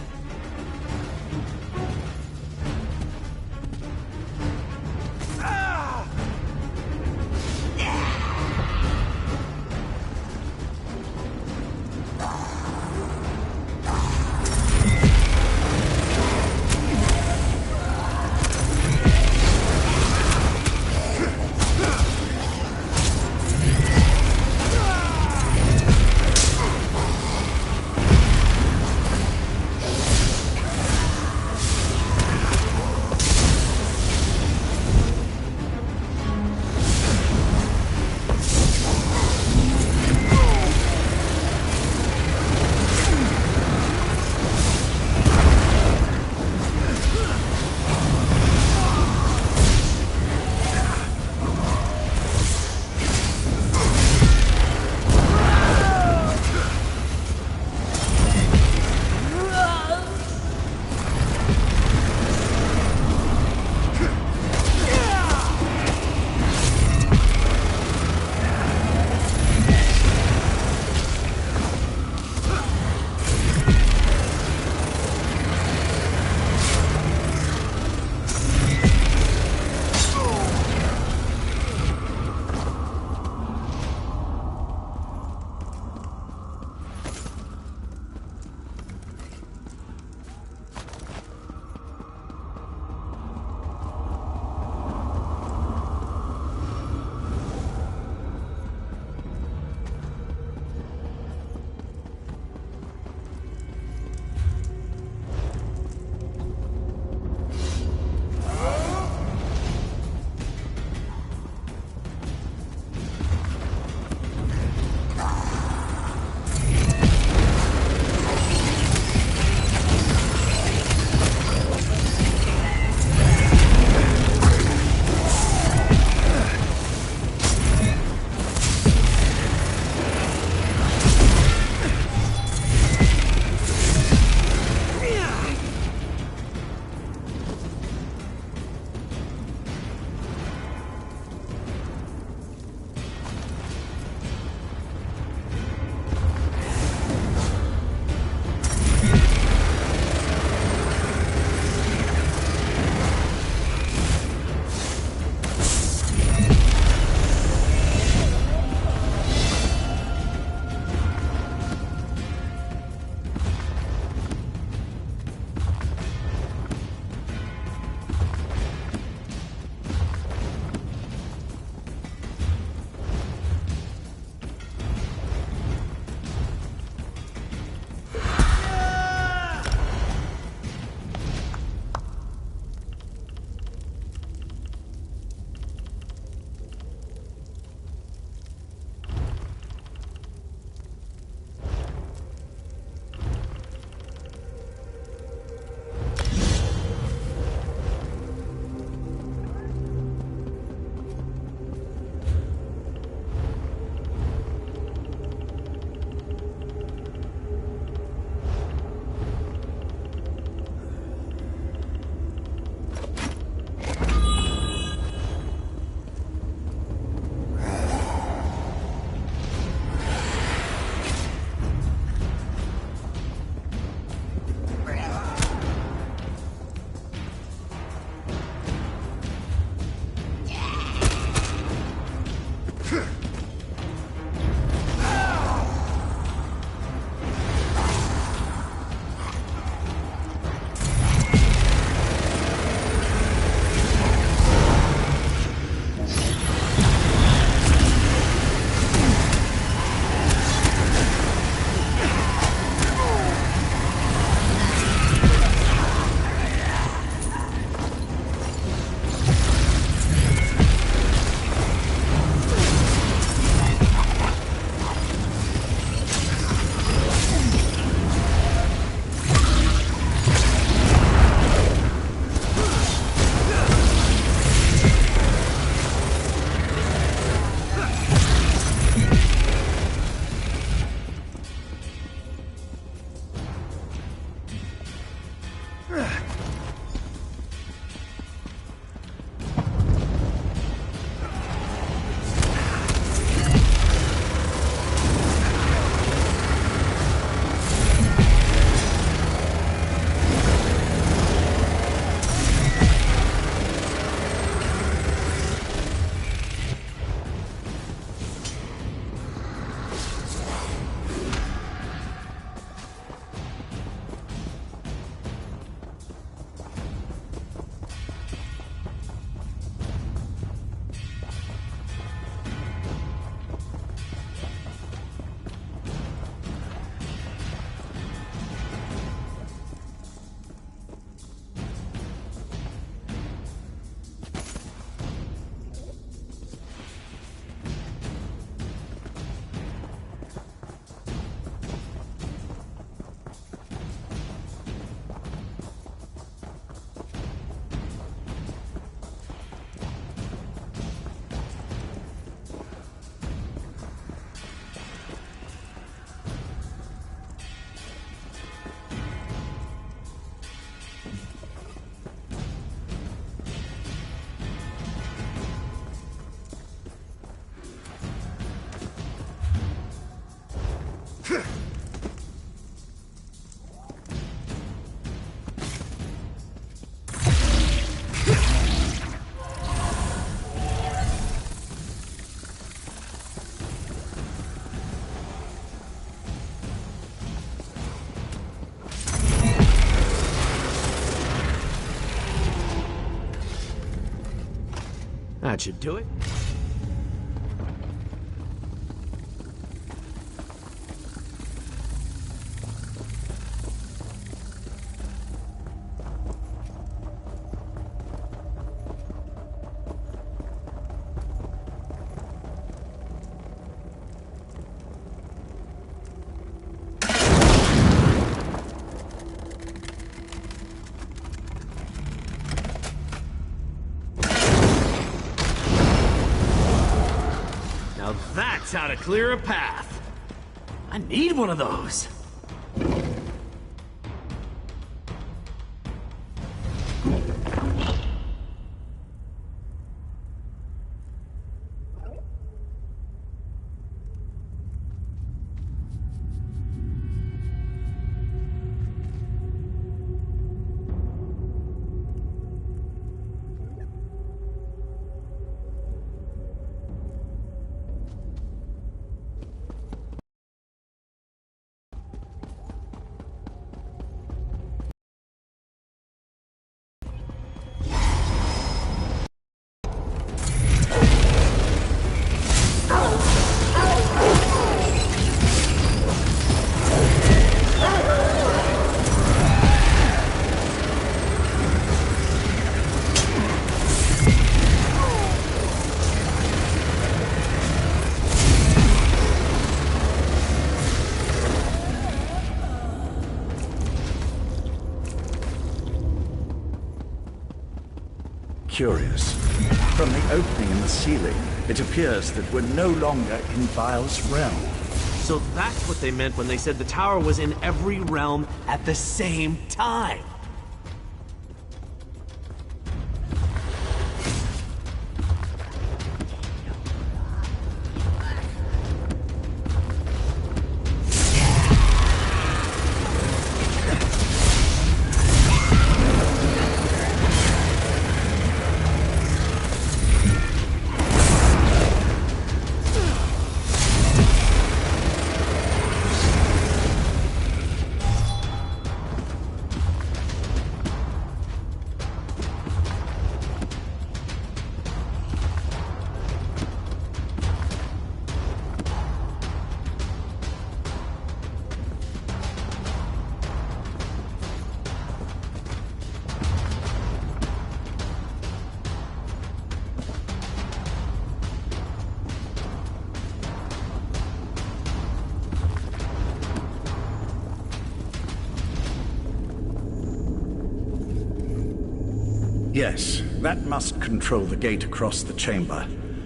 That should do it. That's how to clear a path. I need one of those.
Curious. From the opening in the ceiling, it appears that we're no longer in Vile's realm.
So that's what they meant when they said the tower was in every realm at the same time.
Yes, that must control the gate across the chamber.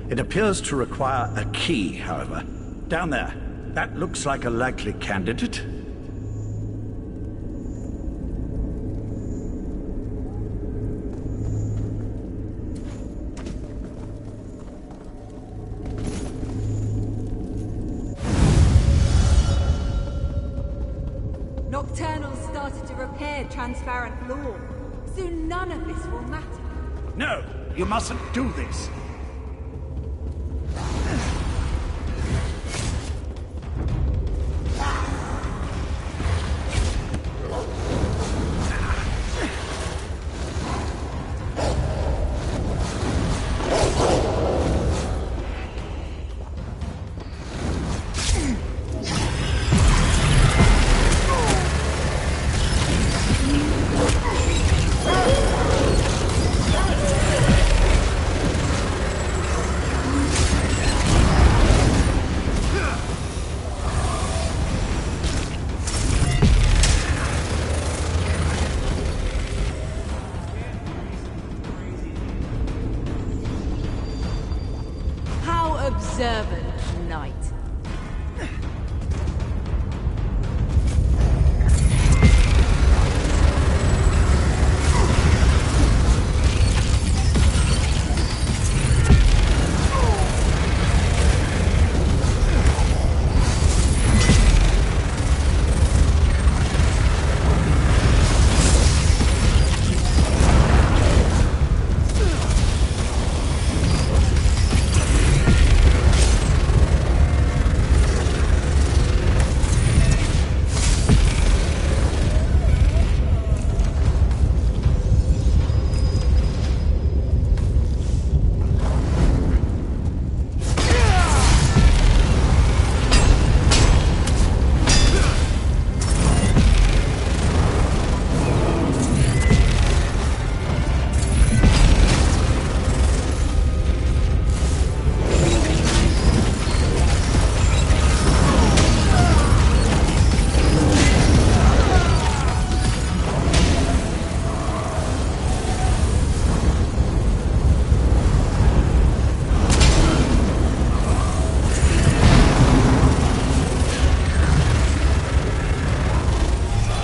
It appears to require a key, however. Down there. That looks like a likely candidate.
prepared transparent law. Soon none of this will matter.
No, you mustn't do this.
Observant knight.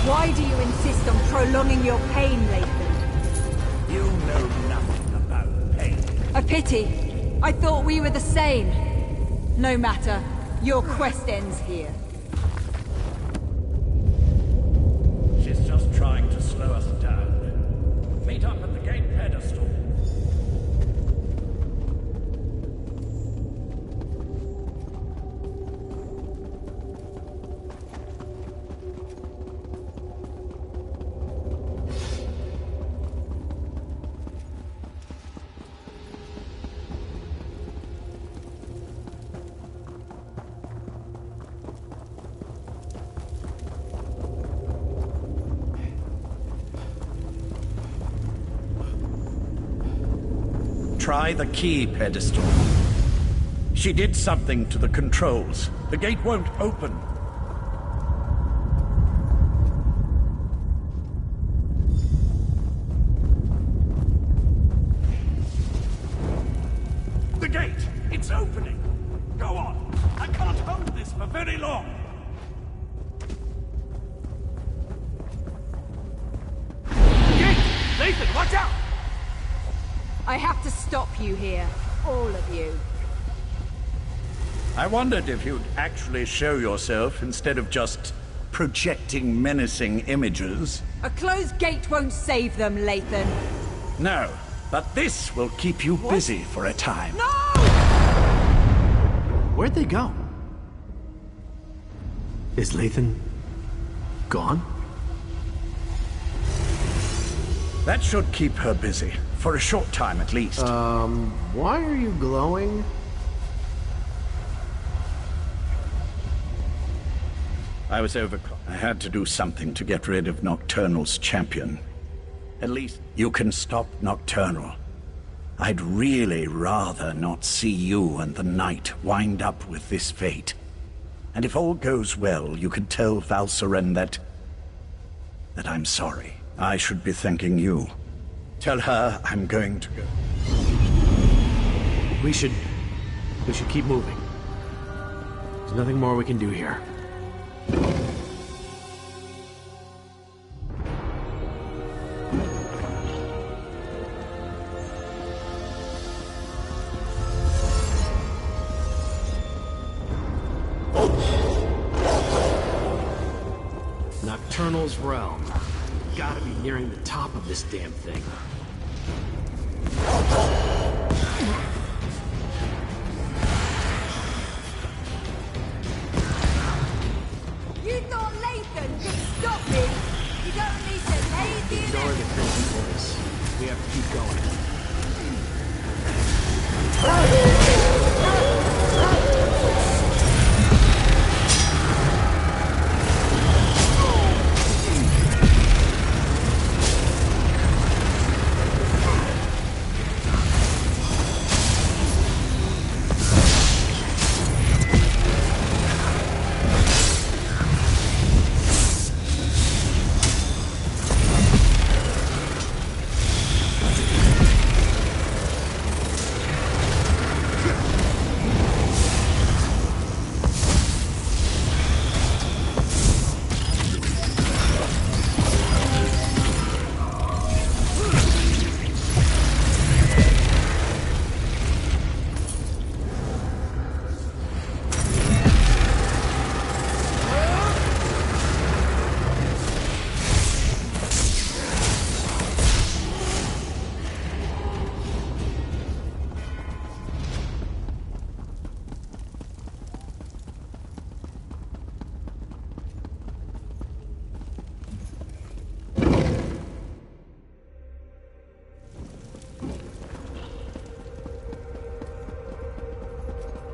Why do you insist on prolonging your pain, Lathan?
You know nothing about pain.
A pity. I thought we were the same. No matter. Your quest ends here.
She's just trying to slow us down. Meet up at the gate pedestal. Try the key pedestal. She did something to the controls. The gate won't open. The gate! It's opening! Go on! I can't hold this for very long!
Gate! Lathan, watch out!
I have to stop you here. All of you.
I wondered if you'd actually show yourself instead of just projecting menacing images.
A closed gate won't save them, Lathan.
No, but this will keep you busy for a time.
No!
Where'd they go? Is Lathan gone?
That should keep her busy. For a short time, at least.
Why are you glowing?
I was overclocked. I had to do something to get rid of Nocturnal's champion. At least you can stop Nocturnal. I'd really rather not see you and the Knight wind up with this fate. And if all goes well, you can tell Valsaren that I'm sorry. I should be thanking you. Tell her I'm going to go.
We should keep moving. There's nothing more we can do here. Nocturnal's realm. gotta be nearing the top of this damn thing.
You thought Lathan could stop me? You don't need to lay the
Ignore the crazy voice. We have to keep going.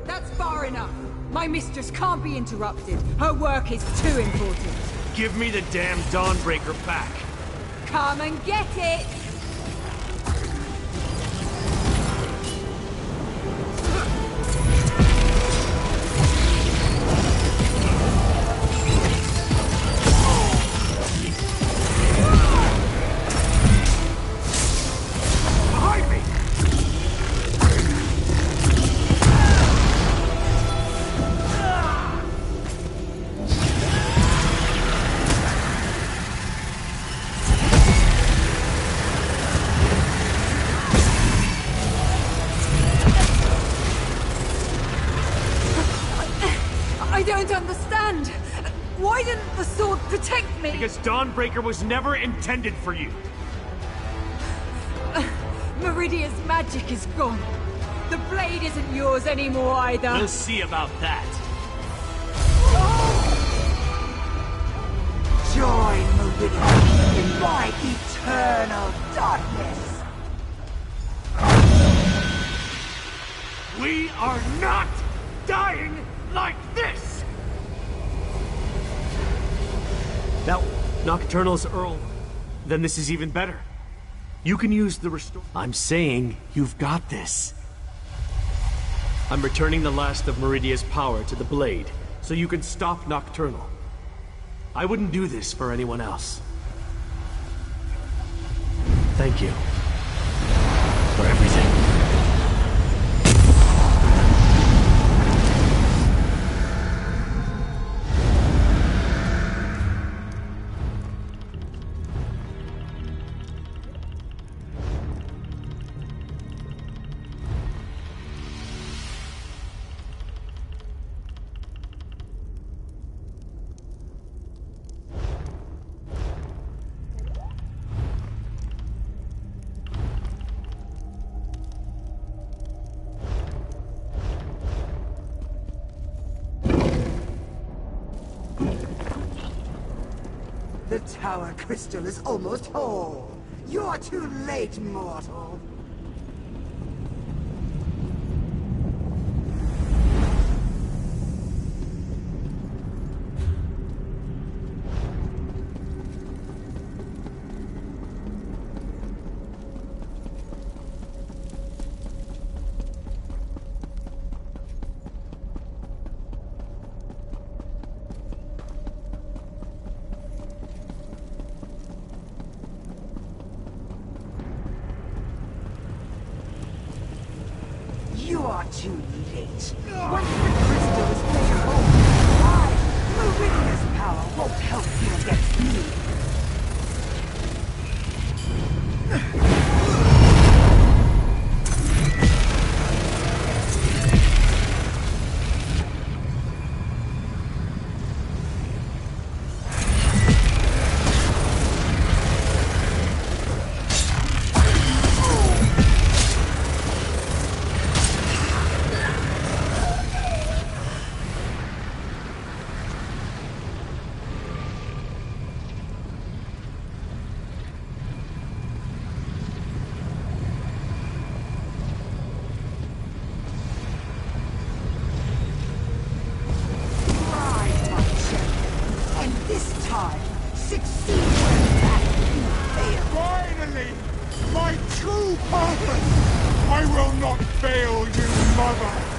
That's far enough. My mistress can't be interrupted. Her work is too important.
Give me the damn Dawnbreaker back.
Come and get it! I don't understand. Why didn't the sword protect me?
Because Dawnbreaker was never intended for you.
Meridia's magic is gone. The blade isn't yours anymore either.
We'll see about that.
Join Meridia in my eternal darkness.
We are not dying like this! Now, Nocturnal's Earl, then this is even better. You can use the restore. I'm saying you've got this. I'm returning the last of Meridia's power to the blade, so you can stop Nocturnal. I wouldn't do this for anyone else. Thank you for everything.
The tower crystal is almost whole. You're too late, mortal. You are too late. Once the crystal is made whole, Meridia's power won't help you against me.
Verily, my true purpose! I will not fail you, mother!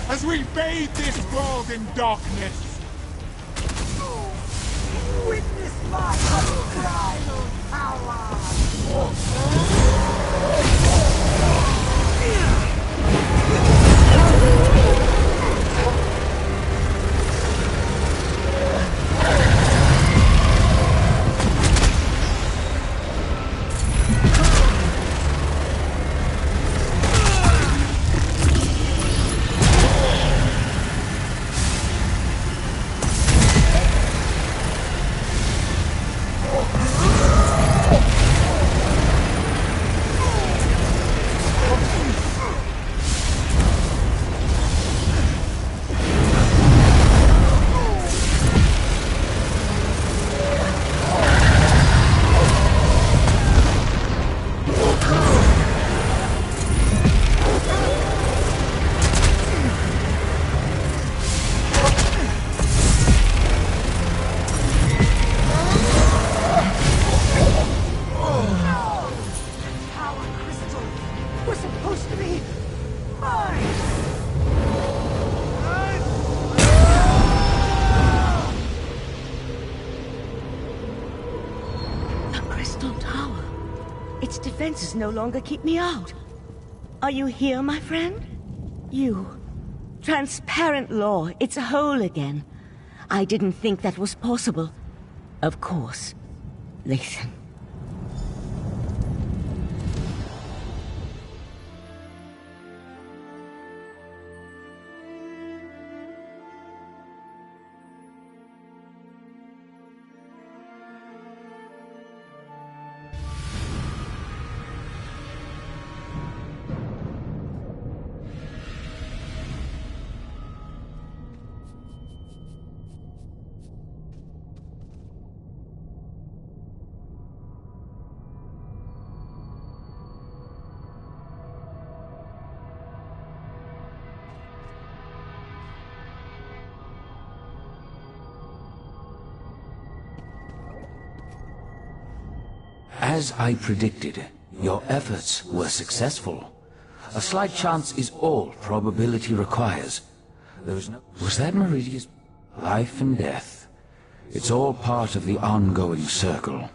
As we bathe this world in darkness.
Witness my unbridled power!
Defenses no longer keep me out. Are you here, my friend? You. Transparent law. It's whole again. I didn't think that was possible. Of course. Lathan.
As I predicted, your efforts were successful. A slight chance is all probability requires. There was no... Was that Meridia's life and death? It's all part of the ongoing circle.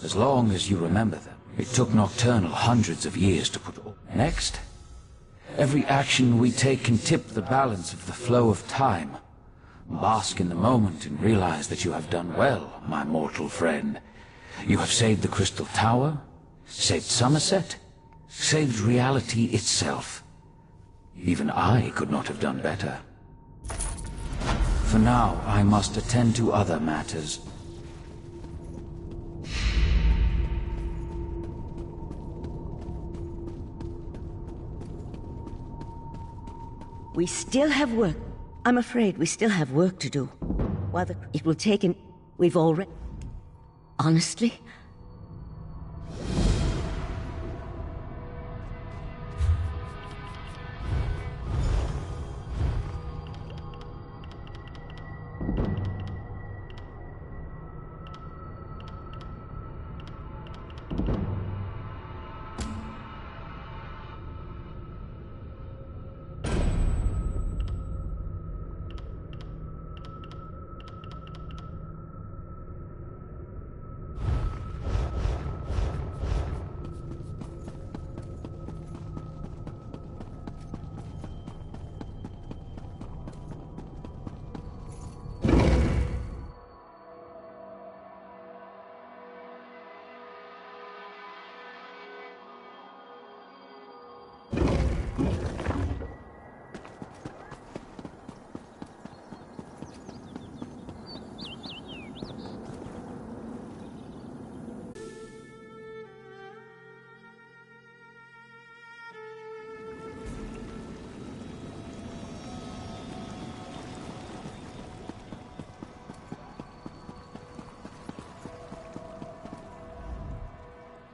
As long as you remember them. It took Nocturnal hundreds of years to put all... Next? Every action we take can tip the balance of the flow of time. Bask in the moment and realize that you have done well, my mortal friend. You have saved the Crystal Tower, saved Somerset, saved reality itself. Even I could not have done better. For now, I must attend to other matters.
We still have work. I'm afraid we still have work to do. While it will take an... We've already... Honestly?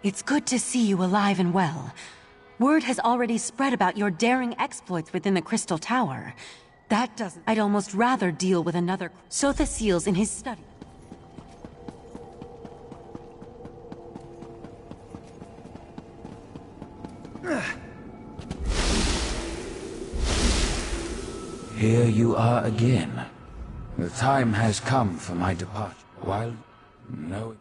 It's good to see you alive and well. Word has already spread about your daring exploits within the Crystal Tower. That doesn't... I'd almost rather deal with another... Sotha seals in his study.
Here you are again. The time has come for my departure. While... no...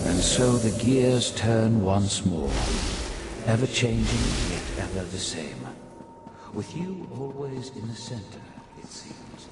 And so the gears turn once more, ever changing, yet ever the same. With you always in the center, it seems.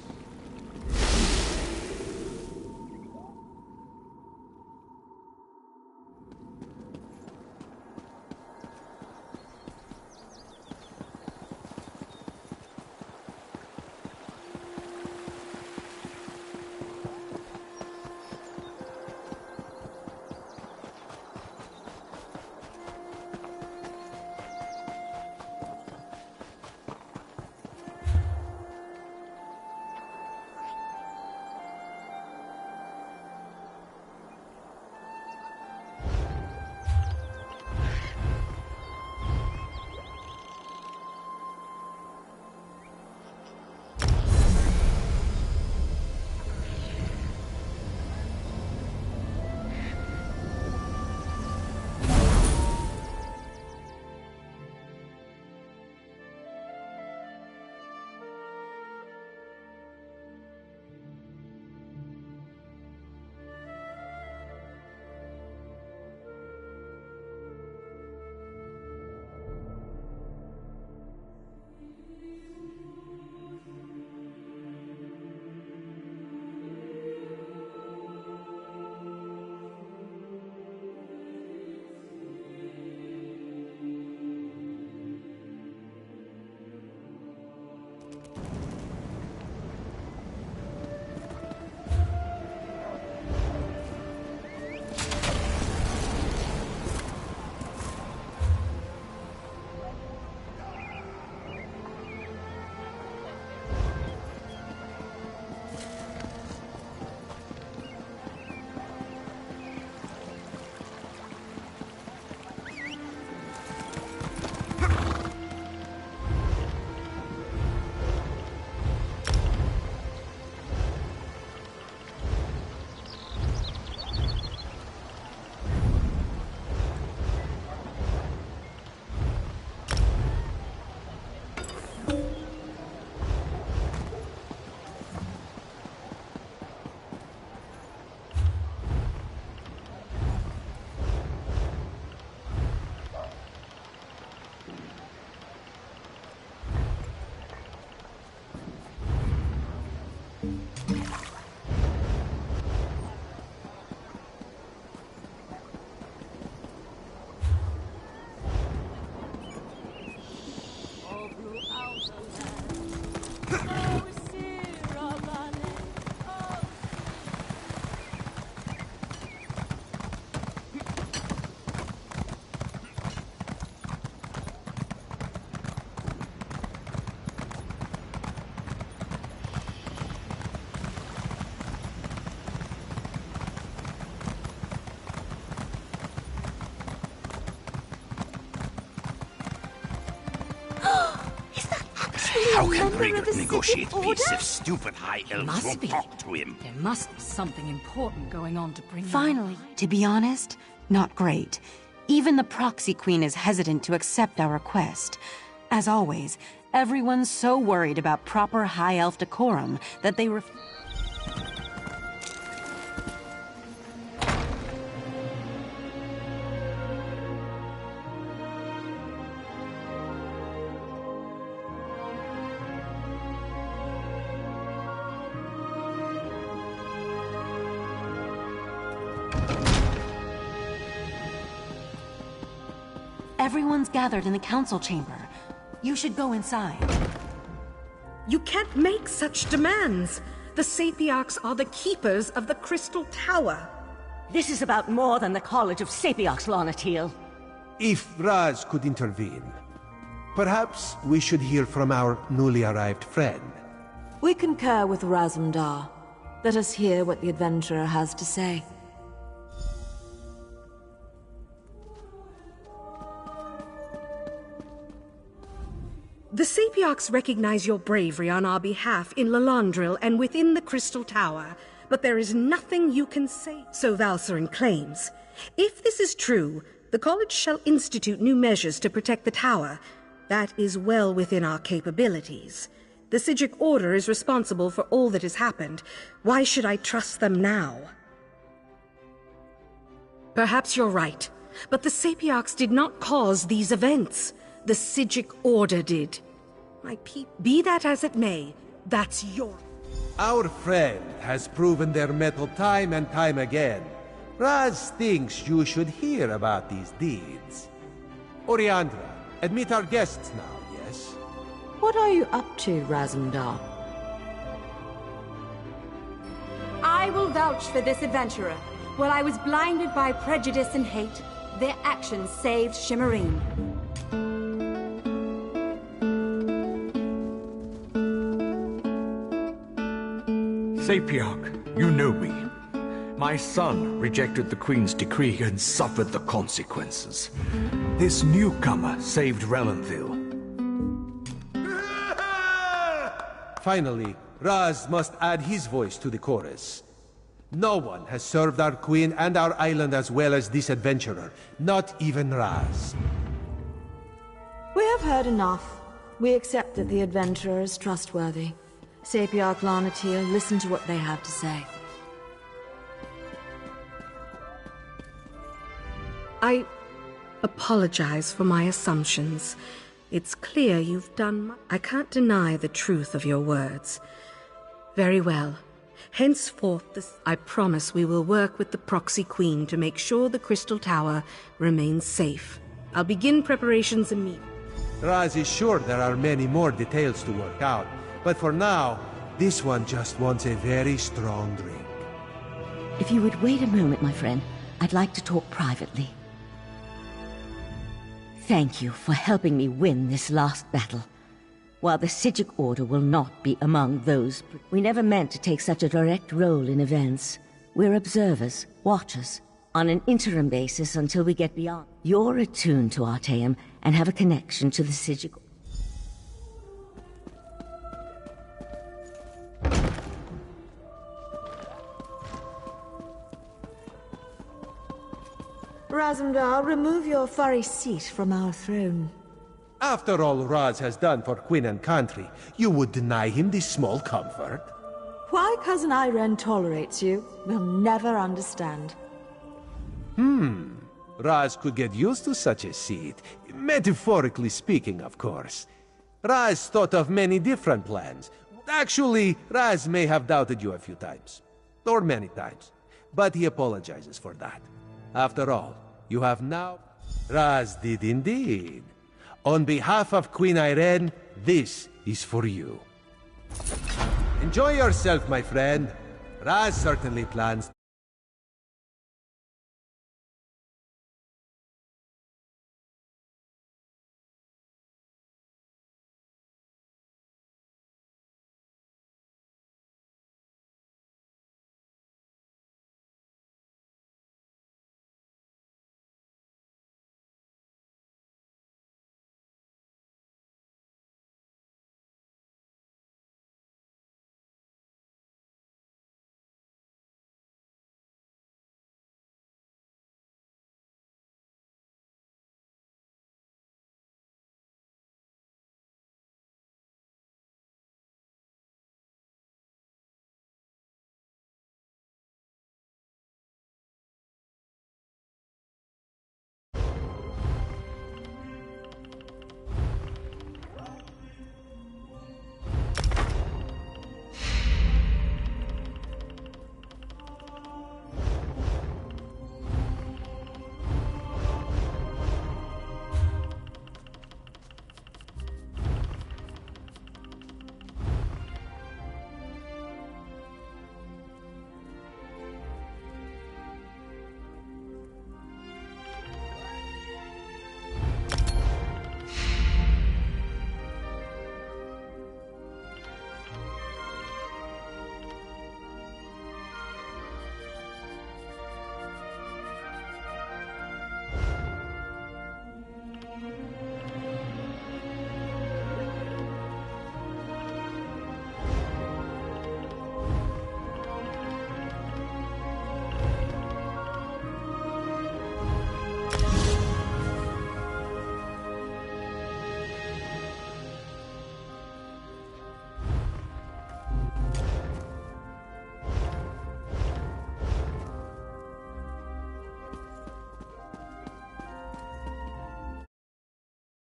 How can Gregor negotiate peace if stupid high elves won't talk to him?
There must be something important going on to bring Finally, to be honest, not great. Even the proxy queen is hesitant to accept our request. As always, everyone's so worried about proper high elf decorum that they refuse. Everyone's gathered in the council chamber. You should go inside.
You can't make such demands. The Sapiarchs are the keepers of the Crystal Tower.
This is about more than the College of Sapiarchs, Lonatiel.
If Raz could intervene, perhaps we should hear from our newly arrived friend.
We concur with Razumdar. Let us hear what the adventurer has to say.
The Sapiarchs recognize your bravery on our behalf in Lalandril and within the Crystal Tower, but there is nothing you can say, so Valsarin claims. If this is true, the College shall institute new measures to protect the tower. That is well within our capabilities. The Psijic Order is responsible for all that has happened. Why should I trust them now? Perhaps you're right, but the Sapiarchs did not cause these events. The Psijic Order did. Be that as it may, that's your...
Our friend has proven their mettle time and time again. Raz thinks you should hear about these deeds. Oriandra, admit our guests now, yes?
What are you up to, Razumdar?
I will vouch for this adventurer. While I was blinded by prejudice and hate, their actions saved Shimmerine.
Sapiarch, you know me. My son rejected the Queen's decree and suffered the consequences. This newcomer saved Relenthil.
Finally, Raz must add his voice to the chorus. No one has served our Queen and our island as well as this adventurer, not even Raz.
We have heard enough. We accept that the adventurer is trustworthy. Sapiarch Lonatiel, listen to what they have to say.
I apologize for my assumptions. It's clear you've done I can't deny the truth of your words. Very well. Henceforth, I promise we will work with the Proxy Queen to make sure the Crystal Tower remains safe. I'll begin preparations immediately.
Raz is sure there are many more details to work out, but for now, this one just wants a very strong drink.
If you would wait a moment, my friend, I'd like to talk privately. Thank you for helping me win this last battle. While the Psijic Order will not be among those, we never meant to take such a direct role in events. We're observers, watchers, on an interim basis until we get beyond. You're attuned to Artaeum and have a connection to the Psijic Order.
Razumdar, remove your furry seat from our throne.
After all Raz has done for Queen and country, you would deny him this small comfort?
Why Cousin Irene tolerates you, we'll never understand.
Raz could get used to such a seat. Metaphorically speaking, of course. Raz thought of many different plans. Actually, Raz may have doubted you a few times. Or many times. But he apologizes for that. After all, you have now... Raz did indeed. On behalf of Queen Irene, this is for you. Enjoy yourself, my friend. Raz certainly plans...